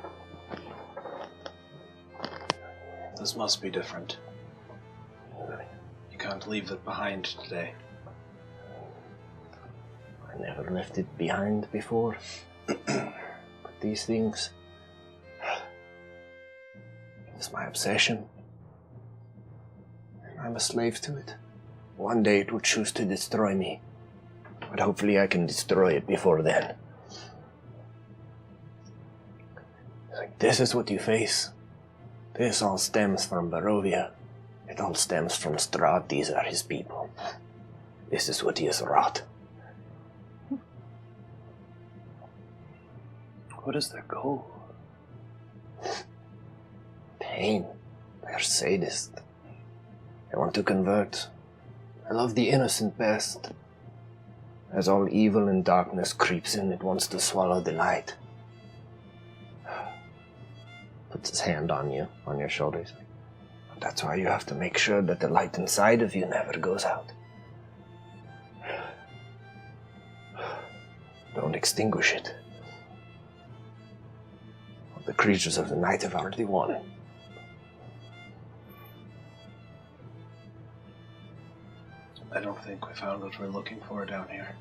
This must be different. You can't leave it behind today. I never left it behind before. But these things, it's my obsession. I'm a slave to it. One day it will choose to destroy me, but hopefully I can destroy it before then. It's like, this is what you face. This all stems from Barovia. It all stems from Strahd. These are his people. This is what he has wrought. What is their goal? Pain. They are sadists. They want to convert. I love the innocent best. As all evil and darkness creeps in, it wants to swallow the light. Puts his hand on you, on your shoulders. That's why you have to make sure that the light inside of you never goes out. Don't extinguish it. The creatures of the night have already won. I don't think we found what we're looking for down here.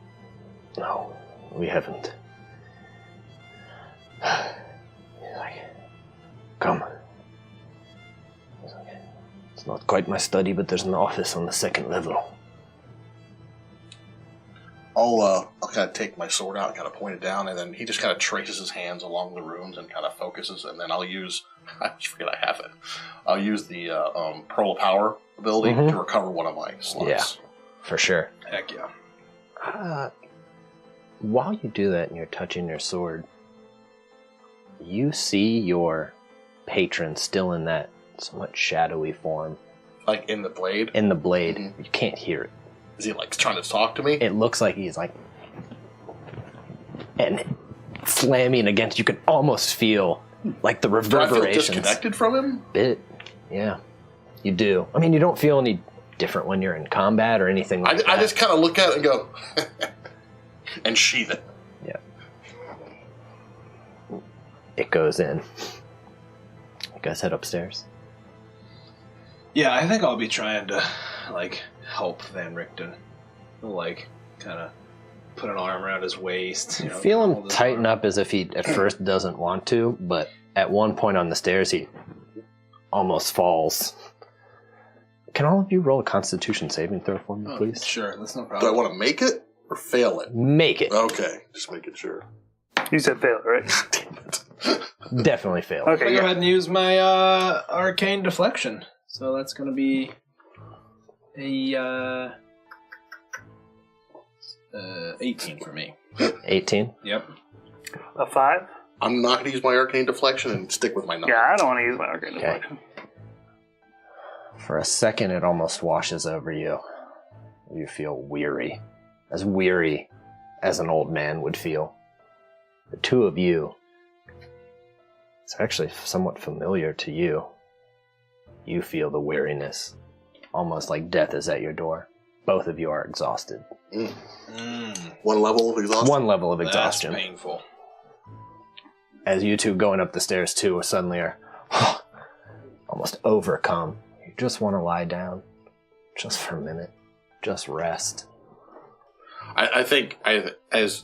No, we haven't. He's like, "Come." He's like, "It's not quite my study, but there's an office on the 2nd level." I'll kind of take my sword out and kind of point it down, and then he just kind of traces his hands along the rooms and kind of focuses, and then I'll use, I just forget I have it, I'll use the Pearl of Power ability to recover one of my slots. Yeah, for sure. Heck yeah. While you do that and you're touching your sword, you see your patron still in that somewhat shadowy form. Like in the blade? In the blade. Mhm. You can't hear it. Is he like trying to talk to me? It looks like he's like... And slamming against... You can almost feel like the Do I reverberations. feel disconnected from him? Bit. Yeah. You do. I mean, you don't feel any different when you're in combat or anything like that. I just kind of look at it and go... and sheath it. Yeah. It goes in. You guys head upstairs. Yeah, I think I'll be trying to, help Van Richten. Kind of put an arm around his waist. You feel him tighten up as if he at first doesn't want to, but at one point on the stairs he almost falls. Can all of you roll a Constitution saving throw for me, please? Sure, that's no Do problem. I want to make it or fail it? Make it. Okay, just making sure. You said fail, right? Damn it. Definitely fail. I'm Okay, going to go yeah. ahead and use my arcane deflection. So that's going to be a 18 for me. 18. Yep. A 5? I'm not going to use my arcane deflection and stick with my 9. Yeah, I don't want to use my arcane deflection. For a second it almost washes over you. You feel weary. As weary as an old man would feel. The two of you, it's actually somewhat familiar to you. You feel the weariness, almost like death is at your door. Both of you are exhausted. One level of exhaustion? One level of exhaustion. That's painful. As you two going up the stairs too suddenly are almost overcome. You just want to lie down. Just for a minute. Just rest. I think, as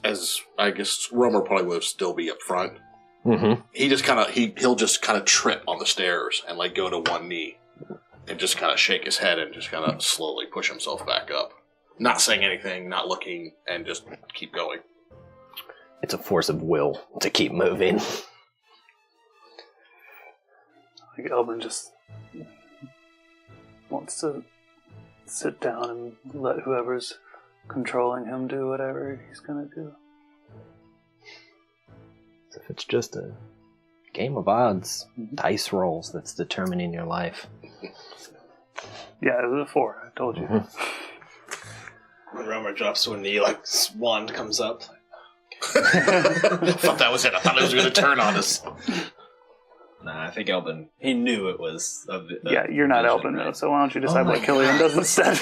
I guess Romer probably would still be up front. Mm-hmm. He just he'll just kind of trip on the stairs and go to one knee and just kind of shake his head and just kind of slowly push himself back up. Not saying anything, not looking, and just keep going. It's a force of will to keep moving. Like Elvin just wants to sit down and let whoever's controlling him do whatever he's gonna do. As if it's just a game of odds, dice rolls that's determining your life. Yeah, it was a 4, I told you. When Romer drops to a knee, wand comes up. I thought that was it. I thought it was going to turn on us. Nah, I think Elvin, he knew it was Yeah, you're not vision, Elvin, right? though, so why don't you decide my what Killian does instead?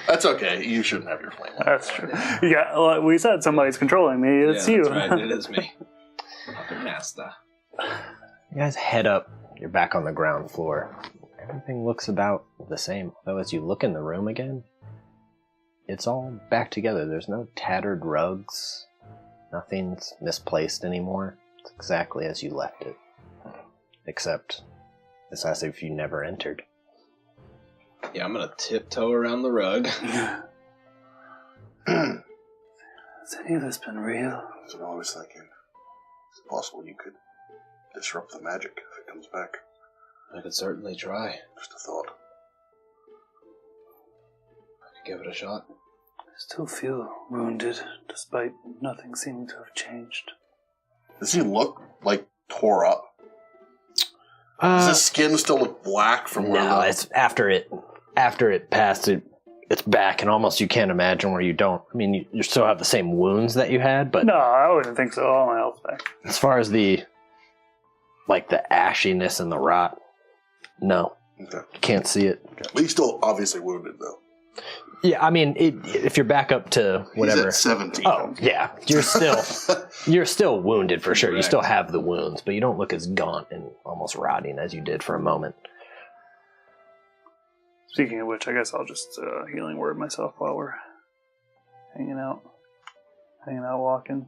That's okay. You shouldn't have your flame on. That's true. Yeah, well, we said somebody's controlling me. It's Yeah, you. that's right. It is me. Puppet master. You guys head up. You're back on the ground floor. Everything looks about the same. Though as you look in the room again, it's all back together. There's no tattered rugs. Nothing's misplaced anymore. It's exactly as you left it. Except it's as if you never entered. Yeah, I'm going to tiptoe around the rug. Has any of this been real? That's what I was thinking. Is it possible you could disrupt the magic if it comes back? I could certainly try. Just a thought. I could give it a shot. I still feel wounded, despite nothing seeming to have changed. Does he look tore up? Does his skin still look black from where? No, it's after it passed it. It's back, and almost you can't imagine where you don't. I mean, you still have the same wounds that you had, but No, I wouldn't think so. All my health's back. as far as the ashiness and the rot, no, Okay. you can't see it. But he's still obviously wounded, though. Yeah, I mean, if you're back up to whatever. He's at 17. Oh, yeah, you're still wounded for sure. You Correct. still have the wounds, but you don't look as gaunt and almost rotting as you did for a moment. Speaking of which, I guess I'll just healing word myself while we're hanging out, walking.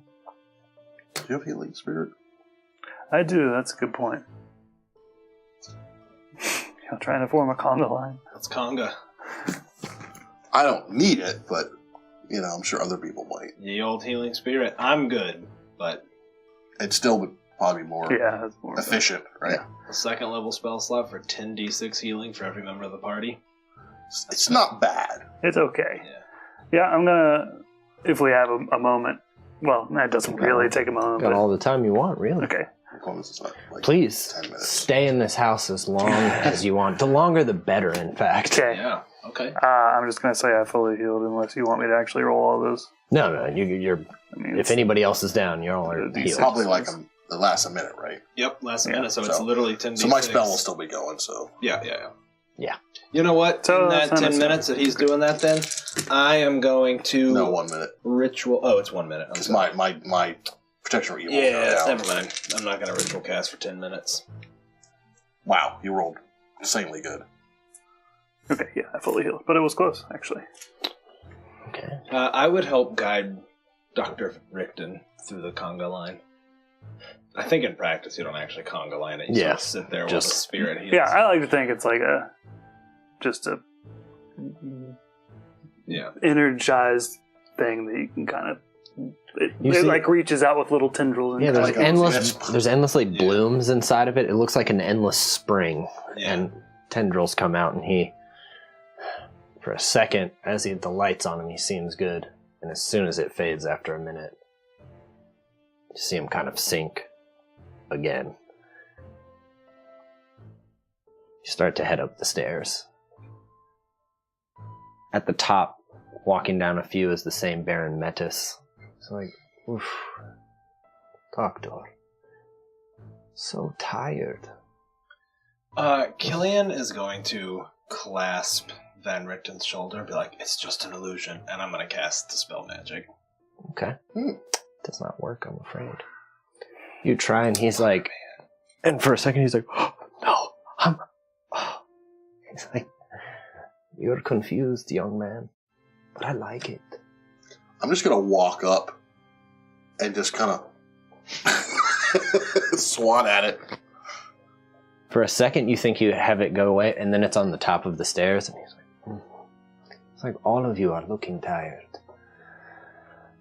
Do you have healing spirit? I do. That's a good point. I'm trying to form a conga line. That's conga. I don't need it, but I'm sure other people might. The old healing spirit. I'm good, but It still would probably be more Yeah, that's more efficient, right? a second level spell slot for 10d6 healing for every member of the party. It's not bad. It's okay. Yeah. Yeah, I'm gonna. If we have a moment. Well, that doesn't really take a moment. Got But, all the time you want, really. okay. How long is this? Like Please 10 minutes. stay in this house as long as you want. The longer, the better. In fact. Okay. Yeah. Okay. I'm just gonna say I fully healed unless you want me to actually roll all this. No. You're. I mean, If anybody else is down, you're all D6. healed. Probably like the last minute, right? Yep. Last minute, so so- it's literally 10. So my spell will still be going. So Yeah. Yeah. You know what? So in that that's 10 not minutes that he's doing that, then I am going to no 1 minute ritual. Oh, it's 1 minute. I'm because sorry. my protection evil. Yeah, never mind. I'm not going to ritual cast for 10 minutes. Wow, you rolled insanely good. Okay, yeah, I fully healed, but it was close actually. Okay. I would help guide Dr. Richten through the conga line. I think in practice you don't actually conga line it. You Yeah, just sit there while the just- spirit heals. Yeah, I like to think it's like just a Yeah. energized thing that you can kind of. You It see- like reaches out with little tendrils. And Yeah, there's Like a endless. wisp. There's endless like blooms inside of it. It looks like an endless spring, Yeah. and tendrils come out, and he, for a second, as the lights on him, he seems good, and as soon as it fades after a minute, you see him kind of sink again. You start to head up the stairs. At the top, walking down a few, is the same Baron Metis. It's like, oof. Doctor. So tired. Killian is going to clasp Van Richten's shoulder and be like, it's just an illusion, and I'm going to cast Dispel Magic. Okay. Does not work, I'm afraid. You try, and he's like, and for a second he's like, oh, no, he's like, you're confused, young man, but I like it. I'm just gonna walk up and just kind of swat at it. For a second you think you have it go away, and then it's on the top of the stairs, and he's like, it's like, all of you are looking tired.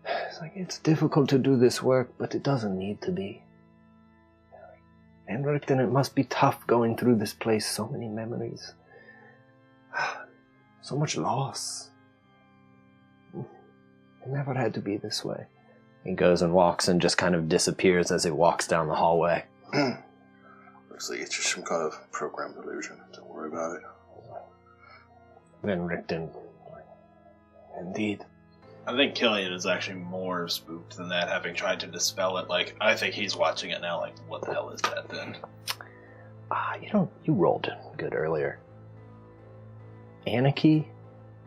It's like, it's difficult to do this work, but it doesn't need to be. And Richten, it must be tough going through this place, so many memories. So much loss. It never had to be this way. He goes and walks and just kind of disappears as he walks down the hallway. Looks like it's just some kind of programmed illusion. Don't worry about it. Then Richten, indeed. I think Killian is actually more spooked than that, having tried to dispel it. Like, I think he's watching it now like, what the hell is that then? You rolled good earlier. Anarchy,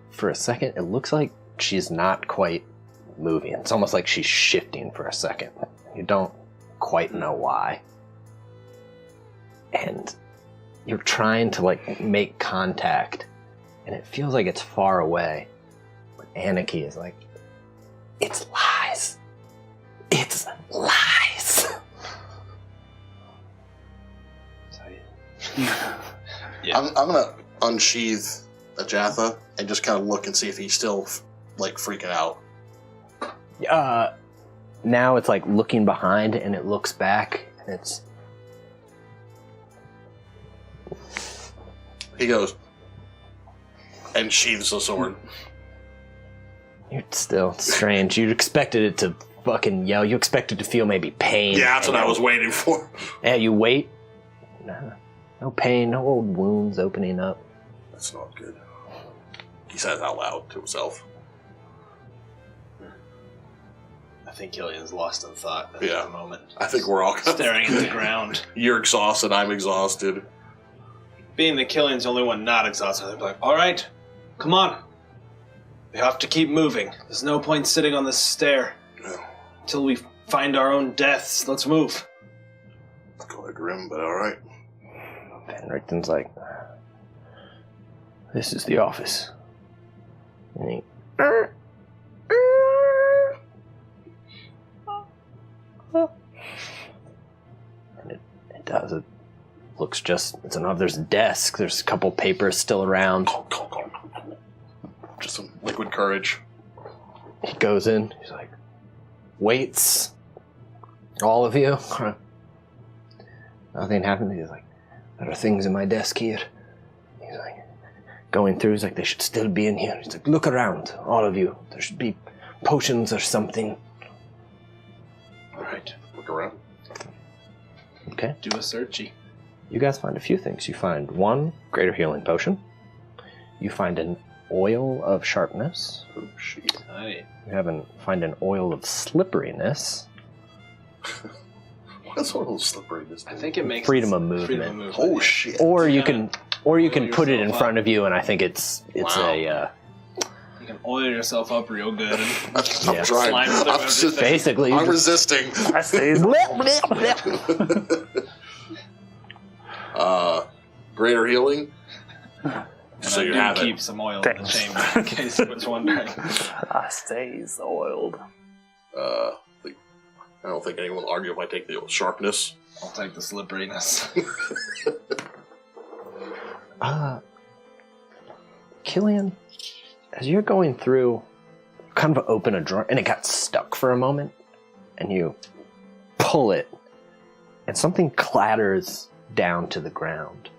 for a second, it looks like she's not quite moving. It's almost like she's shifting for a second. You don't quite know why. And you're trying to, like, make contact, and it feels like it's far away. But Anarchy is like, it's lies. It's lies. Yeah. I'm gonna unsheath Ajatha and just kind of look and see if he's still like freaking out. Now it's like looking behind, and it looks back, and it's... He goes and sheathes the sword. You're still strange. You expected it to fucking yell. You expected to feel maybe pain. Yeah, that's what I was waiting for. Yeah, you wait. No pain, no old wounds opening up. That's not good. He said it out loud to himself. I think Killian's lost in thought at Yeah. the moment. I think we're all kind of Staring at the ground. You're exhausted, I'm exhausted. Being that Killian's the only one not exhausted, they're like, alright, come on. We have to keep moving. There's no point sitting on this stair No. until we find our own deaths. Let's move. Quite grim, but alright. Van Richten's like, this is the office. And he... And it does. It looks just... There's a desk. There's a couple papers still around. Just some liquid courage. He goes in. He's like, waits. All of you. Nothing happened. He's like, there are things in my desk here. He's like, going through. He's like, they should still be in here. He's like, look around, all of you. There should be potions or something. Alright. Look around. Okay. Do a searchy. You guys find a few things. You find one greater healing potion. You find an oil of sharpness. Oh, shit. Aye. You find an oil of slipperiness. What's one of those slipperiness? I think it makes Freedom of movement. Oh, shit. Or you You can put it in yourself front of you, and I think it's Wow. You can oil yourself up real good. And I'm Yeah. trying. Slide through I'm just, everything. basically I'm resisting. I stays. Greater healing. And So I you do have keep it. some oil in the Thanks. chamber in case it was wondering. I stays oiled. I don't think anyone will argue if I take the sharpness. I'll take the slipperiness. Killian, as you're going through, kind of open a drawer, and it got stuck for a moment, and you pull it, and something clatters down to the ground.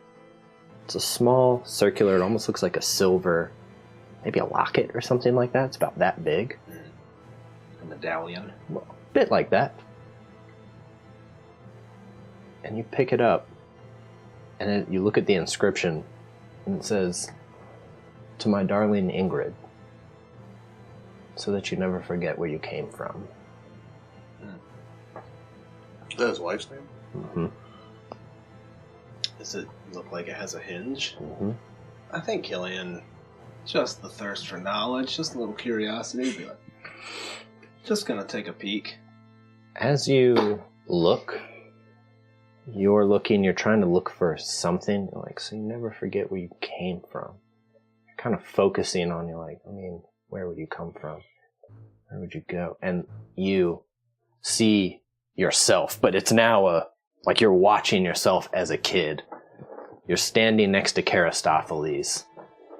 It's a small, circular, it almost looks like a silver, maybe a locket or something like that. It's about that big. A medallion. Well, a bit like that. And you pick it up, and you look at the inscription, and it says, "To my darling Ingrid, so that you never forget where you came from." Is that his wife's name? Mm-hmm. Does it look like it has a hinge? Mm-hmm. I think Killian, just the thirst for knowledge, just a little curiosity, be like, just gonna take a peek. As you look, you're trying to look for something, like, so you never forget where you came from. You're kind of focusing on, where would you come from? Where would you go? And you see yourself, but it's now like you're watching yourself as a kid. You're standing next to Karastophiles,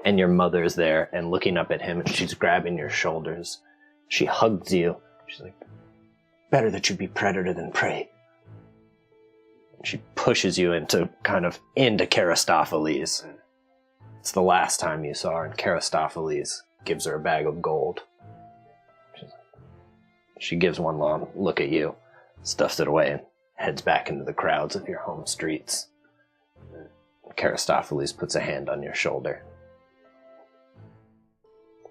and your mother's there and looking up at him, and she's grabbing your shoulders. She hugs you. She's like, "Better that you be predator than prey." She pushes you into Karastophiles. It's the last time you saw her, and Karastophiles gives her a bag of gold. She gives one long look at you, stuffs it away, and heads back into the crowds of your home streets. Karastophiles puts a hand on your shoulder.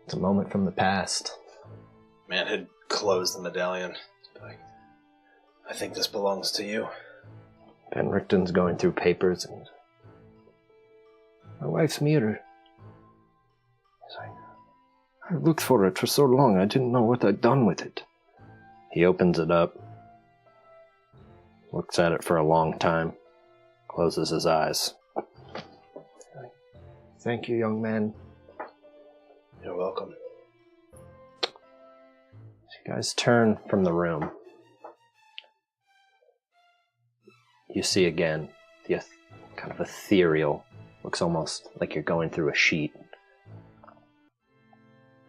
It's a moment from the past. Man had closed the medallion. Like, I think this belongs to you. Van Richten's going through papers, and my wife's mirror. He's like, "I looked for it for so long, I didn't know what I'd done with it." He opens it up, looks at it for a long time, closes his eyes. "Thank you, young man." You're welcome. You guys turn from the room. You see again the kind of ethereal, looks almost like you're going through a sheet.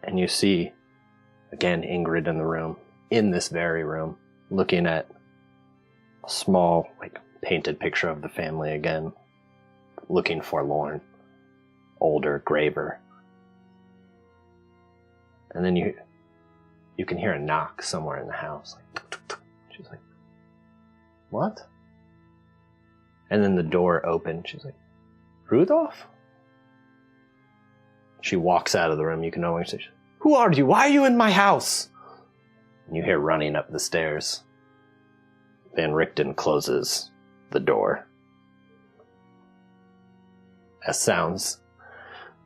And you see again Ingrid in the room, in this very room, looking at a small, painted picture of the family again, looking forlorn, older, graver. And then you can hear a knock somewhere in the house. Tuk, tuk, tuk. She's like, "What?" And then the door opened. She's like, "Rudolph?" She walks out of the room. You can no longer say, "Who are you? Why are you in my house?" And you hear running up the stairs. Van Richten closes the door. As sounds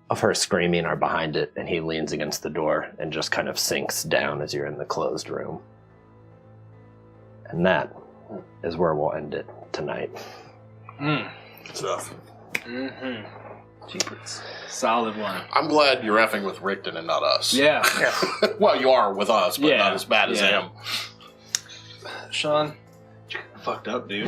of her screaming are behind it, and he leans against the door and just kind of sinks down as you're in the closed room. And that is where we'll end it tonight. Mm. Good stuff. Mm-hmm. Jeepers. Solid one. I'm glad you're effing with Richten and not us. Yeah. Well, you are with us, but Yeah. not as bad as Yeah. him. Sean, you fucked up, dude.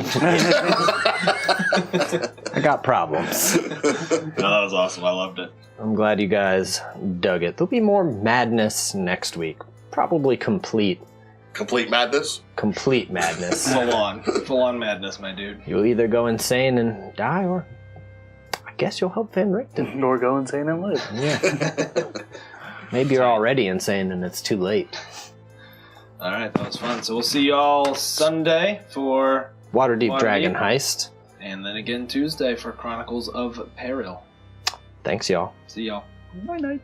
I got problems. No, that was awesome. I loved it. I'm glad you guys dug it. There'll be more madness next week. Probably complete Madness? Complete madness. Full on madness, my dude. You'll either go insane and die, or I guess you'll help Van Richten. Nor go insane and live. Yeah. Maybe you're already insane and it's too late. All right, that was fun. So we'll see y'all Sunday for Waterdeep Dragon Heist. And then again Tuesday for Chronicles of Peril. Thanks, y'all. See y'all. Night night.